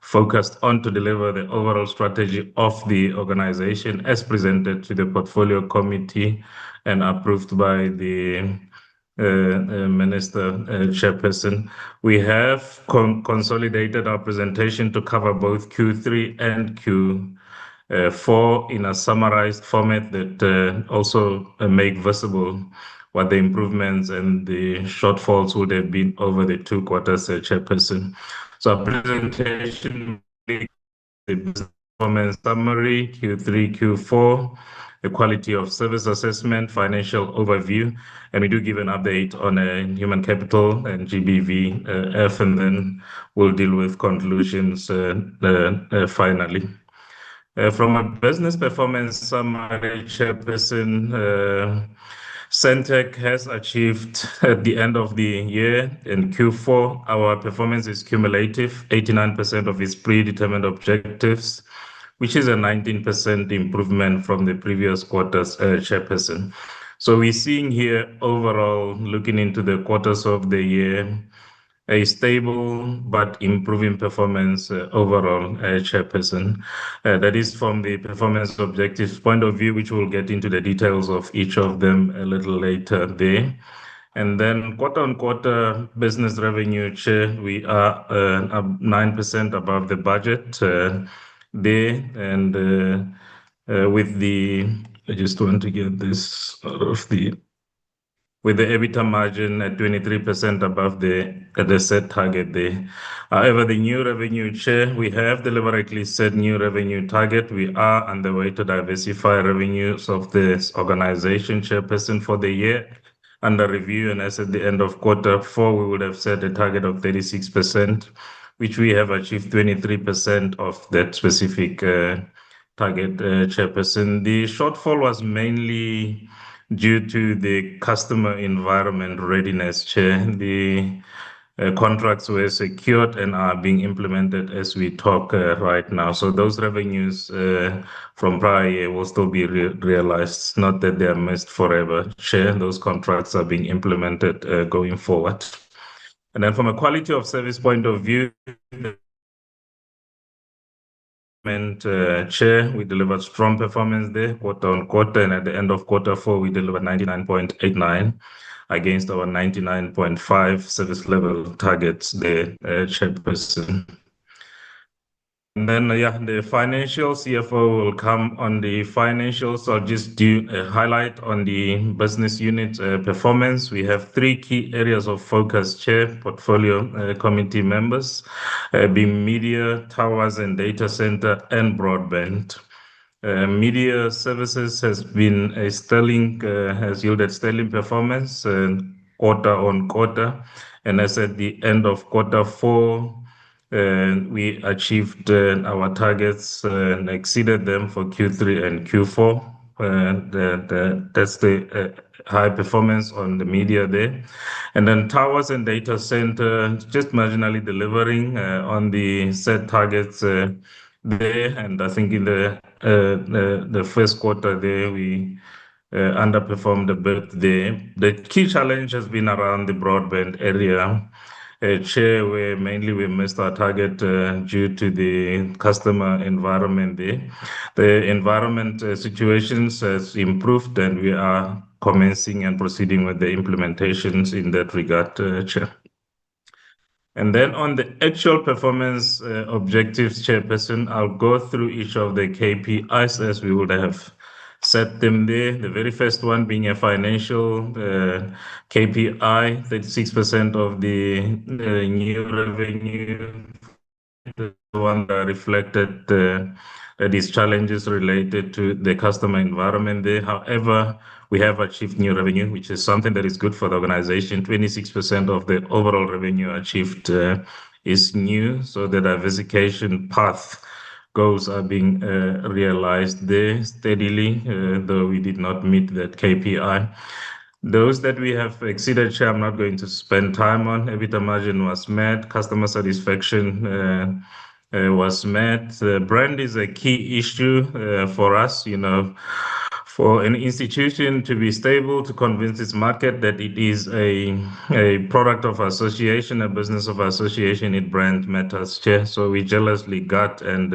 focused on to deliver the overall strategy of the organization as presented to the Portfolio Committee and approved by the Minister, Chairperson. We have consolidated our presentation to cover both Q3 and Q4 in a summarized format that also make visible what the improvements and the shortfalls would have been over the 2 quarters, Chairperson. So our presentation, the business performance summary, Q3, Q4, the quality of service assessment, financial overview, and we do give an update on human capital and GBV, and then we'll deal with conclusions finally. From a business performance summary, Chairperson, Sentech has achieved at the end of the year in Q4, our performance is cumulative, 89% of its predetermined objectives, which is a 19% improvement from the previous quarter's, Chairperson. So we're seeing here overall, looking into the quarters of the year, a stable but improving performance overall, Chairperson. That is from the performance objectives point of view, which we'll get into the details of each of them a little later there. And then quarter-on-quarter business revenue, Chair, we are 9% above the budget there. And with the, I just want to get this out of the... with the EBITDA margin at 23% above the set target there. However, the new revenue, Chair, we have deliberately set new revenue target. We are on the way to diversify revenues of this organization, Chairperson, for the year under review. And as at the end of Q4, we would have set a target of 36%, which we have achieved 23% of that specific target, Chairperson. The shortfall was mainly due to the customer environment readiness, Chair. The contracts were secured and are being implemented as we talk right now. So those revenues from prior year will still be realized, not that they are missed forever, Chair. Those contracts are being implemented going forward. And then from a quality of service point of view, Chair, we delivered strong performance there, quarter-on-quarter, and at the end of Q4, we delivered 99.89 against our 99.5 service level targets there, Chairperson. And then, the financial CFO will come on the financials. I'll just do a highlight on the business unit performance. We have 3 key areas of focus, Chair, Portfolio Committee members, being media, towers and data center, and broadband. Media services has been has yielded sterling performance quarter-on-quarter. And as at the end of Q4, we achieved our targets and exceeded them for Q3 and Q4. That's the high performance on the media there. And then towers and data center, just marginally delivering on the set targets there. And I think in the first quarter there, we underperformed a bit there. The key challenge has been around the broadband area, Chair, where mainly we missed our target due to the customer environment there. The environment situations has improved, and we are commencing and proceeding with the implementations in that regard, Chair. And then on the actual performance objectives, Chairperson, I'll go through each of the KPIs as we would have set them there. The very first one being a financial KPI, 36% of the new revenue, the one that reflected these challenges related to the customer environment there. However, we have achieved new revenue, which is something that is good for the organization. 26% of the overall revenue achieved is new, so the diversification path goals are being realized there steadily, though we did not meet that KPI. Those that we have exceeded, Chair, I'm not going to spend time on. EBITDA margin was met, customer satisfaction was met. Brand is a key issue for us, for an institution to be stable, to convince its market that it is a product of association, a business of association, it brand matters, Chair. So we jealously guard and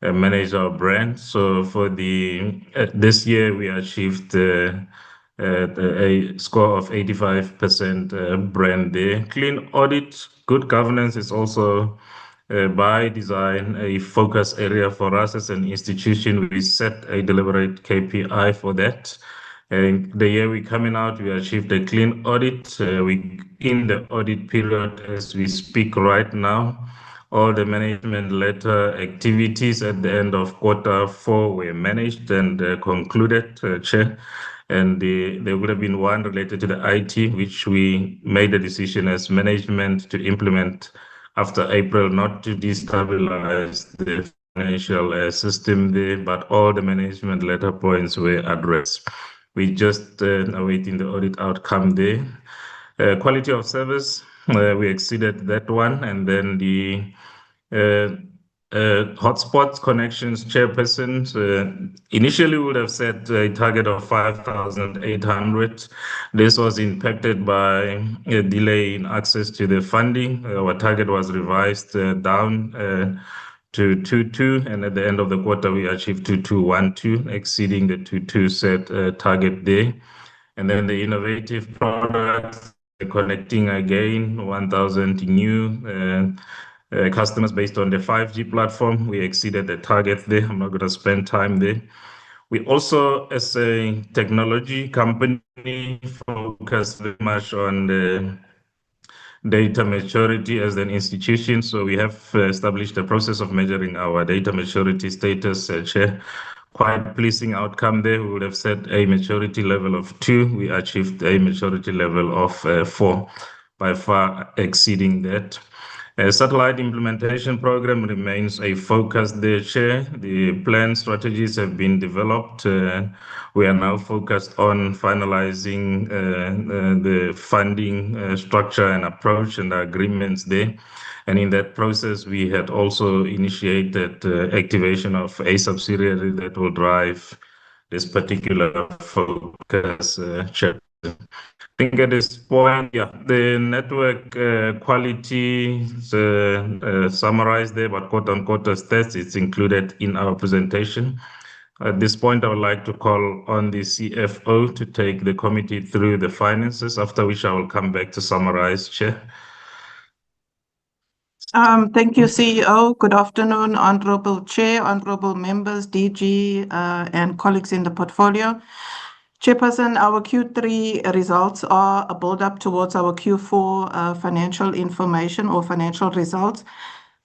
manage our brand. So for this year, we achieved a score of 85% brand there. Clean audit, good governance is also by design a focus area for us as an institution. We set a deliberate KPI for that. And the year we're coming out, we achieved a clean audit. We in the audit period as we speak right now. All the management letter activities at the end of Q4 were managed and concluded, Chair. And there would have been one related to the IT, which we made a decision as management to implement after April, not to destabilize the financial system there, but all the management letter points were addressed. We just awaiting the audit outcome there. Quality of service, we exceeded that one. And then the hotspots connections, Chairpersons, initially would have set a target of 5,800. This was impacted by a delay in access to the funding. Our target was revised down to 22, and at the end of the quarter, we achieved 2212, exceeding the 22 set target there. And then the innovative products, connecting again 1,000 new customers based on the 5G platform. We exceeded the target there. I'm not going to spend time there. We also, as a technology company, focus very much on the data maturity as an institution. So we have established a process of measuring our data maturity status, Chair. Quite pleasing outcome there. We would have set a maturity level of 2. We achieved a maturity level of 4, by far exceeding that. Satellite implementation program remains a focus there, Chair. The plan strategies have been developed. We are now focused on finalizing the funding structure and approach and the agreements there. And in that process, we had also initiated activation of a subsidiary that will drive this particular focus, Chair. I think at this point, the network quality is summarized there, but quote-unquote stats, it's included in our presentation. At this point, I would like to call on the CFO to take the committee through the finances, after which I will come back to summarize, Chair. Thank you, CEO. Good afternoon, Honorable Chair, Honorable Members, DG, and colleagues in the portfolio. Chairperson, our Q3 results are a build-up towards our Q4 financial information or financial results.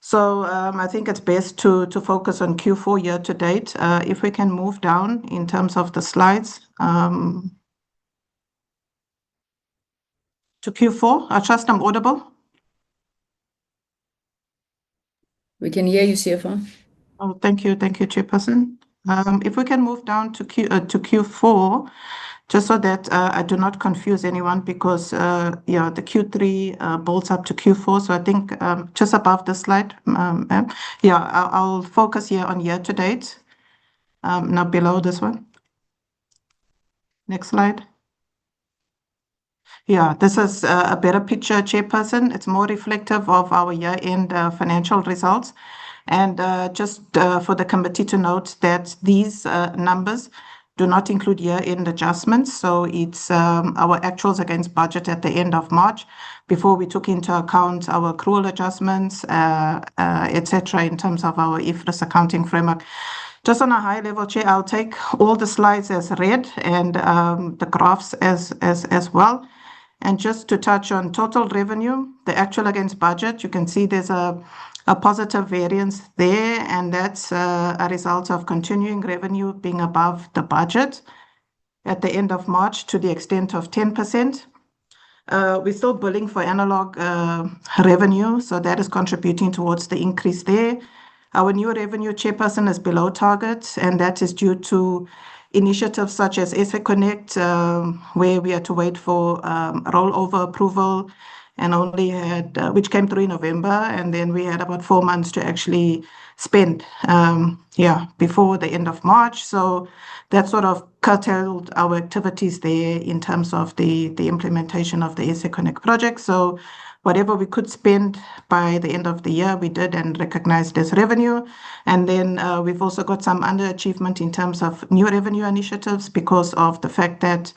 So I think it's best to focus on Q4 year to date. If we can move down in terms of the slides to Q4. I trust I'm audible. We can hear you, CFO. Oh, thank you, Chairperson. If we can move down to Q4, just so that I do not confuse anyone, because the Q3 builds up to Q4. So I think just above the slide, I'll focus here on year to date. Now below this one. Next slide. Yeah, this is a better picture, Chairperson. It's more reflective of our year-end financial results. And just for the committee to note that these numbers do not include year-end adjustments. So it's our actuals against budget at the end of March before we took into account our accrual adjustments, etc., in terms of our IFRS accounting framework. Just on a high level, Chair, I'll take all the slides as read and the graphs as well. And just to touch on total revenue, the actual against budget, you can see there's a positive variance there, and that's a result of continuing revenue being above the budget at the end of March to the extent of 10%. We're still billing for analog revenue, so that is contributing towards the increase there. Our new revenue, Chairperson, is below target, and that is due to initiatives such as SA Connect, where we had to wait for rollover approval and only had, which came through in November, and then we had about 4 months to actually spend, before the end of March. So that sort of curtailed our activities there in terms of the implementation of the SA Connect project. So whatever we could spend by the end of the year, we did and recognized as revenue. And then we've also got some underachievement in terms of new revenue initiatives because of the fact that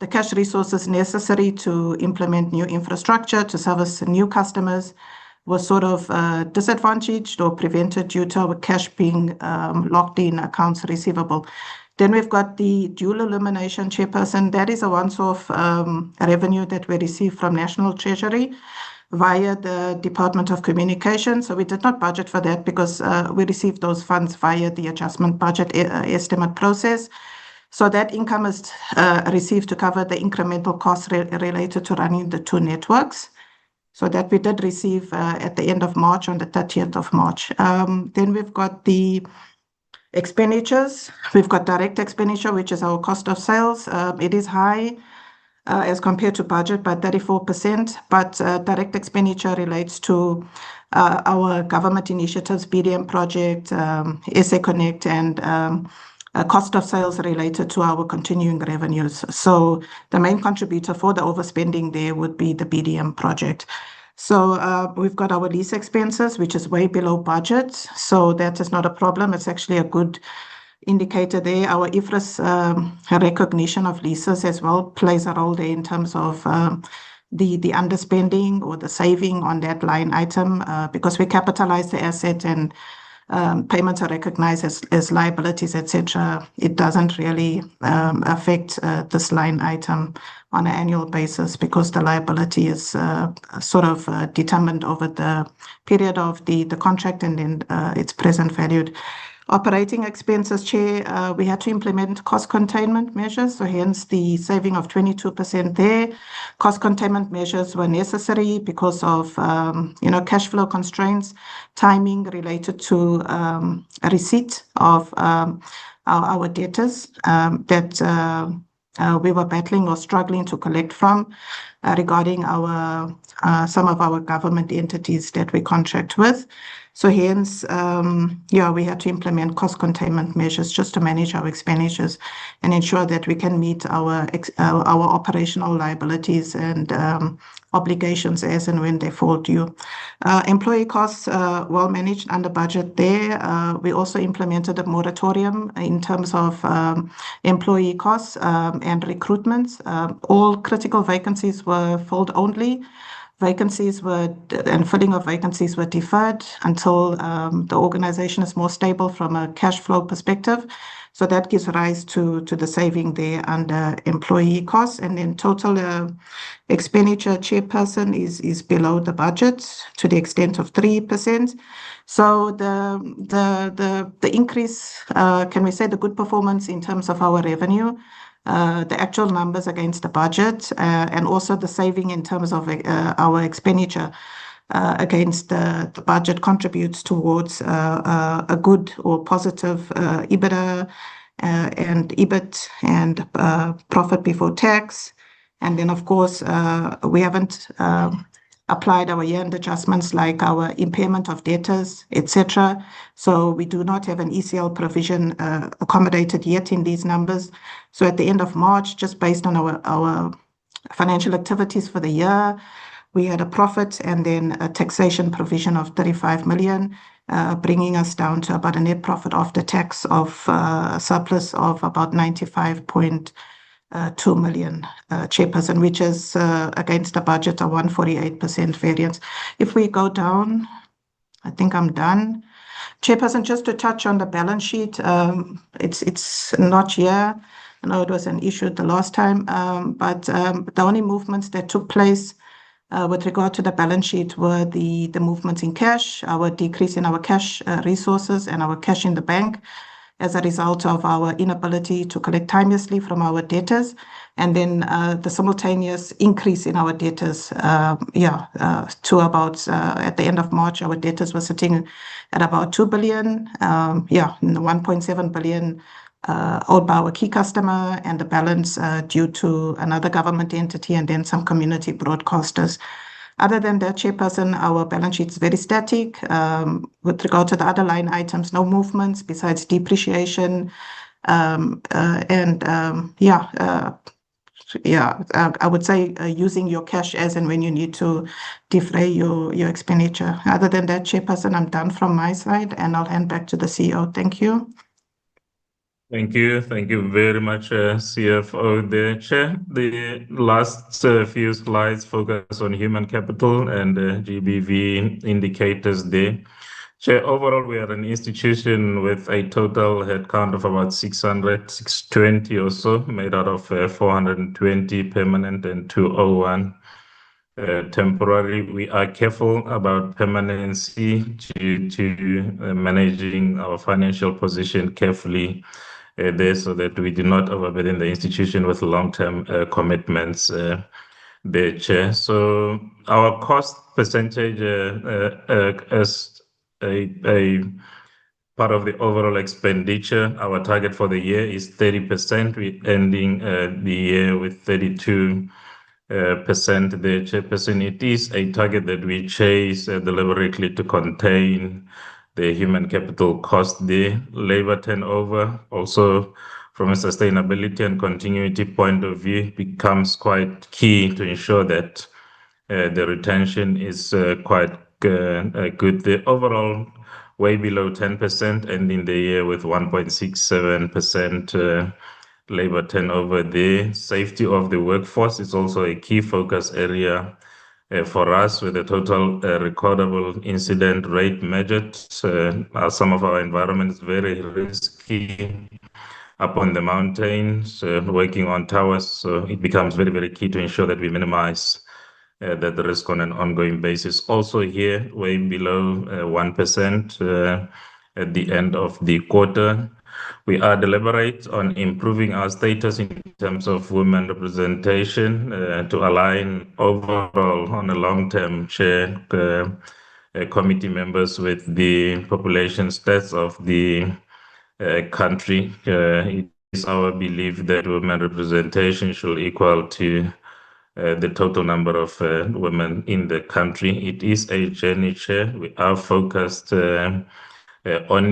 the cash resources necessary to implement new infrastructure to service new customers was sort of disadvantaged or prevented due to our cash being locked in accounts receivable. Then we've got the dual elimination, Chairperson. That is a once-off revenue that we receive from National Treasury via the Department of Communication. So we did not budget for that because we received those funds via the adjustment budget estimate process. So that income is received to cover the incremental costs related to running the two networks. So that we did receive at the end of March, on the 30th of March. Then we've got the expenditures. We've got direct expenditure, which is our cost of sales. It is high as compared to budget by 34%, but direct expenditure relates to our government initiatives, BDM project, SA Connect, and cost of sales related to our continuing revenues. So the main contributor for the overspending there would be the BDM project. So we've got our lease expenses, which is way below budget. So that is not a problem. It's actually a good indicator there. Our IFRS recognition of leases as well plays a role there in terms of the underspending or the saving on that line item because we capitalize the asset and payments are recognized as liabilities, etc. It doesn't really affect this line item on an annual basis because the liability is sort of determined over the period of the contract and then it's present valued. Operating expenses, Chair, we had to implement cost containment measures, so hence the saving of 22% there. Cost containment measures were necessary because of cash flow constraints, timing related to receipt of our debtors that we were battling or struggling to collect from regarding some of our government entities that we contract with. So hence, we had to implement cost containment measures just to manage our expenditures and ensure that we can meet our operational liabilities and obligations as and when they fall due. Employee costs well managed under budget there. We also implemented a moratorium in terms of employee costs and recruitments. All critical vacancies were filled only. And filling of vacancies were deferred until the organization is more stable from a cash flow perspective. So that gives rise to the saving there under employee costs. And then total expenditure, Chairperson, is below the budget to the extent of 3%. So the increase, can we say the good performance in terms of our revenue, the actual numbers against the budget, and also the saving in terms of our expenditure against the budget contributes towards a good or positive EBITDA and EBIT and profit before tax. And then, of course, we haven't applied our year-end adjustments like our impairment of debtors, etc. So we do not have an ECL provision accommodated yet in these numbers. So at the end of March, just based on our financial activities for the year, we had a profit and then a taxation provision of 35 million, bringing us down to about a net profit after tax of surplus of about 95.2 million, Chairperson, which is against a budget of 148% variance. If we go down, I think I'm done. Chairperson, just to touch on the balance sheet, it's not here. I know it was an issue the last time, but the only movements that took place with regard to the balance sheet were the movements in cash, our decrease in our cash resources and our cash in the bank as a result of our inability to collect timeously from our debtors, and then the simultaneous increase in our debtors, to about, at the end of March, our debtors were sitting at about 2 billion, 1.7 billion owed by our key customer, and the balance due to another government entity and then some community broadcasters. Other than that, Chairperson, our balance sheet is very static. With regard to the other line items, no movements besides depreciation. I would say using your cash as and when you need to defray your expenditure. Other than that, Chairperson, I'm done from my side, and I'll hand back to the CEO. Thank you. Thank you. Thank you very much, CFO there, Chair. The last few slides focus on human capital and GBV indicators there. Chair, overall, we are an institution with a total headcount of about 620 or so, made out of 420 permanent and 201 temporary. We are careful about permanency due to managing our financial position carefully there, so that we do not overburden the institution with long-term commitments there, Chair. So our cost percentage as a part of the overall expenditure, our target for the year is 30%. We're ending the year with 32% there, Chairperson. It is a target that we chase deliberately to contain the human capital cost there. Labor turnover, also from a sustainability and continuity point of view, becomes quite key to ensure that the retention is quite good. The overall way below 10%, ending the year with 1.67% labor turnover there. Safety of the workforce is also a key focus area for us, with the total recordable incident rate measured. Some of our environment is very risky up on the mountains, working on towers. So it becomes very, very key to ensure that we minimize that the risk on an ongoing basis. Also here, way below 1% at the end of the quarter. We are deliberate on improving our status in terms of women representation to align overall on a long-term Chair committee members with the population stats of the country. It is our belief that women representation should equal to the total number of women in the country. It is a journey, Chair. We are focused on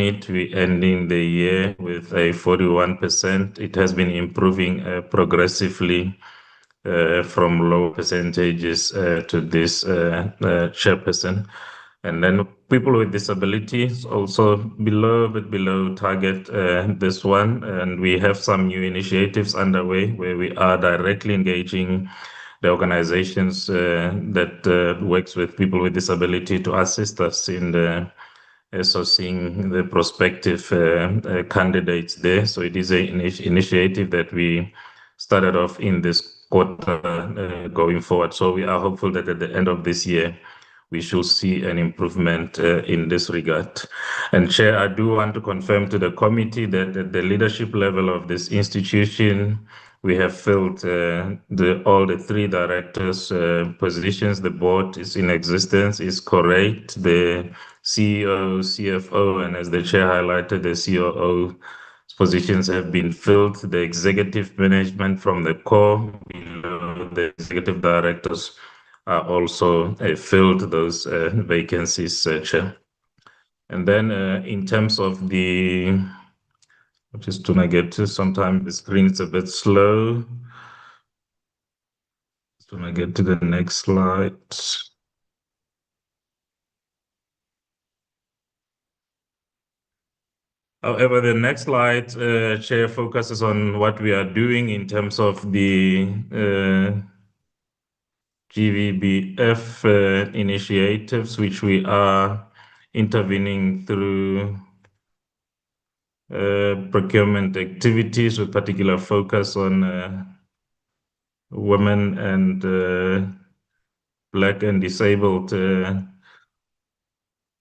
it. We ending the year with a 41%. It has been improving progressively from low percentages to this Chairperson. And then people with disabilities also below target this one. And we have some new initiatives underway where we are directly engaging the organizations that works with people with disability to assist us in the assessing the prospective candidates there. So it is an initiative that we started off in this quarter going forward. So we are hopeful that at the end of this year, we should see an improvement in this regard. And Chair, I do want to confirm to the committee that at the leadership level of this institution, we have filled all the three directors' positions. The board is in existence, is correct. The CEO, CFO, and as the Chair highlighted, the COO positions have been filled. The executive management from the core below the executive directors are also filled those vacancies, Chair. And then in terms of the, just trying to get to, sometimes the screen is a bit slow. Just want to get to the next slide. However, the next slide, Chair, focuses on what we are doing in terms of the GVBF initiatives, which we are intervening through procurement activities with particular focus on women and Black and disabled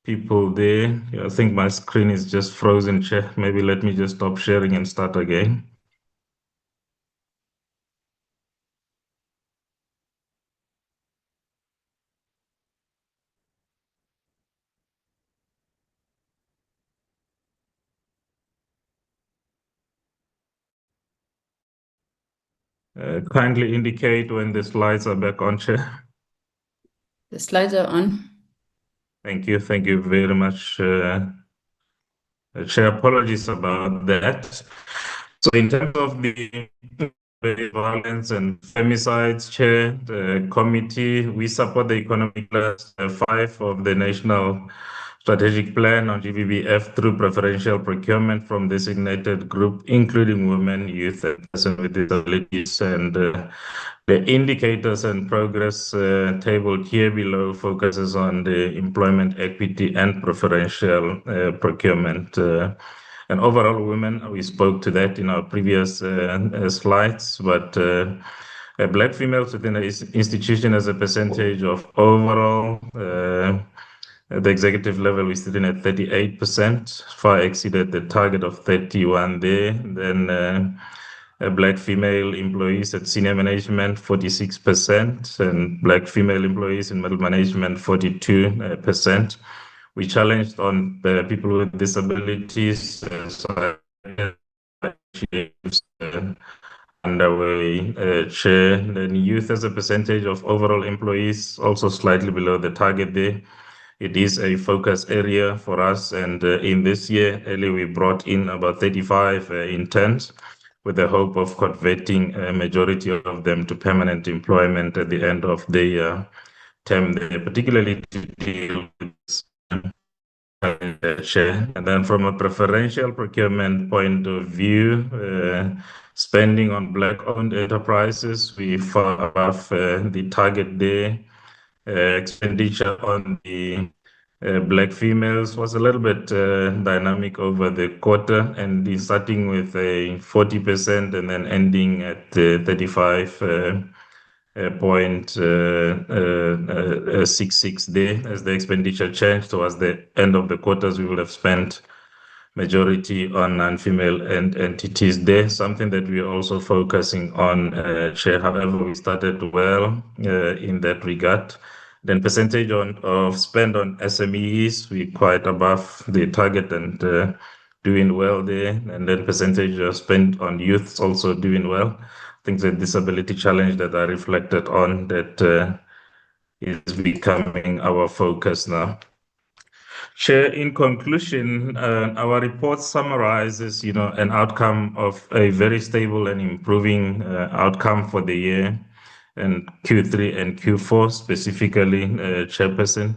people there. I think my screen is just frozen, Chair. Maybe let me just stop sharing and start again. Kindly indicate when the slides are back on, Chair. The slides are on. Thank you. Thank you very much, Chair. Apologies about that. So in terms of the violence and femicides, Chair, the committee, we support the economic cluster 5 of the National Strategic Plan on GBBF through preferential procurement from designated group, including women, youth, and persons with disabilities. And the indicators and progress tabled here below focuses on the employment equity and preferential procurement. And overall women, we spoke to that in our previous slides, but Black females within the institution as a percentage of overall at the executive level, we're sitting at 38%, far exceeded the target of 31 there. Then Black female employees at senior management, 46%, and Black female employees in middle management, 42%. We challenged on people with disabilities, so underway, Chair. Then youth as a percentage of overall employees, also slightly below the target there. It is a focus area for us, and in this year, early we brought in about 35 interns with the hope of converting a majority of them to permanent employment at the end of the term there, particularly to deal with Chair. And then from a preferential procurement point of view, spending on Black-owned enterprises, we far above the target there. Expenditure on the Black females was a little bit dynamic over the quarter, and starting with a 40% and then ending at 35.66 there. As the expenditure changed towards the end of the quarters, we would have spent majority on non-female entities there, something that we are also focusing on, Chair. However, we started well in that regard. Then percentage of spend on SMEs, we quite above the target and doing well there. And then percentage of spend on youth also doing well. I think the disability challenge that I reflected on that is becoming our focus now. Chair, in conclusion, our report summarizes, an outcome of a very stable and improving outcome for the year, and Q3 and Q4 specifically, Chairperson.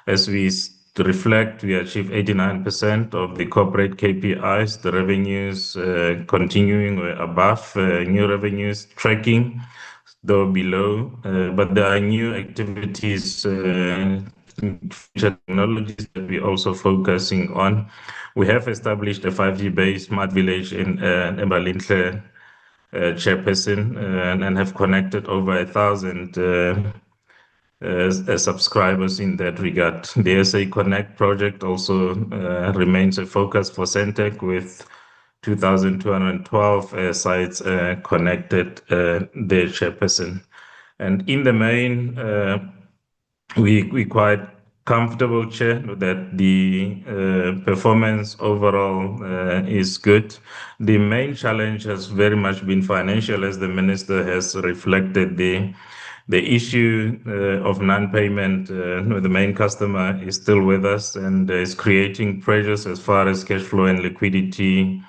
As we reflect, we achieved 89% of the corporate KPIs. The revenues continuing above, new revenues tracking, though below, but there are new activities, technologies that we're also focusing on. We have established a 5G-based smart village in Ebalinhle, Chairperson, and have connected over 1,000 subscribers in that regard. The SA Connect project also remains a focus for Sentech with 2,212 sites connected there, Chairperson. And in the main, we quite comfortable, Chair, that the performance overall is good. The main challenge has very much been financial, as the Minister has reflected the issue of non-payment. The main customer is still with us and is creating pressures as far as cash flow and liquidity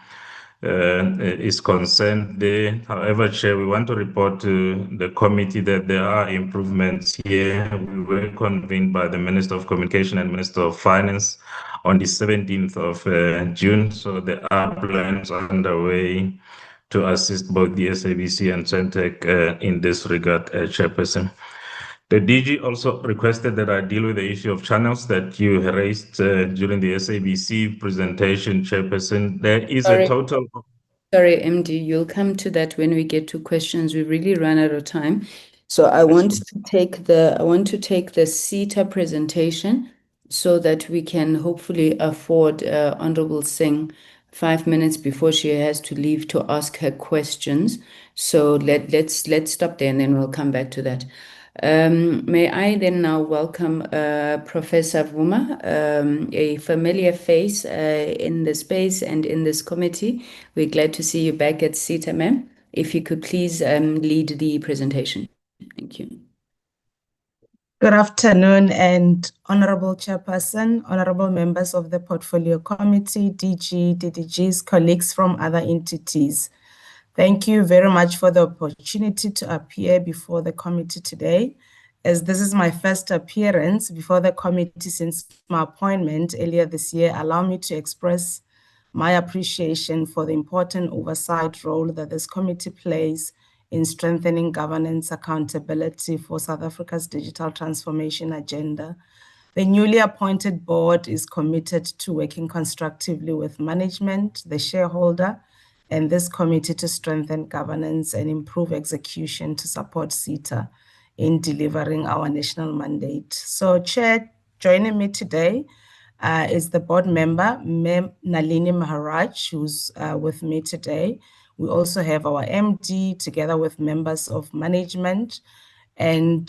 is concerned there. However, Chair, we want to report to the committee that there are improvements here. We were convened by the Minister of Communication and Minister of Finance on the 17th of June. So there are plans underway to assist both the SABC and Sentech in this regard, Chairperson. The DG also requested that I deal with the issue of channels that you raised during the SABC presentation, Chairperson. There is a total... Sorry, MD, you'll come to that when we get to questions. We really run out of time. So I want to take the SITA presentation so that we can hopefully afford Honorable Singh 5 minutes before she has to leave to ask her questions. So let's stop there and then we'll come back to that. May I then now welcome Professor Vuma, a familiar face in the space and in this committee. We're glad to see you back at SITA, ma'am. If you could please lead the presentation. Thank you. Good afternoon, and Honorable Chairperson, honorable members of the Portfolio Committee, DG, DDGs, colleagues from other entities. Thank you very much for the opportunity to appear before the committee today. As this is my first appearance before the committee since my appointment earlier this year, allow me to express my appreciation for the important oversight role that this committee plays in strengthening governance accountability for South Africa's digital transformation agenda. The newly appointed board is committed to working constructively with management, the shareholder, and this committee to strengthen governance and improve execution to support SITA in delivering our national mandate. So, Chair, joining me today is the board member, Ma'am Nalini Maharaj, who's with me today. We also have our MD together with members of management. And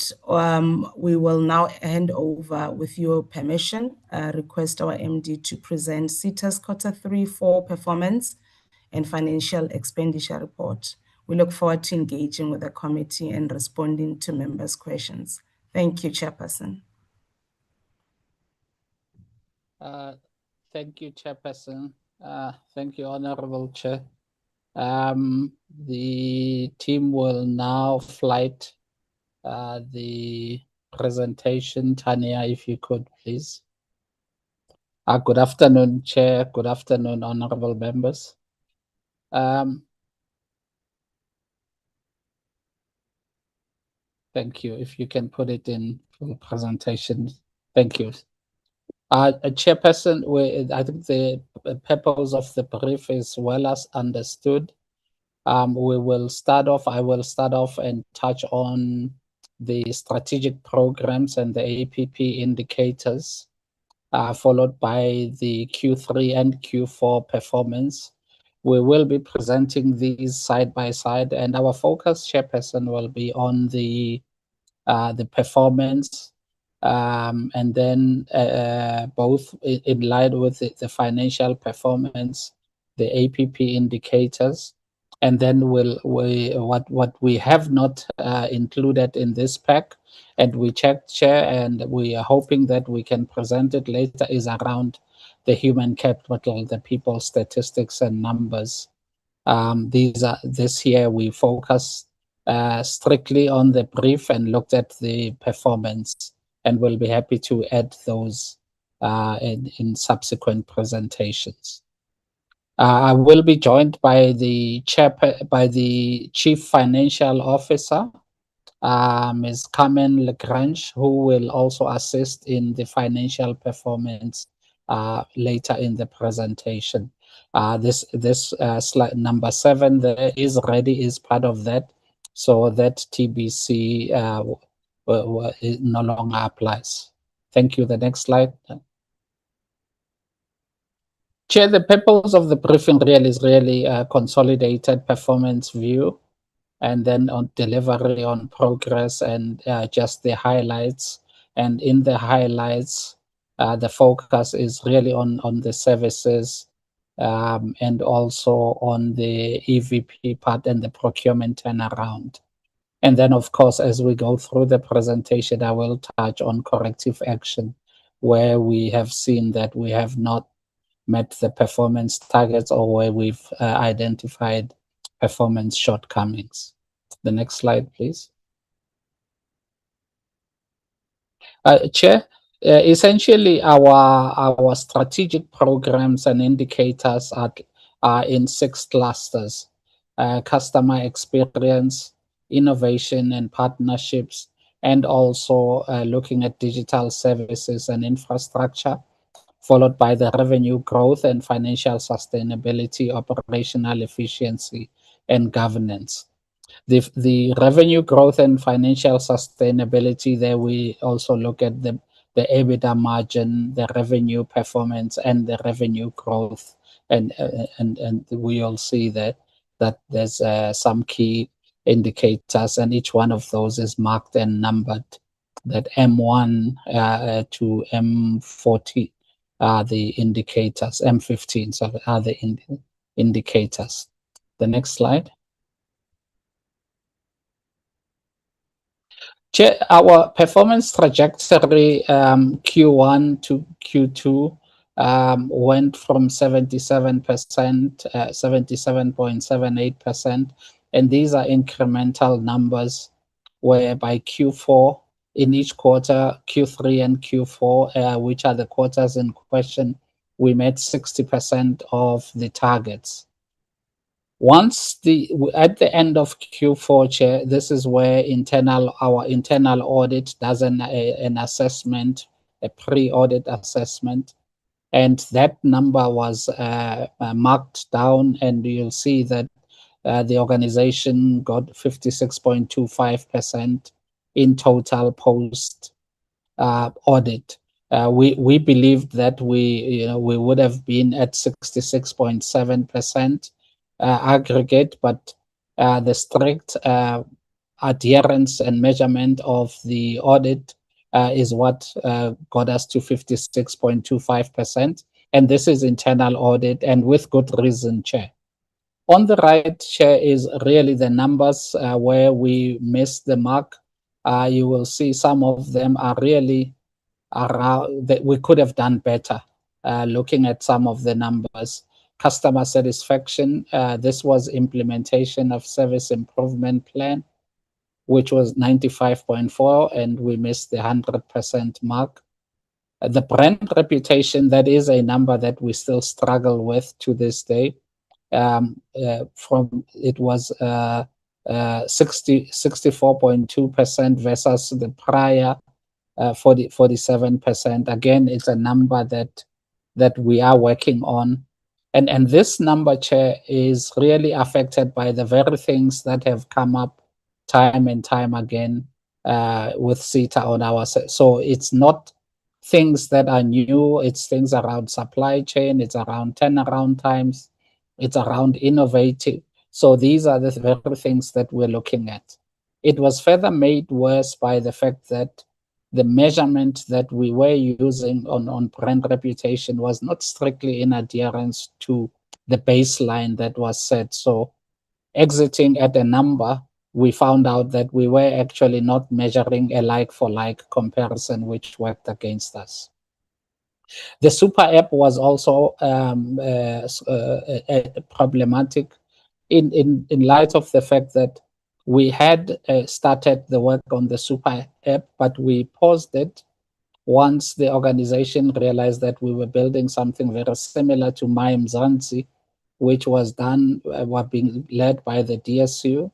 we will now hand over, with your permission, request our MD to present SITA's Q3/4 performance and financial expenditure report. We look forward to engaging with the committee and responding to members' questions. Thank you, Chairperson. Thank you, Chairperson. Thank you, Honorable Chair. The team will now flight the presentation. Tanya, if you could, please. Good afternoon, Chair. Good afternoon, honorable members. Thank you. If you can put it in for the presentation. Thank you. Chairperson, I think the purpose of the brief is well as understood. I will start off and touch on the strategic programs and the APP indicators, followed by the Q3 and Q4 performance. We will be presenting these side by side, and our focus, Chairperson, will be on the performance, and then both in line with the financial performance, the APP indicators, and then what we have not included in this pack, and we checked, Chair, and we are hoping that we can present it later, is around the human capital, the people statistics and numbers. This year we focus strictly on the brief and looked at the performance, and we'll be happy to add those in subsequent presentations. I will be joined by the Chief Financial Officer, Ms. Carmen Lagrange, who will also assist in the financial performance later in the presentation. This slide number 7 there is part of that, so that TBC no longer applies. Thank you. The next slide. Chair, the purpose of the briefing is really a consolidated performance view, and then on delivery, on progress, and just the highlights. And in the highlights, the focus is really on the services, and also on the EVP part and the procurement turnaround. And then, of course, as we go through the presentation, I will touch on corrective action, where we have seen that we have not met the performance targets or where we've identified performance shortcomings. The next slide, please. Chair, essentially our strategic programs and indicators are in 6 clusters: customer experience, innovation and partnerships, and also looking at digital services and infrastructure, followed by the revenue growth and financial sustainability, operational efficiency, and governance. The revenue growth and financial sustainability, there we also look at the EBITDA margin, the revenue performance, and the revenue growth, and we all see that there's some key indicators, and each one of those is marked and numbered. That M1 to M40 are the indicators, M15 so are the indicators. The next slide. Our performance trajectory Q1 to Q2 went from 77%, 77.78%, and these are incremental numbers, where by Q4 in each quarter, Q3 and Q4, which are the quarters in question, we met 60% of the targets. At the end of Q4, Chair, this is where our internal audit does an assessment, a pre-audit assessment, and that number was marked down, and you'll see that the organization got 56.25% in total post audit. We believed that we would have been at 66.7%. Aggregate, but the strict adherence and measurement of the audit is what got us to 56.25%, and this is internal audit, and with good reason, Chair. On the right, Chair, is really the numbers where we missed the mark. You will see some of them are really that we could have done better. Looking at some of the numbers. Customer satisfaction, this was implementation of service improvement plan, which was 95.4, and we missed the 100% mark. The brand reputation, that is a number that we still struggle with to this day. It was 64.2% versus the prior 47%. Again, it's a number that we are working on. And this number, Chair, is really affected by the very things that have come up time and time again with SITA on our side. So it's not things that are new, it's things around supply chain, it's around turnaround times, it's around innovative. So these are the very things that we're looking at. It was further made worse by the fact that the measurement that we were using on brand reputation was not strictly in adherence to the baseline that was set. So exiting at a number, we found out that we were actually not measuring a like-for-like comparison, which worked against us. The super app was also problematic in light of the fact that we had started the work on the super app, but we paused it once the organization realized that we were building something very similar to My Mzansi, which was being led by the DSU.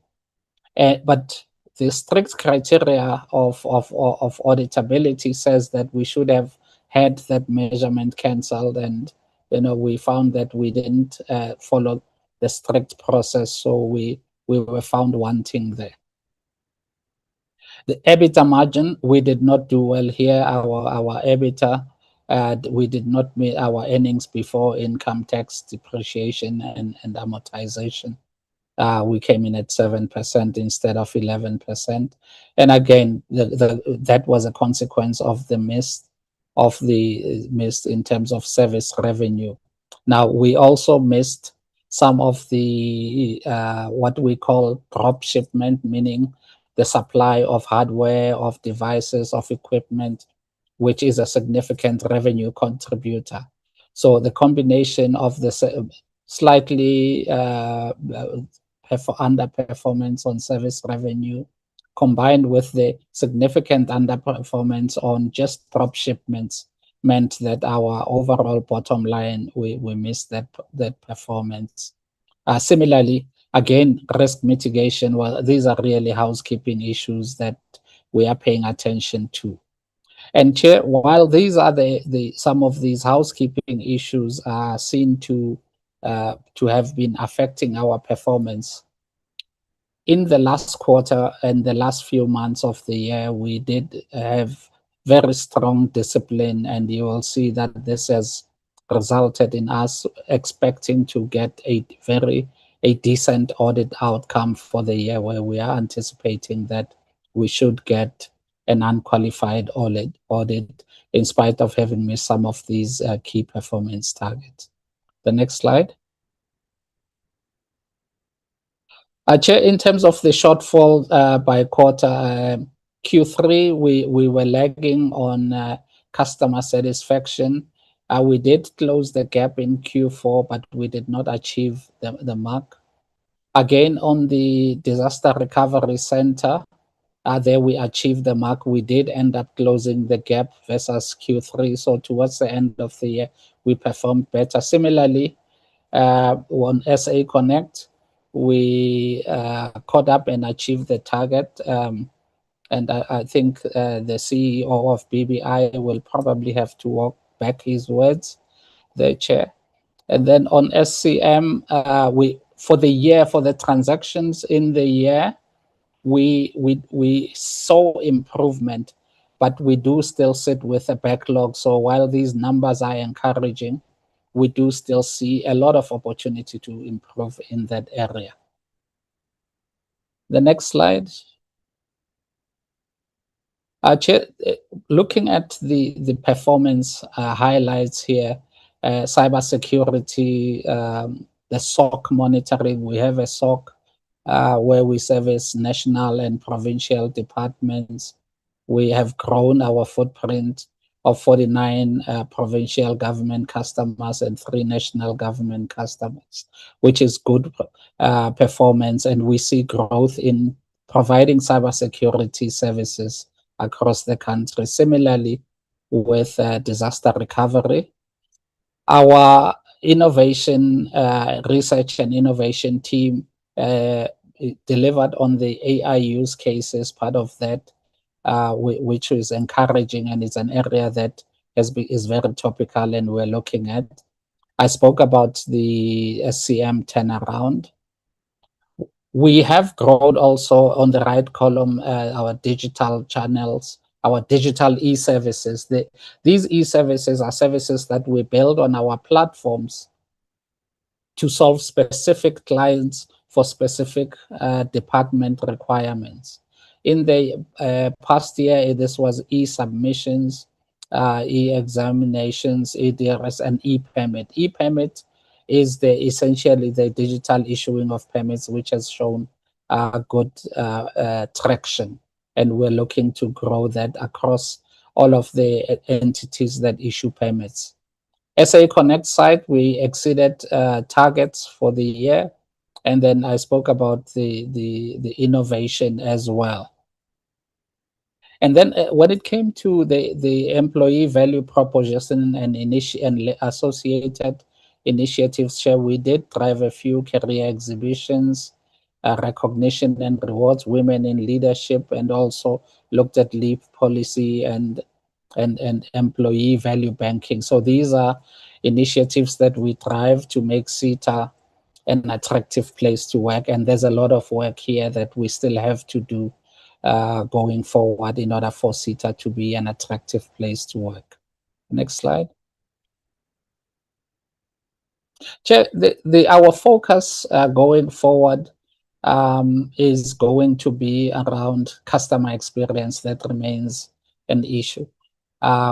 But the strict criteria of auditability says that we should have had that measurement cancelled, and we found that we didn't follow the strict process, so we were found wanting there. The EBITDA margin, we did not do well here. Our EBITDA, we did not meet our earnings before income tax, depreciation, and amortization. We came in at 7% instead of 11. And again, that was a consequence of the miss in terms of service revenue. Now, we also missed some of the what we call drop shipment, meaning the supply of hardware, of devices, of equipment, which is a significant revenue contributor. So the combination of the slightly underperformance on service revenue, combined with the significant underperformance on just drop shipments, meant that our overall bottom line, we missed that performance. Similarly, again, risk mitigation, well, these are really housekeeping issues that we are paying attention to. And Chair, while these are some of these housekeeping issues are seen to have been affecting our performance, in the last quarter and the last few months of the year, we did have very strong discipline, and you will see that this has resulted in us expecting to get a decent audit outcome for the year, where we are anticipating that we should get an unqualified audit in spite of having missed some of these key performance targets. The next slide. Chair, in terms of the shortfall by quarter, Q3, we were lagging on customer satisfaction. We did close the gap in Q4, but we did not achieve the mark. Again, on the Disaster Recovery Center, there we achieved the mark. We did end up closing the gap versus Q3. So towards the end of the year, we performed better. Similarly, on SA Connect, we caught up and achieved the target. And I think the CEO of BBI will probably have to walk back his words, the chair. And then on SCM, for the year, for the transactions in the year, we saw improvement, but we do still sit with a backlog. So while these numbers are encouraging, we do still see a lot of opportunity to improve in that area. The next slide. Chair, looking at the performance highlights here, cybersecurity, the SOC monitoring, we have a SOC where we service national and provincial departments. We have grown our footprint of 49 provincial government customers and 3 national government customers, which is good performance. And we see growth in providing cybersecurity services across the country. Similarly, with disaster recovery, our innovation, research and innovation team delivered on the AI use cases, part of that, which is encouraging, and it's an area that is very topical and we're looking at. I spoke about the SCM turnaround. We have grown also on the right column, our digital channels, our digital e-services. These e-services are services that we build on our platforms to solve specific clients for specific department requirements. In the past year, this was e-submissions, e-examinations, e-DRS, and e-permit. E-permit is essentially the digital issuing of permits, which has shown good traction. And we're looking to grow that across all of the entities that issue permits. SA Connect site, we exceeded targets for the year. And then I spoke about the innovation as well. And then when it came to the employee value proposition and associated initiatives, Chair, we did drive a few career exhibitions, recognition and rewards, women in leadership, and also looked at leave policy and employee value banking. So these are initiatives that we drive to make SITA an attractive place to work. And there's a lot of work here that we still have to do going forward in order for SITA to be an attractive place to work. Next slide. Chair, our focus going forward is going to be around customer experience. That remains an issue.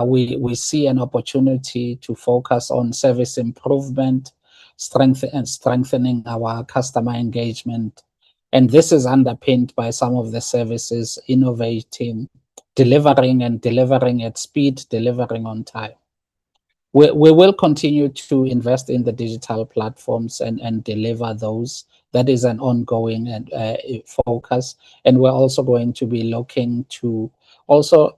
We see an opportunity to focus on service improvement, strengthening our customer engagement. And this is underpinned by some of the services innovating, delivering at speed, delivering on time. We will continue to invest in the digital platforms and deliver those. That is an ongoing and focus. And we're also going to be looking to also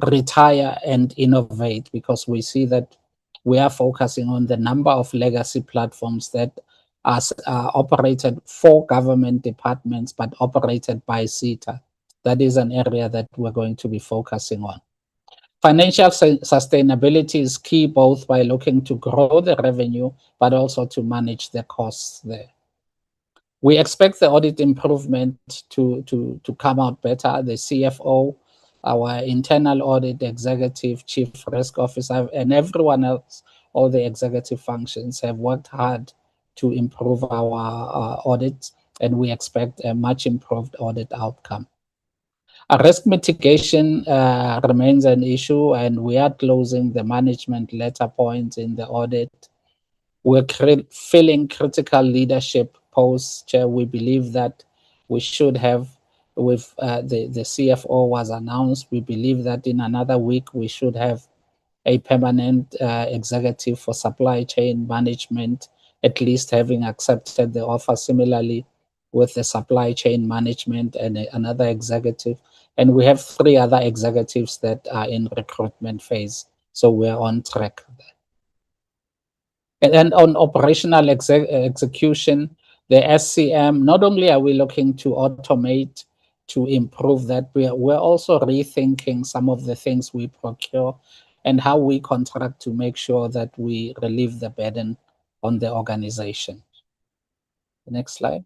retire and innovate, because we see that we are focusing on the number of legacy platforms that are operated for government departments, but operated by SITA. That is an area that we're going to be focusing on. Financial sustainability is key, both by looking to grow the revenue, but also to manage the costs there. We expect the audit improvement to come out better. The CFO, our internal audit executive, chief risk officer, and everyone else, all the executive functions have worked hard to improve our audits, and we expect a much improved audit outcome. Risk mitigation remains an issue, and we are closing the management letter points in the audit. We're filling critical leadership posts, Chair. We believe that we should have, with the CFO was announced, we believe that in another week we should have a permanent executive for supply chain management, at least having accepted the offer. Similarly, with the supply chain management and another executive. And we have 3 other executives that are in recruitment phase. So we're on track there. And on operational execution, the SCM, not only are we looking to automate, to improve that, we're also rethinking some of the things we procure and how we contract to make sure that we relieve the burden on the organization. The next slide.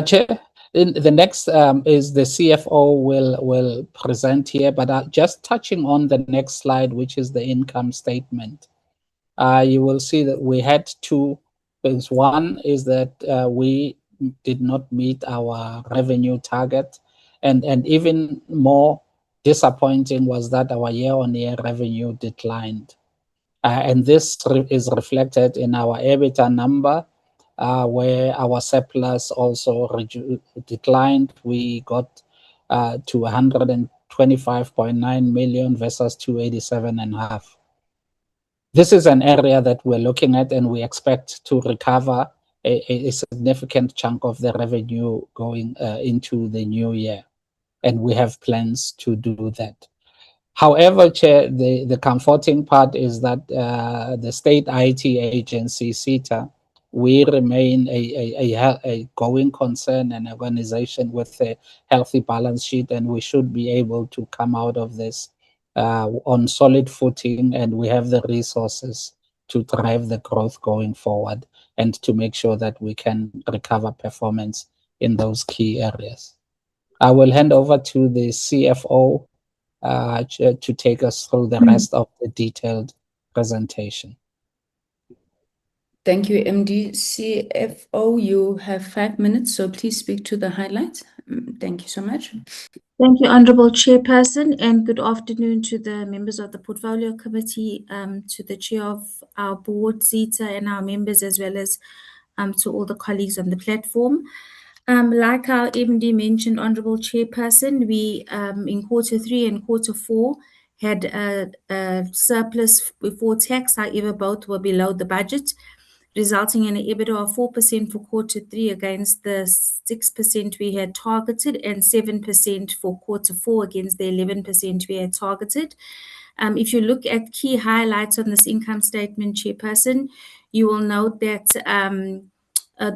Chair, the next is the CFO will present here, but just touching on the next slide, which is the income statement. You will see that we had 2 things. One is that we did not meet our revenue target, and even more disappointing was that our year-on-year revenue declined. And this is reflected in our EBITDA number, where our surplus also declined. We got to 125.9 million versus 287.5. This is an area that we're looking at, and we expect to recover a significant chunk of the revenue going into the new year. And we have plans to do that. However, Chair, the comforting part is that the state IT agency, SITA, we remain a going concern and organization with a healthy balance sheet, and we should be able to come out of this on solid footing, and we have the resources to drive the growth going forward and to make sure that we can recover performance in those key areas. I will hand over to the CFO to take us through the rest of the detailed presentation. Thank you, MD. CFO, you have 5 minutes, so please speak to the highlights. Thank you so much. Thank you, Honourable Chairperson, and good afternoon to the members of the Portfolio Committee, to the Chair of our board, SITA, and our members, as well as to all the colleagues on the platform. Like our MD mentioned, Honourable Chairperson, we in Q3 and Q4 had a surplus before tax. However, both were below the budget, resulting in an EBITDA of 4% for Q3 against the 6% we had targeted, and 7% for Q4 against the 11% we had targeted. If you look at key highlights on this income statement, Chairperson, you will note that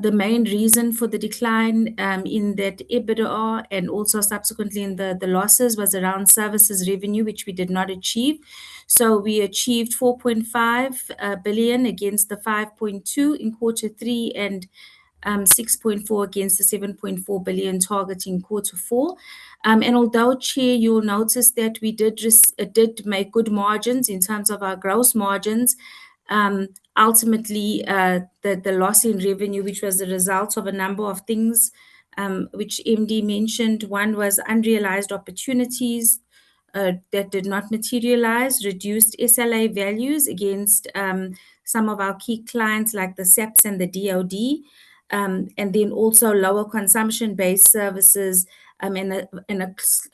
the main reason for the decline in that EBITDA and also subsequently in the losses was around services revenue, which we did not achieve. So we achieved 4.5 billion against the 5.2 in Q3 and 6.4 against the 7.4 billion target in Q4. And although, Chair, you'll notice that we did make good margins in terms of our gross margins, ultimately the loss in revenue, which was the result of a number of things which MD mentioned. One was unrealized opportunities that did not materialize, reduced SLA values against some of our key clients like the SAPs and the DOD, and then also lower consumption-based services and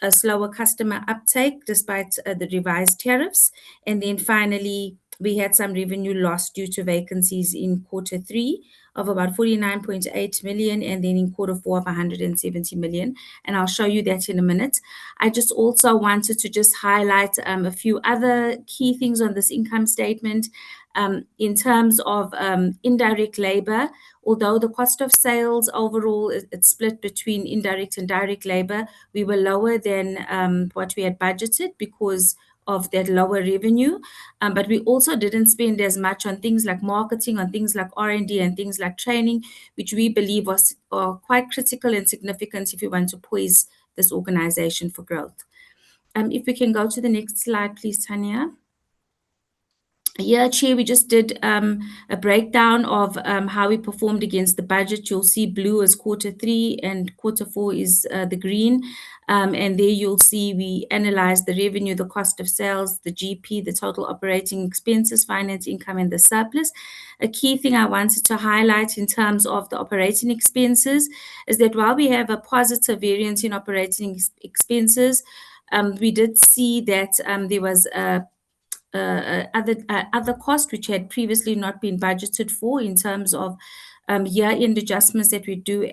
a slower customer uptake despite the revised tariffs. And then finally, we had some revenue loss due to vacancies in quarter 3 of about 49.8 million, and then in quarter 4 of 170 million. And I'll show you that in a minute. I just also wanted to just highlight a few other key things on this income statement. In terms of indirect labor, although the cost of sales overall it's split between indirect and direct labor, we were lower than what we had budgeted because of that lower revenue, but we also didn't spend as much on things like marketing, on things like R&D, and things like training, which we believe are quite critical and significant if you want to poise this organization for growth. If we can go to the next slide, please, Tanya. Yeah, Chair, we just did a breakdown of how we performed against the budget. You'll see blue is quarter 3 and quarter 4 is the green. And there you'll see we analyzed the revenue, the cost of sales, the GP, the total operating expenses, finance income, and the surplus. A key thing I wanted to highlight in terms of the operating expenses is that while we have a positive variance in operating expenses, we did see that there was other cost which had previously not been budgeted for in terms of year-end adjustments that we do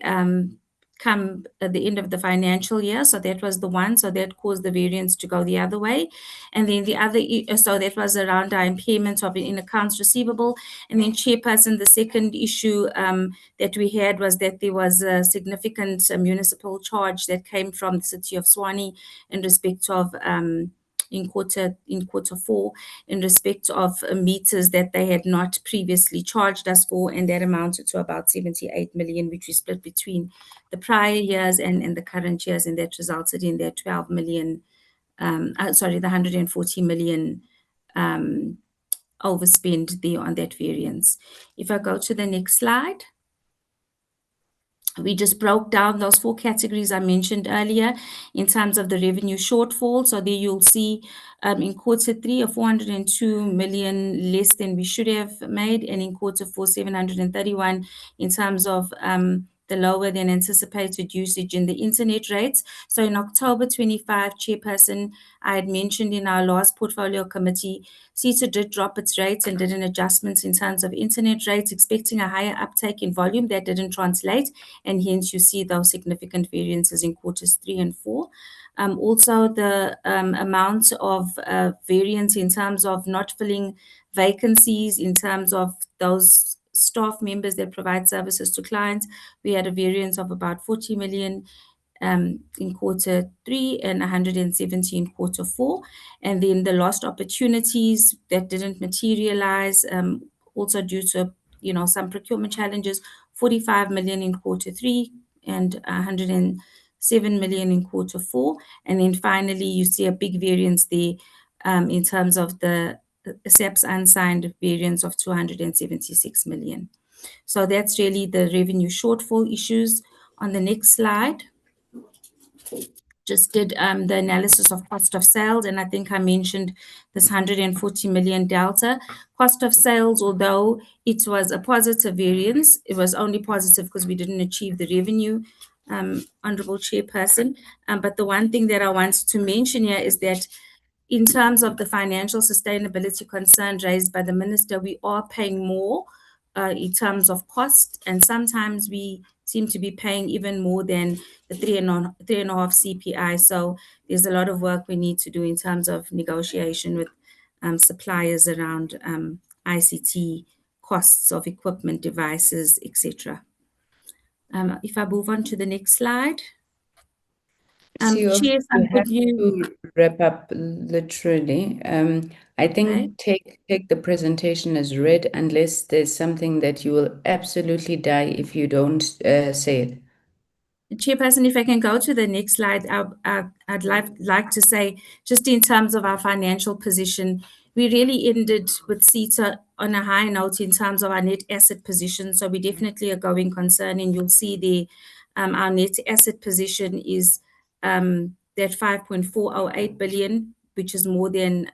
come at the end of the financial year. So that was the one. So that caused the variance to go the other way. And then the other, so that was around our impairment of in accounts receivable. And then, Chairperson, the second issue that we had was that there was a significant municipal charge that came from the city of Tshwane in respect of in quarter 4 in respect of meters that they had not previously charged us for, and that amounted to about 78 million, which we split between the prior years and the current years, and that resulted in that 12 million, the 140 million overspend there on that variance. If I go to the next slide. We just broke down those 4 categories I mentioned earlier in terms of the revenue shortfall. So there you'll see in quarter 3 of 402 million less than we should have made, and in quarter 4, 731 in terms of the lower than anticipated usage in the internet rates. So in October 25, Chairperson, I had mentioned in our last portfolio committee, SITA did drop its rates and did an adjustment in terms of internet rates, expecting a higher uptake in volume. That didn't translate, and hence you see those significant variances in quarters 3 and 4. Also, the amount of variance in terms of not filling vacancies, in terms of those staff members that provide services to clients, we had a variance of about 40 million in quarter 3 and 170 in quarter 4. And then the lost opportunities that didn't materialize, also due to some procurement challenges, 45 million in quarter 3 and 107 million in quarter 4. And then finally, you see a big variance there in terms of the SABC unsigned variance of 276 million. So that's really the revenue shortfall issues. On the next slide, just did the analysis of cost of sales, and I think I mentioned this 140 million delta. Cost of sales, although it was a positive variance, it was only positive because we didn't achieve the revenue, Honourable Chairperson. But the one thing that I wanted to mention here is that in terms of the financial sustainability concern raised by the Minister, we are paying more in terms of cost, and sometimes we seem to be paying even more than the 3.5 CPI. So there's a lot of work we need to do in terms of negotiation with suppliers around ICT costs of equipment, devices, etc. If I move on to the next slide. CEO, Chair, you have to wrap up literally. I think take the presentation as read, unless there's something that you will absolutely die if you don't say it. Chairperson, if I can go to the next slide, I'd like to say, just in terms of our financial position, we really ended with SITA on a high note in terms of our net asset position. So we definitely a going concern, and you'll see our net asset position is that 5.408 billion, which is more than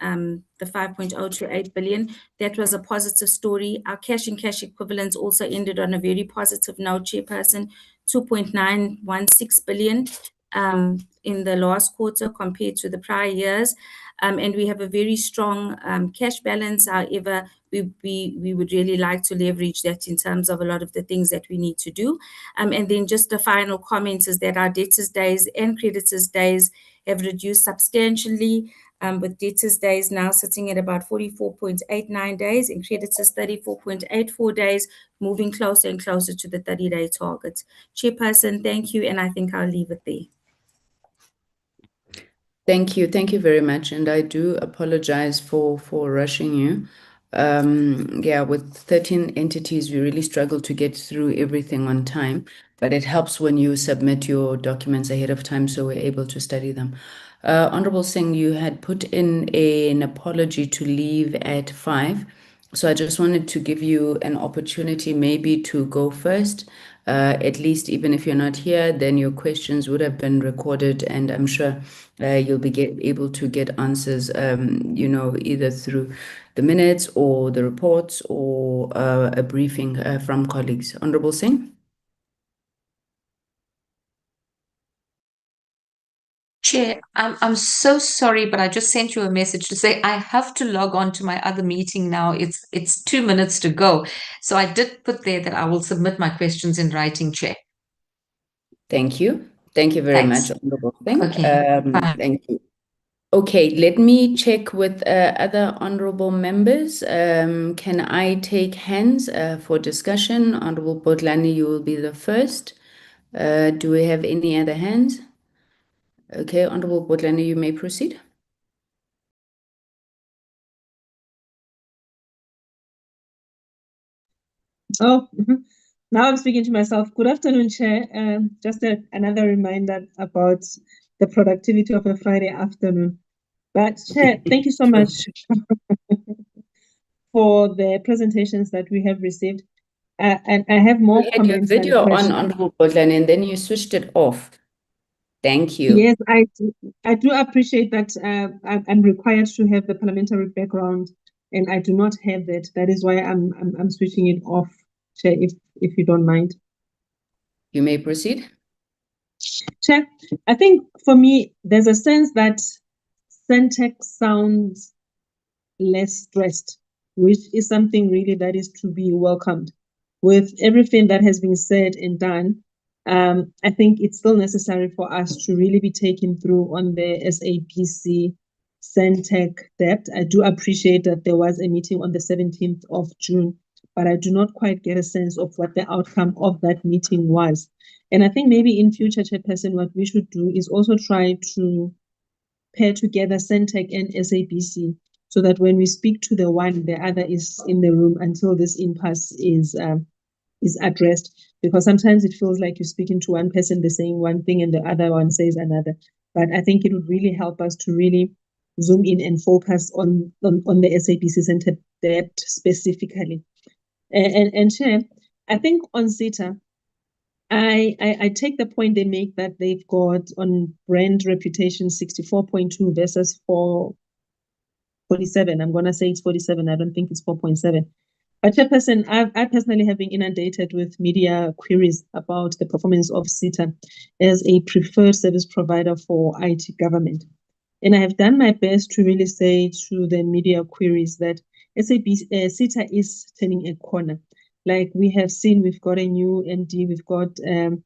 the 5.028 billion. That was a positive story. Our cash and cash equivalents also ended on a very positive note, Chairperson, 2.916 billion. in the last quarter compared to the prior years. And we have a very strong cash balance. However, we would really like to leverage that in terms of a lot of the things that we need to do. And then just the final comment is that our debtors days and creditors days have reduced substantially, with debtors days now sitting at about 44.89 days and creditors 34.84 days, moving closer and closer to the 30-day target. Chairperson, thank you, and I think I'll leave it there. Thank you. Thank you very much. And I do apologize for rushing you. Yeah, with 13 entities, we really struggle to get through everything on time, but it helps when you submit your documents ahead of time so we're able to study them. Honorable Singh, you had put in an apology to leave at 5. So I just wanted to give you an opportunity maybe to go first. At least even if you're not here, then your questions would have been recorded, and I'm sure you'll be able to get answers, either through the minutes or the reports or a briefing from colleagues. Honorable Singh? Chair, I'm so sorry, but I just sent you a message to say I have to log on to my other meeting now. It's 2 minutes to go. So I did put there that I will submit my questions in writing, Chair. Thank you. Thank you very Thanks. much, Honorable Singh. Okay, bye. Thank you. Okay, let me check with other honorable members. Can I take hands for discussion? Honorable Botlani, you will be the first. Do we have any other hands? Okay, Honorable Botlani, you may proceed. Oh, now I'm speaking to myself. Good afternoon, Chair. Just another reminder about the productivity of a Friday afternoon. But Chair, thank you so much for the presentations that we have received. And I have more You had your comments and video on, questions. Honorable Botlani, and then you switched it off. Thank you. Yes, I do appreciate that. I'm required to have the parliamentary background, and I do not have that. That is why I'm switching it off, Chair, if you don't mind. You may proceed. Chair, I think for me, there's a sense that Sentech sounds less stressed, which is something really that is to be welcomed. With everything that has been said and done, I think it's still necessary for us to really be taken through on the SABC Sentech debt. I do appreciate that there was a meeting on the 17th of June, but I do not quite get a sense of what the outcome of that meeting was. And I think maybe in future, Chairperson, what we should do is also try to pair together Sentech and SABC so that when we speak to the one, the other is in the room until this impasse is addressed. Because sometimes it feels like you're speaking to one person, they're saying one thing and the other one says another. But I think it would really help us to really zoom in and focus on the SABC Sentech debt specifically. And Chair, I think on SITA, I take the point they make that they've got on brand reputation 64.2 versus 47. I'm going to say it's 47. I don't think it's 4.7. But Chairperson, I personally have been inundated with media queries about the performance of SITA as a preferred service provider for IT government. And I have done my best to really say to the media queries that SITA is turning a corner. Like we have seen, we've got a new MD, we've got a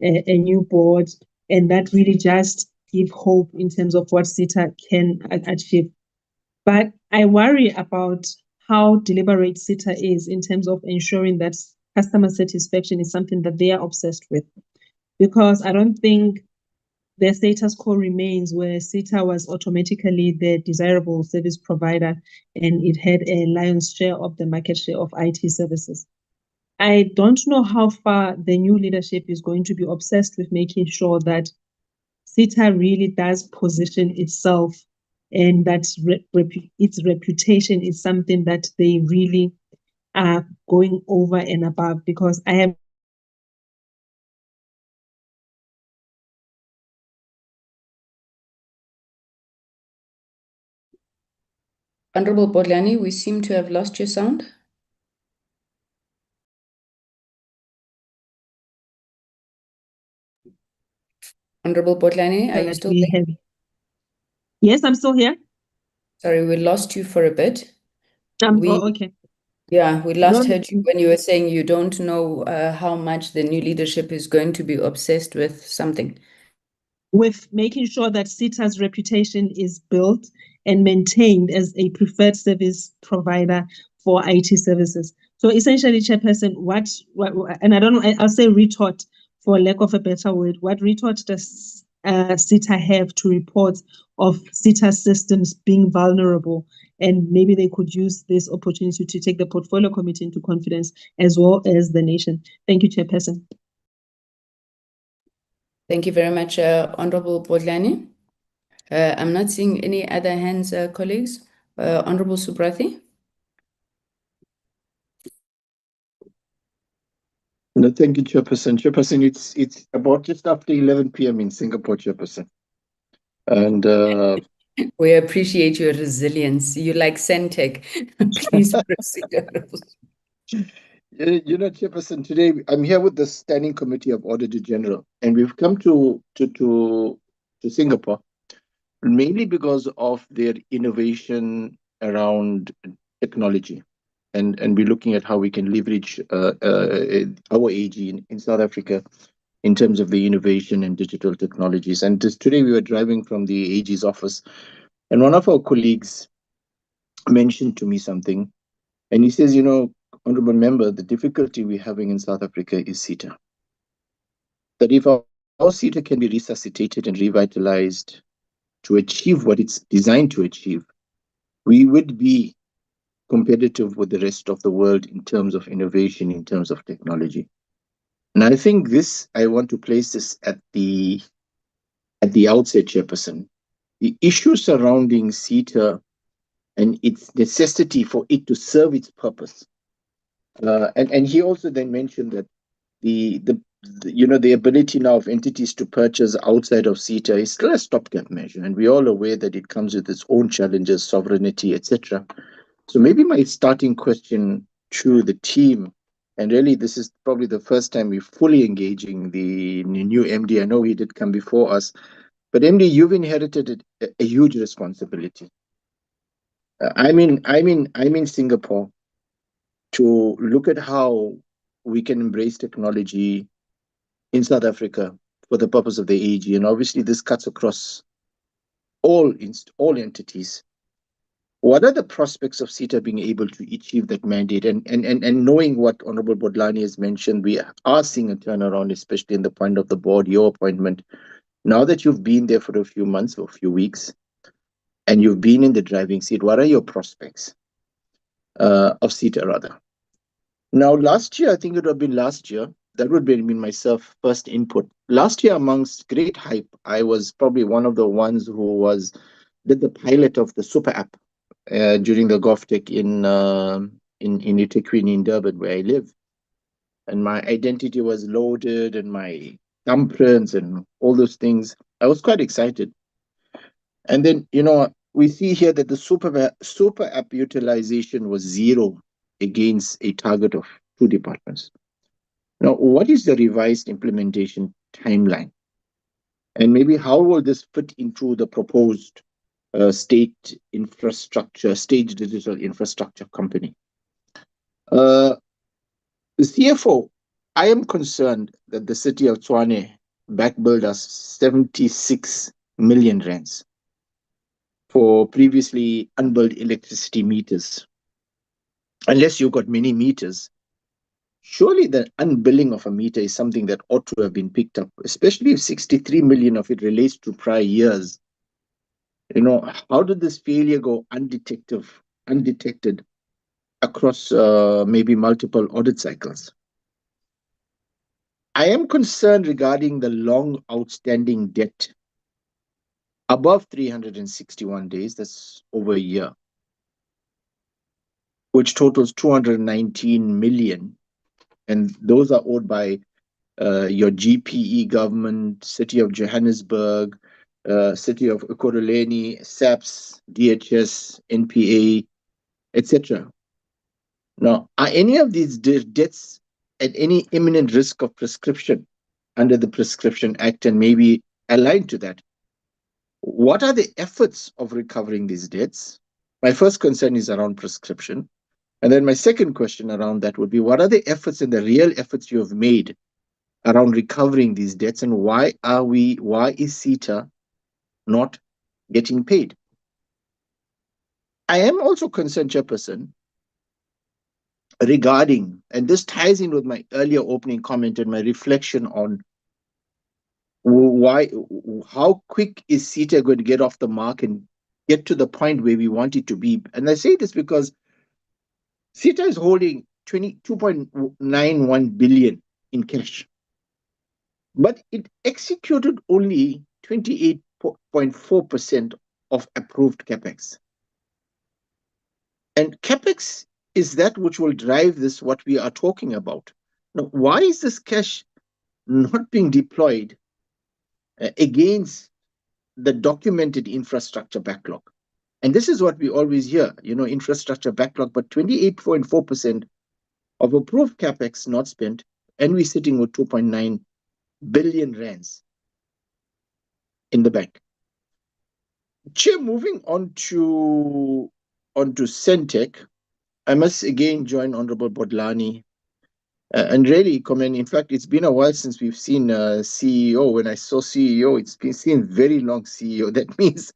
new board, and that really just give hope in terms of what SITA can achieve. But I worry about how deliberate SITA is in terms of ensuring that customer satisfaction is something that they are obsessed with. Because I don't think the status quo remains where SITA was automatically the desirable service provider and it had a lion's share of the market share of IT services. I don't know how far the new leadership is going to be obsessed with making sure that SITA really does position itself and that its reputation is something that they really are going over and above, because I have Honorable Botlani, we seem to have lost your sound. Honorable Botlani, are you still there? Yes, I'm still here. Sorry, we lost you for a bit. Okay. Yeah, we last heard you when you were saying you don't know how much the new leadership is going to be obsessed with something. With making sure that SITA's reputation is built and maintained as a preferred service provider for IT services. So essentially, Chairperson, what and I don't know, I'll say retort for lack of a better word. What retort does SITA have to report of SITA systems being vulnerable? And maybe they could use this opportunity to take the portfolio committee into confidence as well as the nation. Thank you, Chairperson. Thank you very much, Honorable Botlani. I'm not seeing any other hands, colleagues. Honorable Subrathi. No, thank you, Chairperson. Chairperson, it's about just after 11 p.m. in Singapore, Chairperson. And we appreciate your resilience. You like Sentech. Please proceed. You know, Chairperson, today I'm here with the Standing Committee of Auditor General, and we've come to Singapore mainly because of their innovation around technology, and we're looking at how we can leverage our AG in South Africa in terms of the innovation and digital technologies. And today we were driving from the AG's office, and one of our colleagues mentioned to me something, and he says, you know, Honorable Member, the difficulty we're having in South Africa is SITA. That if our SITA can be resuscitated and revitalized to achieve what it's designed to achieve, we would be competitive with the rest of the world in terms of innovation, in terms of technology. And I think I want to place this at the outset, Chairperson. The issue surrounding SITA and its necessity for it to serve its purpose. And he also then mentioned that the ability now of entities to purchase outside of SITA is still a stopgap measure, and we're all aware that it comes with its own challenges, sovereignty, etc. So maybe my starting question to the team, and really this is probably the first time we're fully engaging the new MD. I know he did come before us, but MD, you've inherited a huge responsibility. I'm in Singapore to look at how we can embrace technology in South Africa for the purpose of the AG. And obviously this cuts across all entities. What are the prospects of SITA being able to achieve that mandate? And knowing what Honorable Botlani has mentioned, we are seeing a turnaround, especially in the point of the board, your appointment. Now that you've been there for a few months or a few weeks, and you've been in the driving seat, what are your prospects of SITA rather? Now, last year, I think it would have been last year, that would have been myself first input. Last year, amongst great hype, I was probably one of the ones who did the pilot of the super app during the GovTech in eThekwini in Durban, where I live. And my identity was loaded and my thumbprints and all those things. I was quite excited. And then, you know, we see here that the super app utilization was 0 against a target of 2 departments. Now, what is the revised implementation timeline? And maybe how will this fit into the proposed state digital infrastructure company? The CFO, I am concerned that the city of Tshwane backbilled us 76 million rands for previously unbilled electricity meters. Unless you've got many meters, surely the unbilling of a meter is something that ought to have been picked up, especially if 63 million of it relates to prior years. You know, how did this failure go undetected across maybe multiple audit cycles? I am concerned regarding the long outstanding debt above 361 days, that's over a year, which totals 219 million. And those are owed by your GPE government, City of Johannesburg, City of Ekurhuleni, SABC, DHS, NPA, etc. Now, are any of these debts at any imminent risk of prescription under the Prescription Act? And maybe aligned to that, what are the efforts of recovering these debts? My first concern is around prescription. And then my second question around that would be, what are the efforts and the real efforts you have made around recovering these debts, and why is SITA not getting paid? I am also concerned, Chairperson, regarding, and this ties in with my earlier opening comment and my reflection on how quick is SITA going to get off the mark and get to the point where we want it to be. And I say this because SITA is holding 22.91 billion in cash, but it executed only 28.4% of approved capex. And capex is that which will drive this, what we are talking about. Now, why is this cash not being deployed against the documented infrastructure backlog? And this is what we always hear, infrastructure backlog, but 28.4% of approved capex not spent, and we're sitting with 2.9 billion rands in the bank. Chair, moving on to Sentech, I must again join Honorable Bodlani and really commend. In fact, it's been a while since we've seen CEO. When I saw CEO, it's been seen very long CEO. That means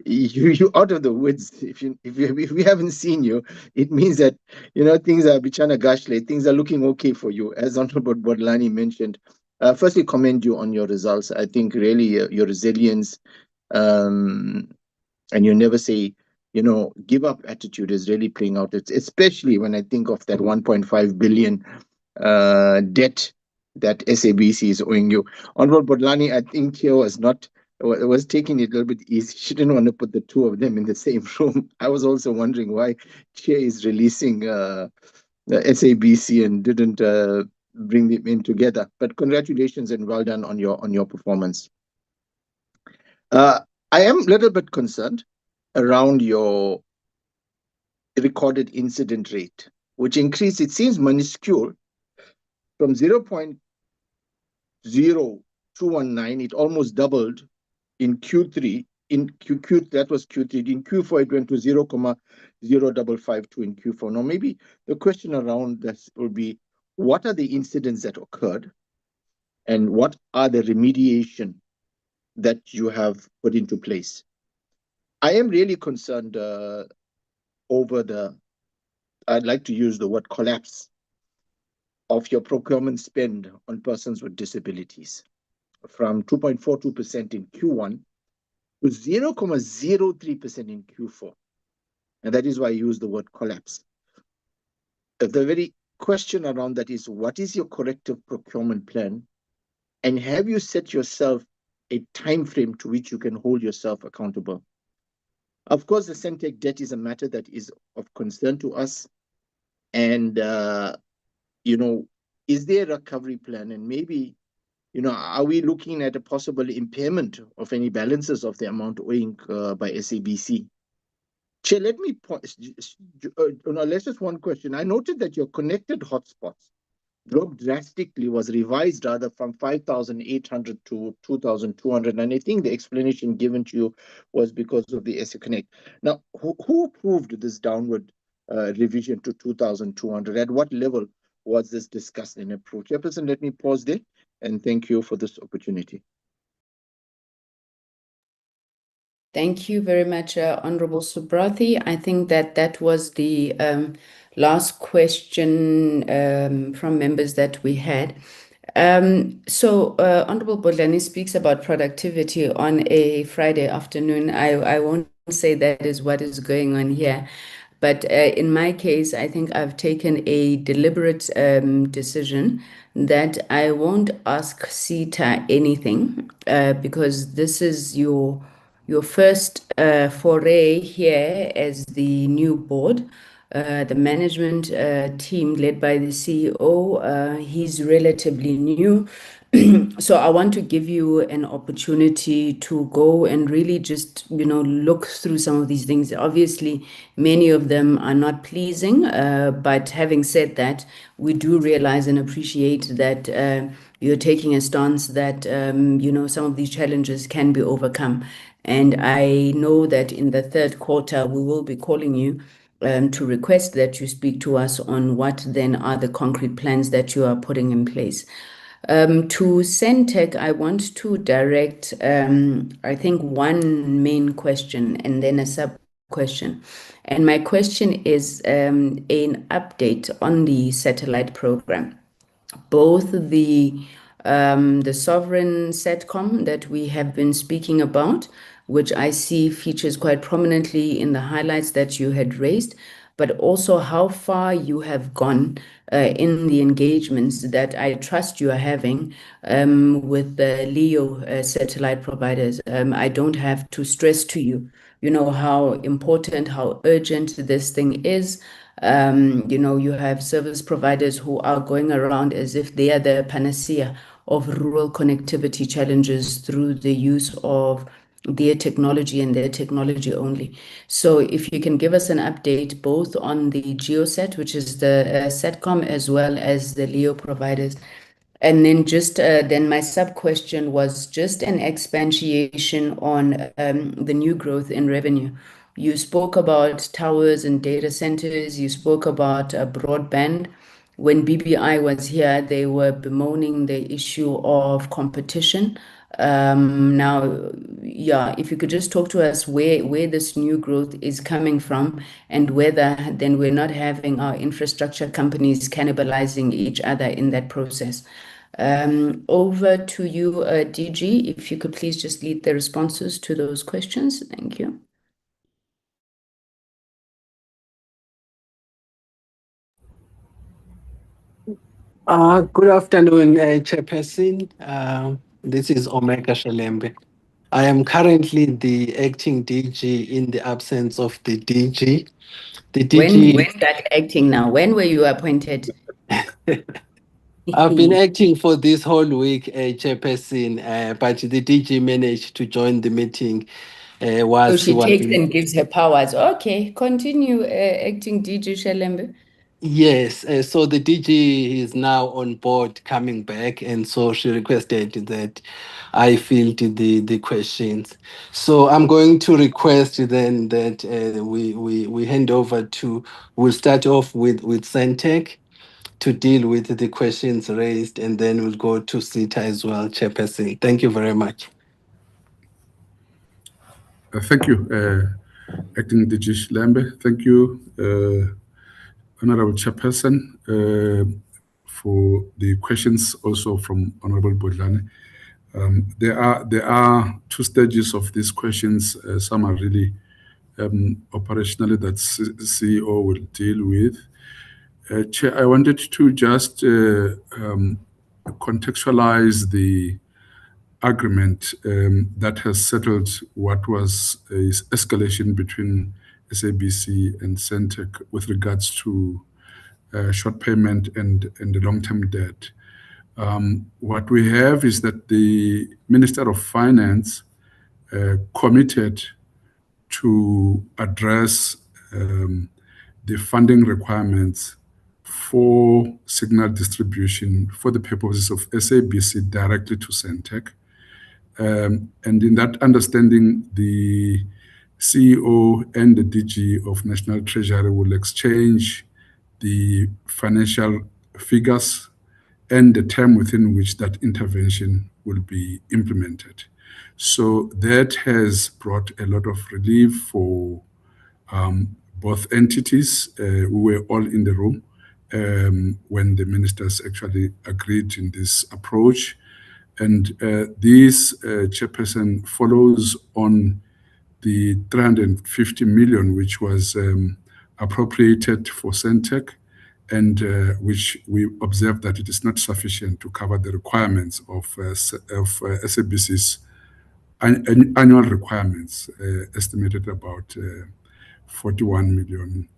you out of the woods. If we haven't seen you, it means that things are bichana gashle. Things are looking okay for you, as Honorable Bodlani mentioned. Firstly, commend you on your results. I think really your resilience and you never say give up attitude is really playing out. It's especially when I think of that 1.5 billion debt that SABC is owing you. Honorable Bodlani, I think here was taking it a little bit easy. She didn't want to put the two of them in the same room. I was also wondering why Chair is releasing the SABC and didn't bring them in together. But congratulations and well done on your performance. I am a little bit concerned around your recorded incident rate, which increased, it seems minuscule, from 0.0219, it almost doubled in Q3. That was Q3. In Q4, it went to 0.0552 in Q4. Now, maybe the question around this will be, what are the incidents that occurred, and what are the remediation that you have put into place? I am really concerned over I'd like to use the word collapse of your procurement spend on persons with disabilities, from 2.42% in Q1 to 0.03% in Q4. And that is why I use the word collapse. The very question around that is, what is your corrective procurement plan? And have you set yourself a time frame to which you can hold yourself accountable? Of course, the Sentech debt is a matter that is of concern to us. And, is there a recovery plan? And maybe, are we looking at a possible impairment of any balances of the amount owing by SABC? Chair, let me let's just one question. I noted that your connected hotspots dropped drastically, was revised rather from 5,800 to 2,200. And I think the explanation given to you was because of the SA Connect. Now, who approved this downward revision to 2,200? At what level was this discussed and approved? Chairperson, let me pause there and thank you for this opportunity. Thank you very much, Honorable Subrathi. I think that was the last question from members that we had. Honorable Bodlani speaks about productivity on a Friday afternoon. I won't say that is what is going on here. But in my case, I think I've taken a deliberate decision that I won't ask SITA anything because this is your first foray here as the new board. The management team led by the CEO, he's relatively new. So I want to give you an opportunity to go and really just, look through some of these things. Obviously, many of them are not pleasing, but having said that, we do realize and appreciate that you're taking a stance that, some of these challenges can be overcome. And I know that in the third quarter, we will be calling you to request that you speak to us on what then are the concrete plans that you are putting in place. To Sentech, I want to direct, I think, one main question and then a sub-question. And my question is an update on the satellite program. Both the sovereign SATCOM that we have been speaking about, which I see features quite prominently in the highlights that you had raised, but also how far you have gone in the engagements that I trust you are having with the LEO satellite providers. I don't have to stress to you, how important, how urgent this thing is. You have service providers who are going around as if they are the panacea of rural connectivity challenges through the use of their technology and their technology only. So if you can give us an update both on the GeoSat, which is the SATCOM, as well as the LEO providers. And then just then my sub-question was just an expansion on the new growth in revenue. You spoke about towers and data centers. You spoke about broadband. When BBI was here, they were bemoaning the issue of competition. Now, if you could just talk to us where this new growth is coming from and whether then we're not having our infrastructure companies cannibalizing each other in that process. Over to you, DG, if you could please just lead the responses to those questions. Thank you. Good afternoon, Chairperson. This is Omega Shelembe. I am currently the acting DG in the absence of the DG. The DG. When that acting now? When were you appointed? I've been acting for this whole week, Chairperson, but the DG managed to join the meeting. So she takes and gives her powers. Okay, continue, acting DG Shelembe. Yes, so the DG is now on board coming back, and so she requested that I field the questions. So I'm going to request then that we hand over to, we'll start off with Sentech to deal with the questions raised, and then we'll go to SITA as well, Chairperson. Thank you very much. Thank you, Acting DG Shelembe. Thank you, Honorable Chairperson, for the questions also from Honorable Bodlane. There are two stages of these questions. Some are really operationally that CEO will deal with. Chair, I wanted to just contextualize the agreement that has settled what was a escalation between SABC and Sentech with regards to short payment and the long-term debt. What we have is that the Minister of Finance committed to address the funding requirements for signal distribution for the purposes of SABC directly to Sentech. And in that understanding, the CEO and the DG of National Treasury will exchange the financial figures and the term within which that intervention will be implemented. So that has brought a lot of relief for both entities. We were all in the room when the ministers actually agreed in this approach. And this, Chairperson, follows on the 350 million which was appropriated for Sentech, and which we observed that it is not sufficient to cover the requirements of SABC's annual requirements, estimated about 41 million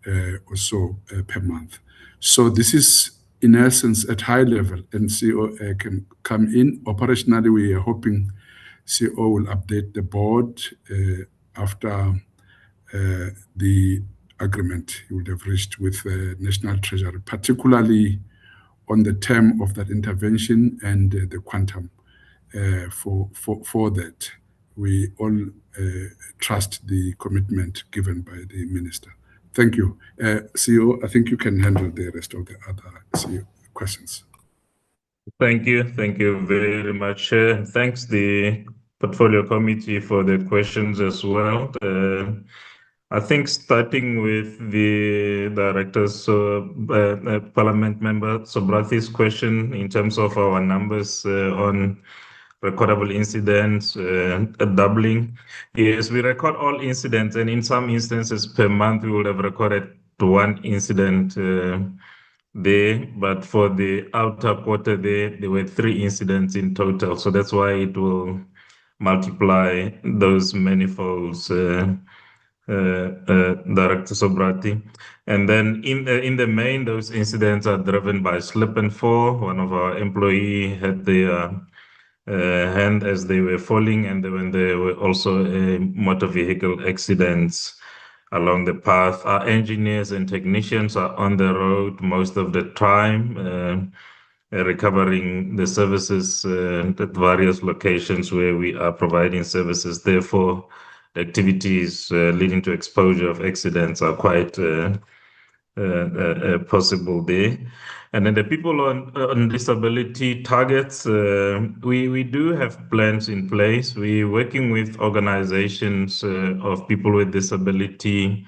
or so per month. So this is in essence, at high level, and CEO can come in. Operationally, we are hoping CEO will update the board after the agreement he would have reached with the National Treasury, particularly on the term of that intervention and the quantum for that. We all trust the commitment given by the Minister. Thank you. CEO, I think you can handle the rest of the other CEO questions. Thank you. Thank you very much, Chair. Thanks the Portfolio Committee for the questions as well. I think starting with the Director's Parliament Member Sobrathi's question in terms of our numbers on recordable incidents, doubling. Yes, we record all incidents, and in some instances per month we would have recorded one incident there, but for the outer quarter there were 3 incidents in total. So that's why it will multiply those manifolds, Director Sobrati. And then in the main, those incidents are driven by slip and fall. One of our employees had their hand as they were falling, and when there were also motor vehicle accidents along the path. Our engineers and technicians are on the road most of the time, recovering the services at various locations where we are providing services. Therefore, the activities leading to exposure of accidents are quite possible there. And then the people on disability targets, we do have plans in place. We're working with organizations of people with disability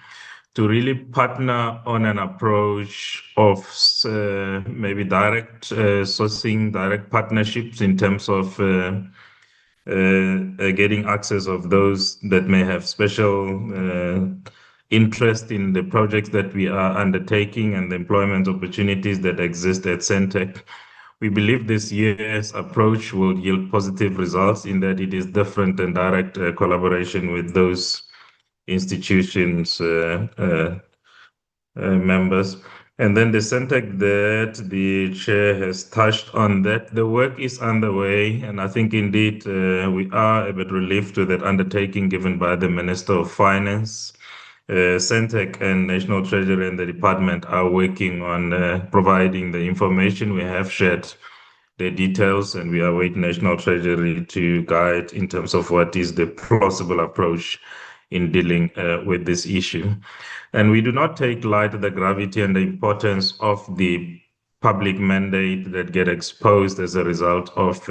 to really partner on an approach of maybe direct sourcing, direct partnerships in terms of getting access of those that may have special interest in the projects that we are undertaking and the employment opportunities that exist at Sentech. We believe this year's approach will yield positive results in that it is different than direct collaboration with those institutions members. And then the Sentech that the chair has touched on that. The work is underway, and I think indeed we are a bit relieved to that undertaking given by the Minister of Finance. Sentech and National Treasury and the department are working on providing the information. We have shared the details, and we await National Treasury to guide in terms of what is the plausible approach in dealing with this issue. And we do not take light the gravity and the importance of the public mandate that get exposed as a result of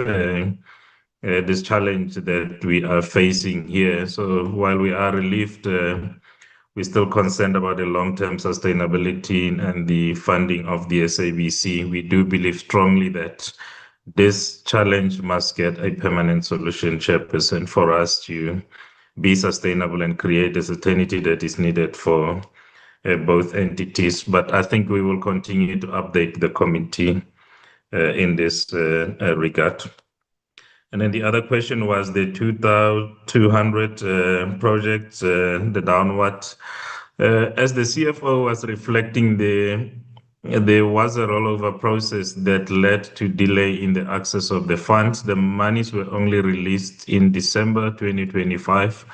this challenge that we are facing here. So while we are relieved, we're still concerned about the long-term sustainability and the funding of the SABC. We do believe strongly that this challenge must get a permanent solution, Chairperson, for us to be sustainable and create the certainty that is needed for both entities. But I think we will continue to update the committee in this regard. And then the other question was the 2,200 projects, the downward. As the CFO was reflecting, there was a rollover process that led to delay in the access of the funds. The monies were only released in December 2025,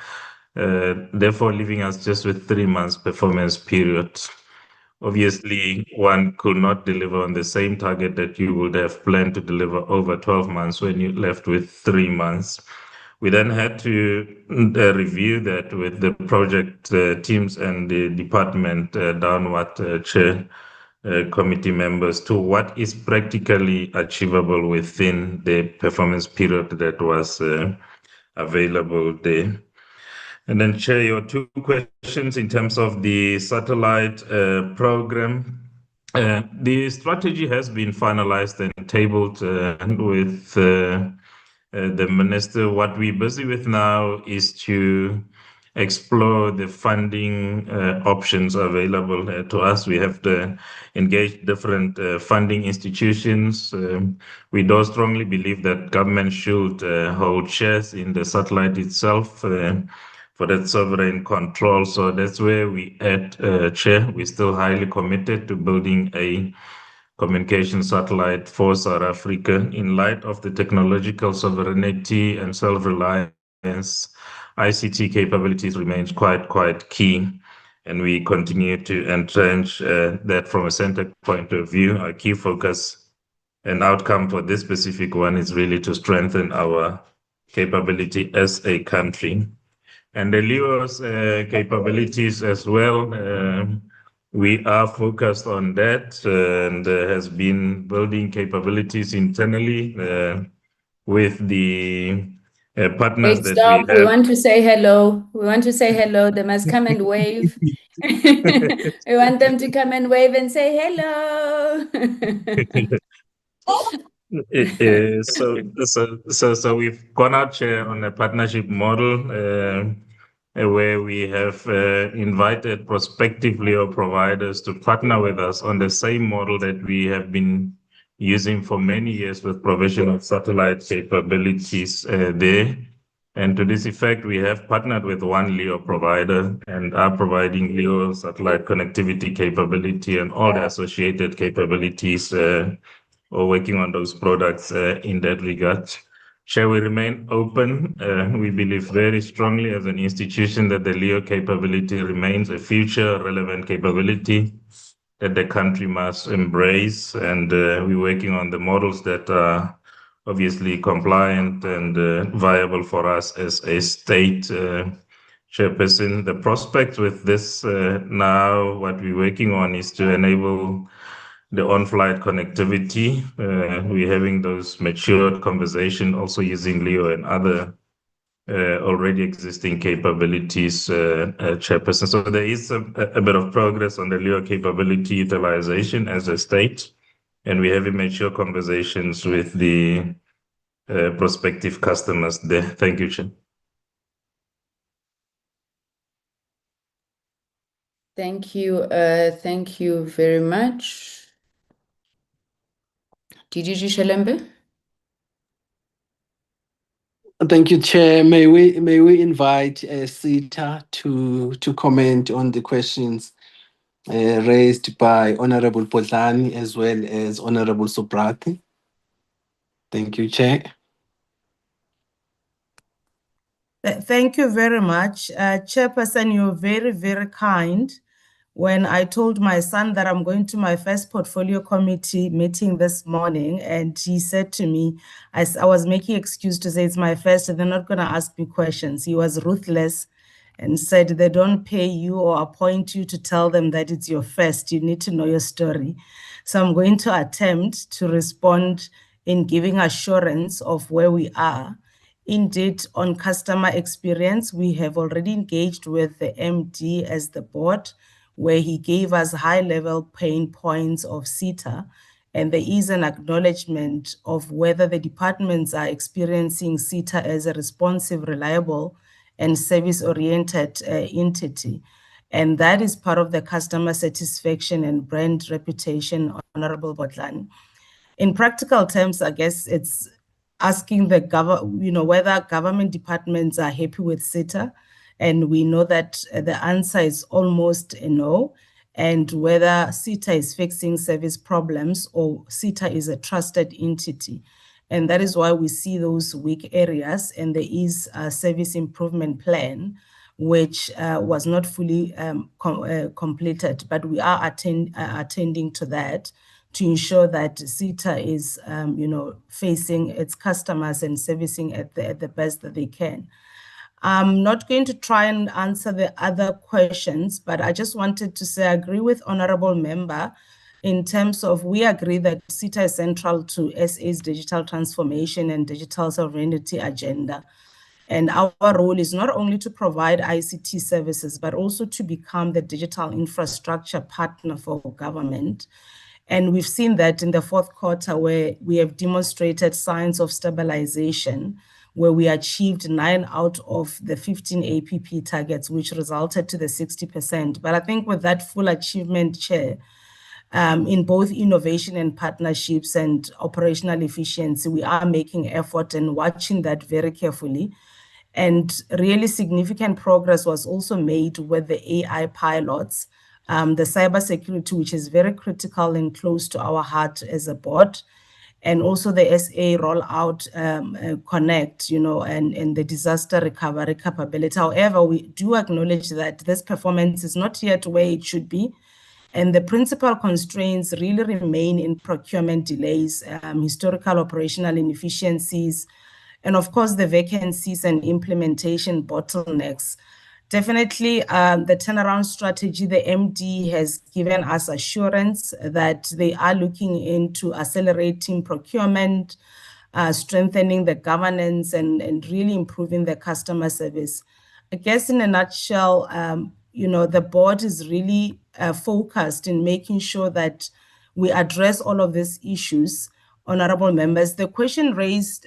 therefore leaving us just with 3 months performance period. Obviously, one could not deliver on the same target that you would have planned to deliver over 12 months when you left with 3 months. We then had to review that with the project teams and the department downward chair committee members to what is practically achievable within the performance period that was available there. And then, Chair, your 2 questions in terms of the satellite program. The strategy has been finalized and tabled with the Minister. What we're busy with now is to explore the funding options available to us. We have to engage different funding institutions. We do strongly believe that government should hold shares in the satellite itself for that sovereign control. So that's where we at, Chair. We're still highly committed to building a communication satellite for South Africa. In light of the technological sovereignty and self-reliance, ICT capabilities remains quite key, and we continue to entrench that from a Sentech point of view. Our key focus and outcome for this specific one is really to strengthen our capability as a country. And the LEO's capabilities as well, we are focused on that and has been building capabilities internally with the partners that Stop. we have. We want to say hello. We want to say hello. They must come and wave. We want them to come and wave and say hello. So we've gone out here on a partnership model where we have invited prospective LEO providers to partner with us on the same model that we have been using for many years with provision of satellite capabilities there. And to this effect, we have partnered with one LEO provider and are providing LEO satellite connectivity capability and all the associated capabilities or working on those products in that regard. Shall we remain open? We believe very strongly as an institution that the LEO capability remains a future relevant capability that the country must embrace. And we're working on the models that are obviously compliant and viable for us as a state chairperson. The prospect with this now, what we're working on is to enable the on-flight connectivity. We're having those matured conversations, also using LEO and other already existing capabilities, chairperson. So there is a bit of progress on the LEO capability utilization as a state, and we have mature conversations with the prospective customers there. Thank you, Chair. Thank you. Thank you very much. DDG Shelembe? Thank you, Chair. May we invite SITA to comment on the questions raised by Honorable Potlani as well as Honorable Sobrati. Thank you, Chair. Thank you very much. Chairperson, you're very, very kind. When I told my son that I'm going to my first portfolio committee meeting this morning, and he said to me, I was making excuse to say it's my first, they're not going to ask me questions. He was ruthless and said they don't pay you or appoint you to tell them that it's your first. You need to know your story. So I'm going to attempt to respond in giving assurance of where we are. Indeed, on customer experience, we have already engaged with the MD as the board, where he gave us high-level pain points of SITA, and there is an acknowledgement of whether the departments are experiencing SITA as a responsive, reliable, and service-oriented entity. And that is part of the customer satisfaction and brand reputation, Honorable Potlani. In practical terms, I guess it's asking the whether government departments are happy with SITA, and we know that the answer is almost a no, and whether SITA is fixing service problems or SITA is a trusted entity. And that is why we see those weak areas, and there is a service improvement plan, which was not fully completed, but we are attending to that to ensure that SITA is, facing its customers and servicing at the best that they can. I'm not going to try and answer the other questions, but I just wanted to say I agree with Honorable Member in terms of we agree that SITA is central to SA's digital transformation and digital sovereignty agenda. And our role is not only to provide ICT services, but also to become the digital infrastructure partner for government. And we've seen that in the fourth quarter, where we have demonstrated signs of stabilization, where we achieved 9 out of the 15 APP targets, which resulted to the 60%. But I think with that full achievement, Chair, in both innovation and partnerships and operational efficiency, we are making effort and watching that very carefully. And really significant progress was also made with the AI pilots, the cybersecurity, which is very critical and close to our heart as a board, and also the SA rollout connect, and the disaster recovery capability. However, we do acknowledge that this performance is not yet where it should be, and the principal constraints really remain in procurement delays, historical operational inefficiencies, and of course, the vacancies and implementation bottlenecks. Definitely, the turnaround strategy, the MD has given us assurance that they are looking into accelerating procurement, strengthening the governance, and really improving the customer service. I guess in a nutshell, the board is really focused in making sure that we address all of these issues. Honorable members, the question raised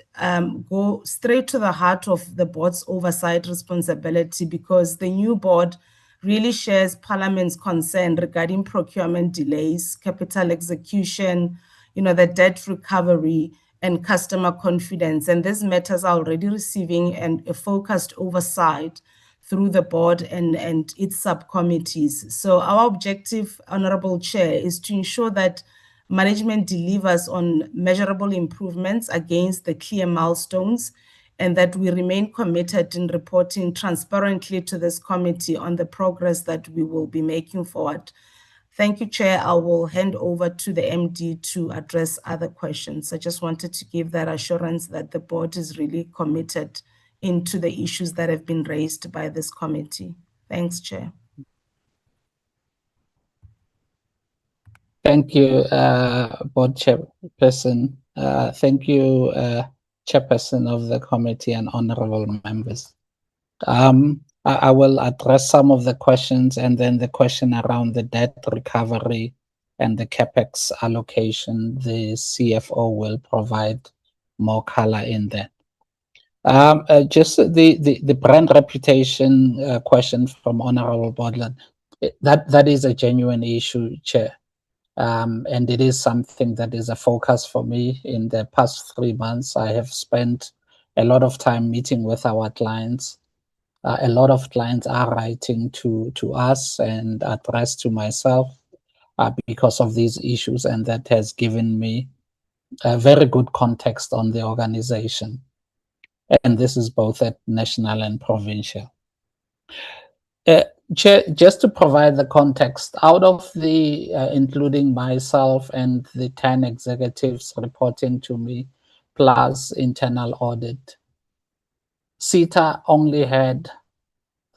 go straight to the heart of the board's oversight responsibility, because the new board really shares Parliament's concern regarding procurement delays, capital execution, the debt recovery, and customer confidence. And these matters are already receiving a focused oversight through the board and its subcommittees. So our objective, Honorable Chair, is to ensure that management delivers on measurable improvements against the clear milestones, and that we remain committed in reporting transparently to this committee on the progress that we will be making forward. Thank you, Chair. I will hand over to the MD to address other questions. I just wanted to give that assurance that the board is really committed into the issues that have been raised by this committee. Thanks, Chair. Thank you, Board Chairperson. Thank you, Chairperson of the committee and honorable members. I will address some of the questions, and then the question around the debt recovery and the CapEx allocation, the CFO will provide more color in that. Just the brand reputation question from Honorable Bodland, that is a genuine issue, Chair. And it is something that is a focus for me. In the past 3 months, I have spent a lot of time meeting with our clients. A lot of clients are writing to us and addressed to myself because of these issues, and that has given me a very good context on the organization. And this is both at national and provincial. Chair, just to provide the context, out of the, including myself and the 10 executives reporting to me, plus internal audit, SITA only had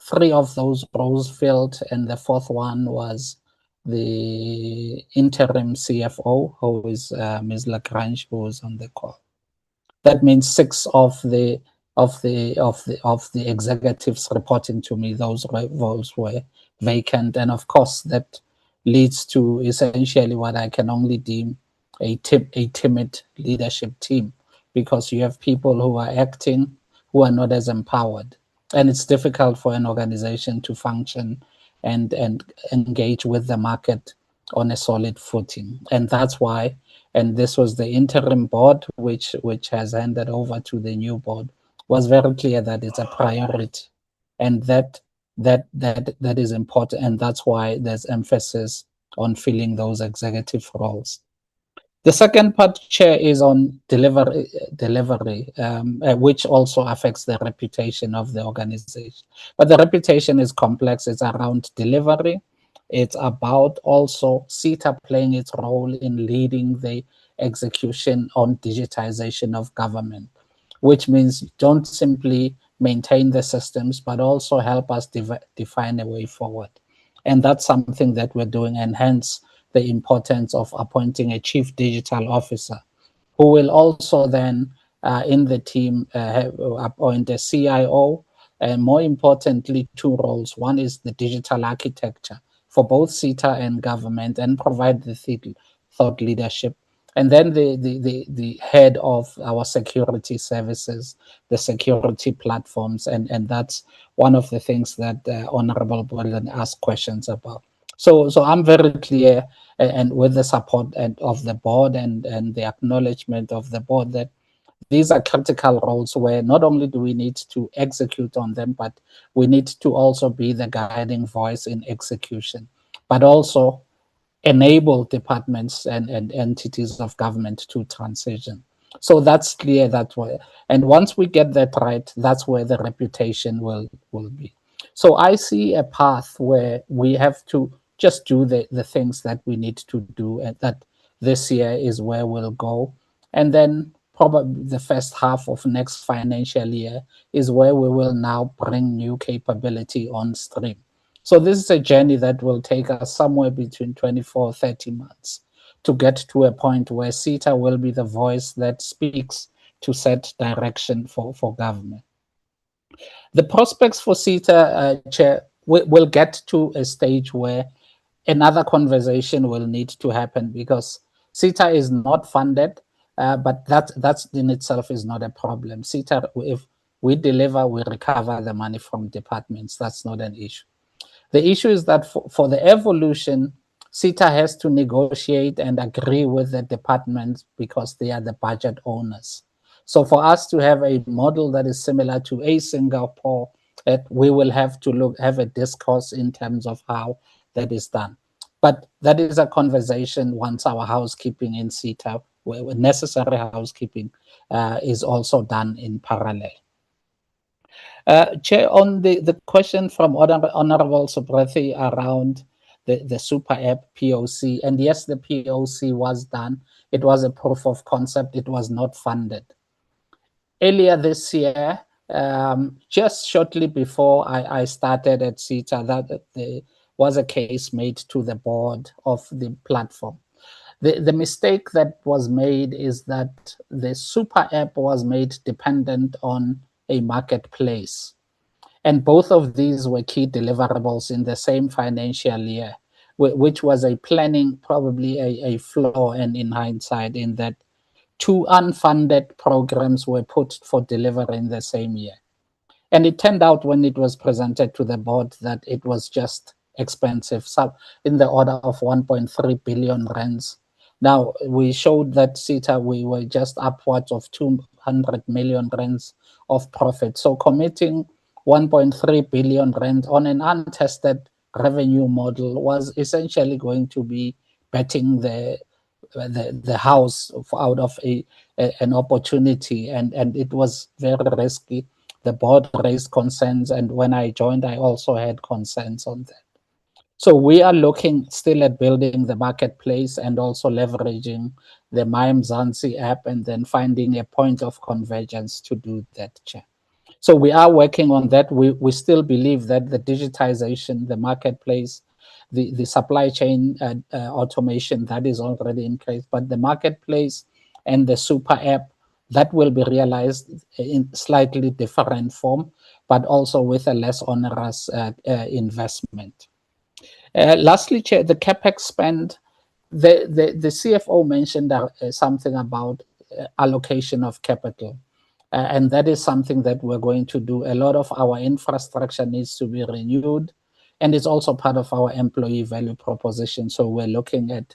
3 of those roles filled, and the 4th one was the interim CFO, who is Ms. Lagrange, who was on the call. That means 6 of the executives reporting to me, those roles were vacant, and of course that leads to essentially what I can only deem a timid leadership team, because you have people who are acting who are not as empowered, and it's difficult for an organization to function and engage with the market on a solid footing. And that's why, and this was the interim board which has handed over to the new board, was very clear that it's a priority, and that is important, and that's why there's emphasis on filling those executive roles. The second part, Chair, is on delivery, which also affects the reputation of the organization. But the reputation is complex. It's around delivery. It's about also SITA playing its role in leading the execution on digitization of government, which means don't simply maintain the systems, but also help us define a way forward. And that's something that we're doing, and hence the importance of appointing a chief digital officer, who will also then in the team appoint a CIO, and more importantly, 2 roles. One is the digital architecture for both SITA and government, and provide the thought leadership. And then the head of our security services, the security platforms, and that's one of the things that Honorable Bodland asked questions about. So I'm very clear, and with the support of the board and the acknowledgement of the board, that these are critical roles where not only do we need to execute on them, but we need to also be the guiding voice in execution. but also enable departments and entities of government to transition. So that's clear that way. And once we get that right, that's where the reputation will be. So I see a path where we have to just do the things that we need to do, and that this year is where we'll go. And then probably the first half of next financial year is where we will now bring new capability on stream. So this is a journey that will take us somewhere between 24, 30 months to get to a point where SITA will be the voice that speaks to set direction for government. The prospects for SITA, Chair, will get to a stage where another conversation will need to happen, because SITA is not funded, but that's in itself is not a problem. SITA, if we deliver, we recover the money from departments. That's not an issue. The issue is that for the evolution, SITA has to negotiate and agree with the departments because they are the budget owners. So for us to have a model that is similar to a Singapore, we will have to have a discourse in terms of how that is done. But that is a conversation once our housekeeping in SITA, where necessary housekeeping is also done in parallel. Chair, on the question from Honorable Subrathi around the super app POC, and yes, the POC was done. It was a proof of concept. It was not funded. Earlier this year, just shortly before I started at SITA, that there was a case made to the board of the platform. The mistake that was made is that the super app was made dependent on a marketplace. And both of these were key deliverables in the same financial year, which was a planning, probably a flaw, and in hindsight, in that 2 unfunded programs were put for delivery in the same year. And it turned out when it was presented to the board that it was just expensive, in the order of 1.3 billion rands. Now, we showed that SITA, we were just upwards of 200 million rands of profit. So committing 1.3 billion rand on an untested revenue model was essentially going to be betting the house out of an opportunity, and it was very risky. The board raised concerns, and when I joined, I also had concerns on that. So we are looking still at building the marketplace and also leveraging the MyMzansi app, and then finding a point of convergence to do that, Chair. So we are working on that. We still believe that the digitization, the marketplace, the supply chain automation, that is already in place, but the marketplace and the super app, that will be realized in slightly different form, but also with a less onerous investment. Lastly, Chair, the CapEx spend, the CFO mentioned something about allocation of capital. And that is something that we're going to do. A lot of our infrastructure needs to be renewed, and it's also part of our employee value proposition. So we're looking at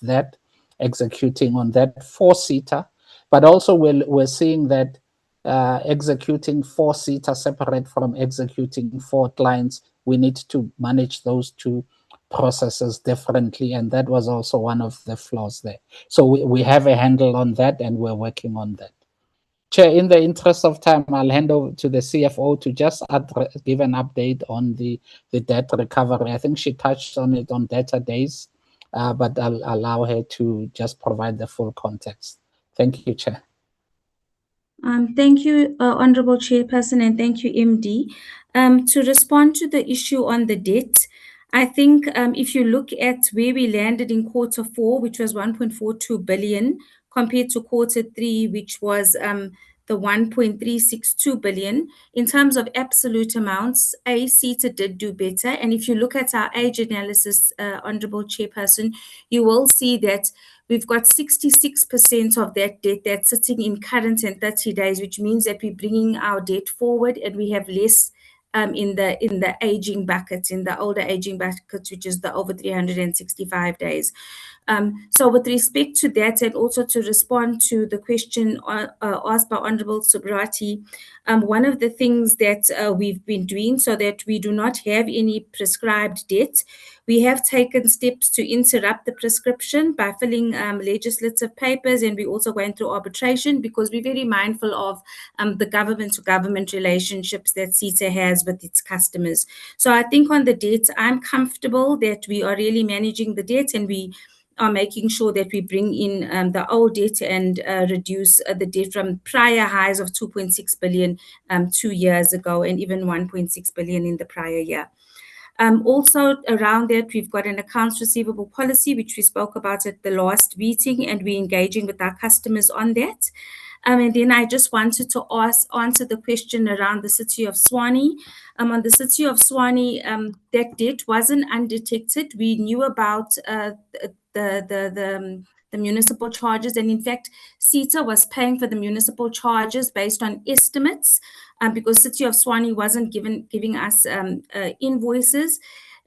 that, executing on that for SITA, but also we're seeing that executing for SITA separate from executing for clients, we need to manage those two processes differently, and that was also one of the flaws there. So we have a handle on that, and we're working on that. Chair, in the interest of time, I'll hand over to the CFO to just give an update on the debt recovery. I think she touched on it on debtor days, but I'll allow her to just provide the full context. Thank you, Chair. Thank you, Honorable Chairperson, and thank you, MD. To respond to the issue on the debt, I think if you look at where we landed in Q4, which was 1.42 billion, compared to Q3, which was the 1.362 billion, in terms of absolute amounts, SITA did do better. And if you look at our age analysis, Honorable Chairperson, you will see that we've got 66% of that debt that's sitting in current and 30 days, which means that we're bringing our debt forward and we have less in the aging buckets, in the older aging buckets, which is the over 365 days. So with respect to that, and also to respond to the question asked by Honorable Subrati, one of the things that we've been doing so that we do not have any prescribed debt, we have taken steps to interrupt the prescription by filling legislative papers, and we're also going through arbitration because we're very mindful of the government-to-government relationships that SITA has with its customers. So I think on the debt, I'm comfortable that we are really managing the debt, and we are making sure that we bring in the old debt and reduce the debt from prior highs of 2.6 billion 2 years ago, and even 1.6 billion in the prior year. Also around that, we've got an accounts receivable policy, which we spoke about at the last meeting, and we're engaging with our customers on that. And then I just wanted to answer the question around the City of Tshwane. On the City of Tshwane, that debt wasn't undetected. We knew about the municipal charges, and in fact, SITA was paying for the municipal charges based on estimates, because City of Tshwane wasn't giving us invoices.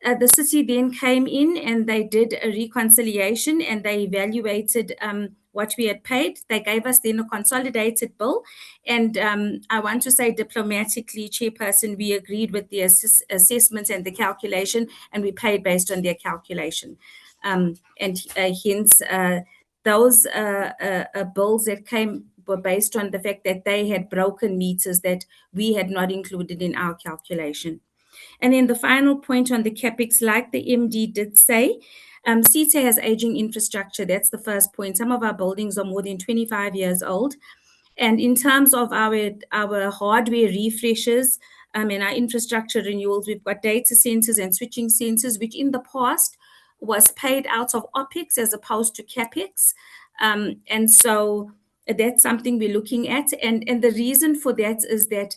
The city then came in and they did a reconciliation and they evaluated what we had paid. They gave us then a consolidated bill. And I want to say diplomatically, Chairperson, we agreed with the assessments and the calculation, and we paid based on their calculation. And hence, those bills that came were based on the fact that they had broken meters that we had not included in our calculation. And then the final point on the CapEx, like the MD did say, SITA has aging infrastructure. That's the first point. Some of our buildings are more than 25 years old. And in terms of our hardware refreshes and our infrastructure renewals, we've got data centers and switching centers, which in the past was paid out of OPEX as opposed to CapEx. And so that's something we're looking at. And the reason for that is that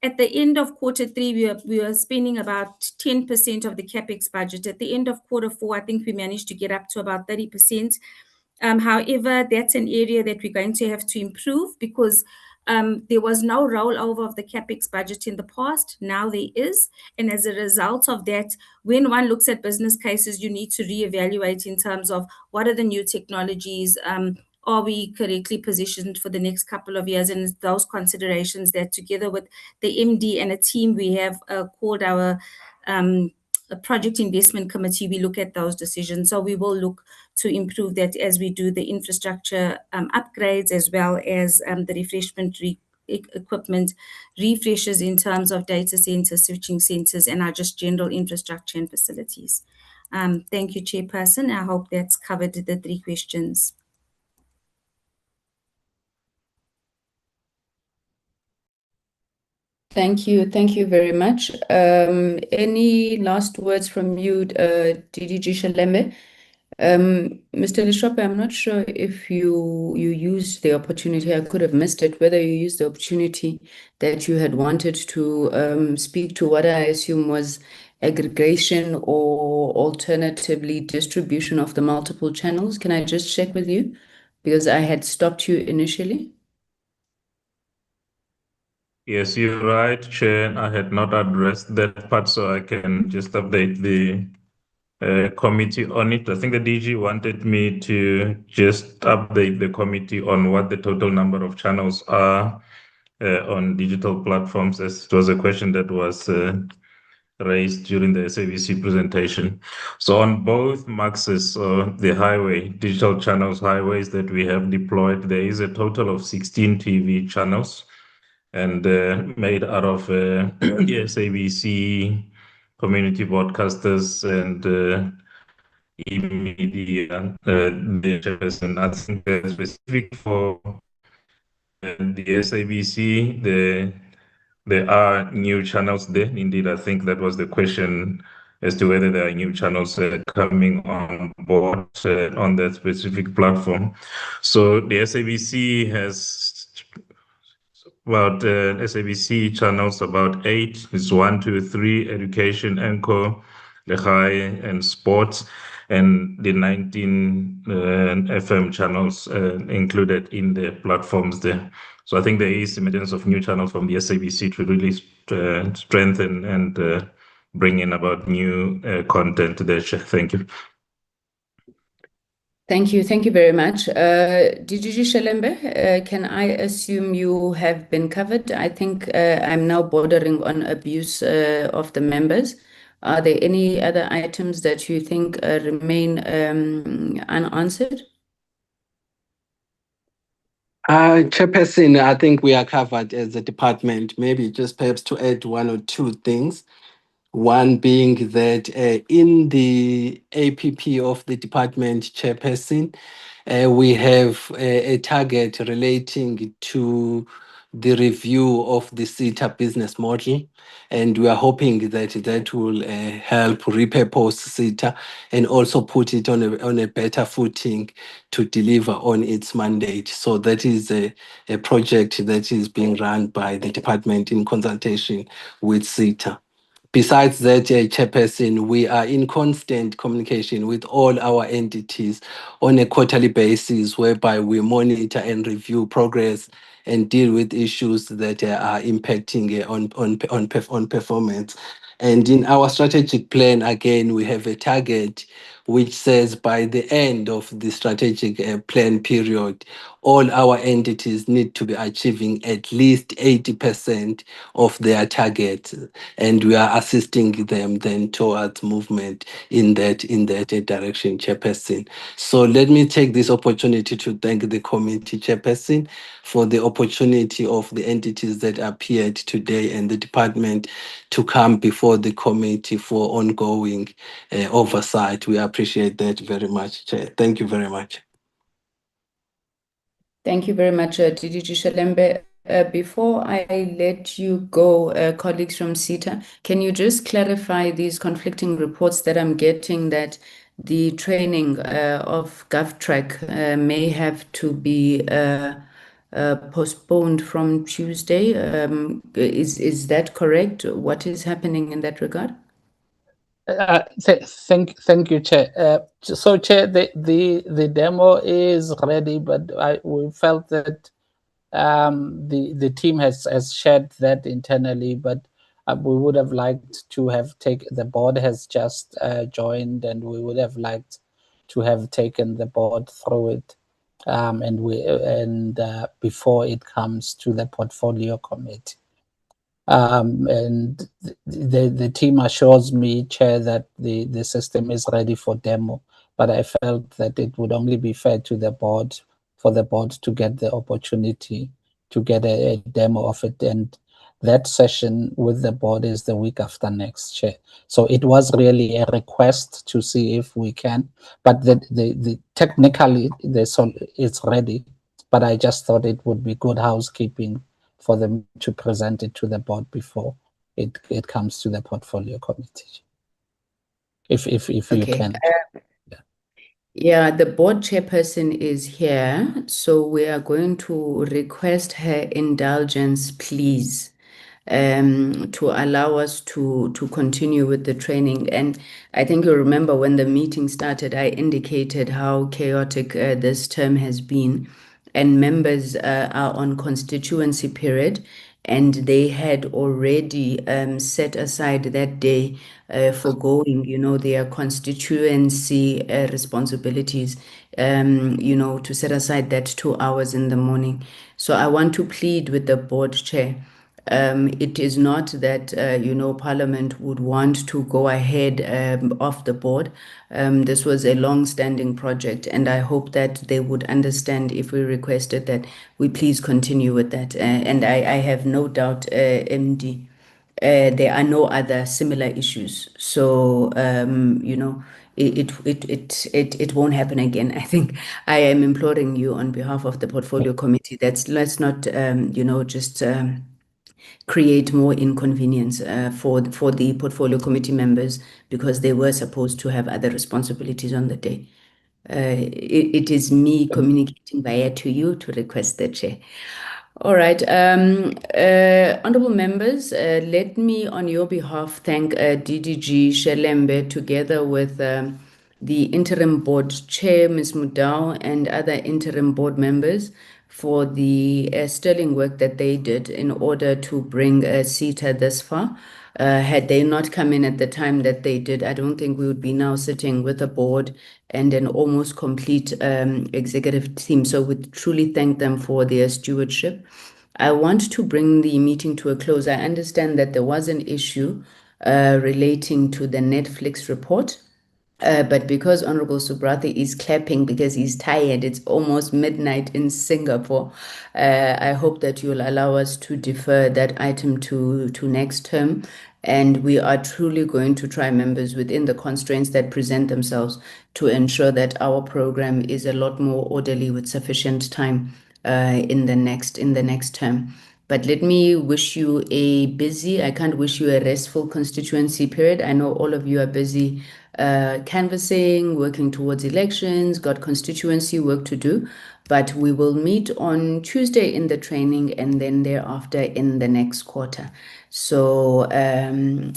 at the end of Q3, we were spending about 10% of the CapEx budget. At the end of Q4, I think we managed to get up to about 30%. However, that's an area that we're going to have to improve because there was no rollover of the CapEx budget in the past. Now there is. And as a result of that, when one looks at business cases, you need to reevaluate in terms of what are the new technologies, are we correctly positioned for the next couple of years? And those considerations that together with the MD and a team we have called our project investment committee, we look at those decisions. So we will look to improve that as we do the infrastructure upgrades as well as the refreshment equipment refreshes in terms of data centers, switching centers, and our just general infrastructure and facilities. Thank you, Chairperson. I hope that's covered the 3 questions. Thank you. Thank you very much. Any last words from you, DDG Shalembe? Mr. Lishope, I'm not sure if you used the opportunity, I could have missed it, whether you used the opportunity that you had wanted to speak to what I assume was aggregation or alternatively distribution of the multiple channels. Can I just check with you? Because I had stopped you initially. Yes, you're right, Chair. I had not addressed that part, so I can just update the committee on it. I think the DG wanted me to just update the committee on what the total number of channels are on digital platforms, as it was a question that was raised during the SABC presentation. So on both MAXes, the highway, digital channels, highways that we have deployed, there is a total of 16 TV channels and made out of the SABC, community broadcasters, and e-media. And I think specific for the SABC, there are new channels there. Indeed, I think that was the question as to whether there are new channels coming on board on that specific platform. So the SABC has about SABC channels, about 8. It's 1, 2, 3, education, anchor, Legai and Sports, and the 19 FM channels included in the platforms there. So I think there is emergence of new channels from the SABC to really strengthen and bring in about new content there. Thank you. Thank you. Thank you very much. DGG Shelembe, can I assume you have been covered? I think I'm now bordering on abuse of the members. Are there any other items that you think remain unanswered? Chairperson, I think we are covered as a department. Maybe just perhaps to add one or two things. One being that in the APP of the department chairperson, we have a target relating to the review of the SITA business model. And we are hoping that that will help repurpose SITA and also put it on a better footing to deliver on its mandate. So that is a project that is being run by the department in consultation with SITA. Besides that, Chairperson, we are in constant communication with all our entities on a quarterly basis, whereby we monitor and review progress and deal with issues that are impacting on performance. And in our strategic plan, again, we have a target which says by the end of the strategic plan period, all our entities need to be achieving at least 80% of their targets. And we are assisting them then towards movement in that direction, Chairperson. So let me take this opportunity to thank the committee chairperson for the opportunity of the entities that appeared today and the department to come before the committee for ongoing oversight. We appreciate that very much, Chair. Thank you very much. Thank you very much, DDG Shelembe. Before I let you go, colleagues from SITA, can you just clarify these conflicting reports that I'm getting that the training of GovTrack may have to be postponed from Tuesday? Is that correct? What is happening in that regard? Thank you, Chair. So, Chair, the demo is ready, but we felt that the team has shared that internally, but we would have liked to have the board has just joined, and we would have liked to have taken the board through it, and before it comes to the portfolio committee. And the team assures me, Chair, that the system is ready for demo, but I felt that it would only be fair to the board for the board to get the opportunity to get a demo of it. And that session with the board is the week after next, Chair. So it was really a request to see if we can, but the technically it's ready, but I just thought it would be good housekeeping for them to present it to the board before it comes to the portfolio committee. If you can. Yeah, the board chairperson is here, so we are going to request her indulgence, please, to allow us to continue with the training. And I think you remember when the meeting started, I indicated how chaotic this term has been, and members are on constituency period, and they had already set aside that day for going, their constituency responsibilities, to set aside that 2 hours in the morning. So I want to plead with the board chair. It is not that, Parliament would want to go ahead off the board. This was a long-standing project, and I hope that they would understand if we requested that we please continue with that. And I have no doubt, MD, there are no other similar issues. So, it won't happen again. I think I am imploring you on behalf of the portfolio committee that let's not, just create more inconvenience for the portfolio committee members, because they were supposed to have other responsibilities on the day. It is me communicating via to you to request the chair. All right. Honorable members, let me on your behalf thank DDG Shelembe together with the interim board chair, Ms. Mudau, and other interim board members for the sterling work that they did in order to bring SITA this far. Had they not come in at the time that they did, I don't think we would be now sitting with a board and an almost complete executive team. So we truly thank them for their stewardship. I want to bring the meeting to a close. I understand that there was an issue relating to the Netflix report. But because Honorable Subrathi is clapping because he's tired, it's almost midnight in Singapore. I hope that you'll allow us to defer that item to next term. And we are truly going to try, members, within the constraints that present themselves, to ensure that our program is a lot more orderly with sufficient time in the next term. But let me wish you I can't wish you a restful constituency period. I know all of you are busy canvassing, working towards elections, got constituency work to do, but we will meet on Tuesday in the training and then thereafter in the next quarter. So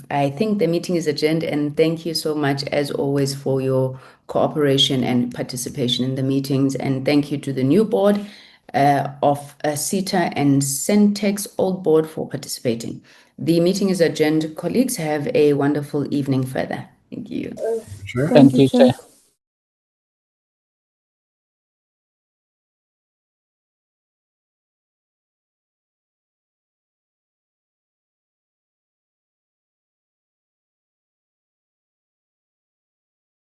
I think the meeting is adjourned, and thank you so much as always for your cooperation and participation in the meetings. And thank you to the new board of SITA and Sentech's old board for participating. The meeting is adjourned. Colleagues, have a wonderful evening further. Thank you. Thank you, Chair.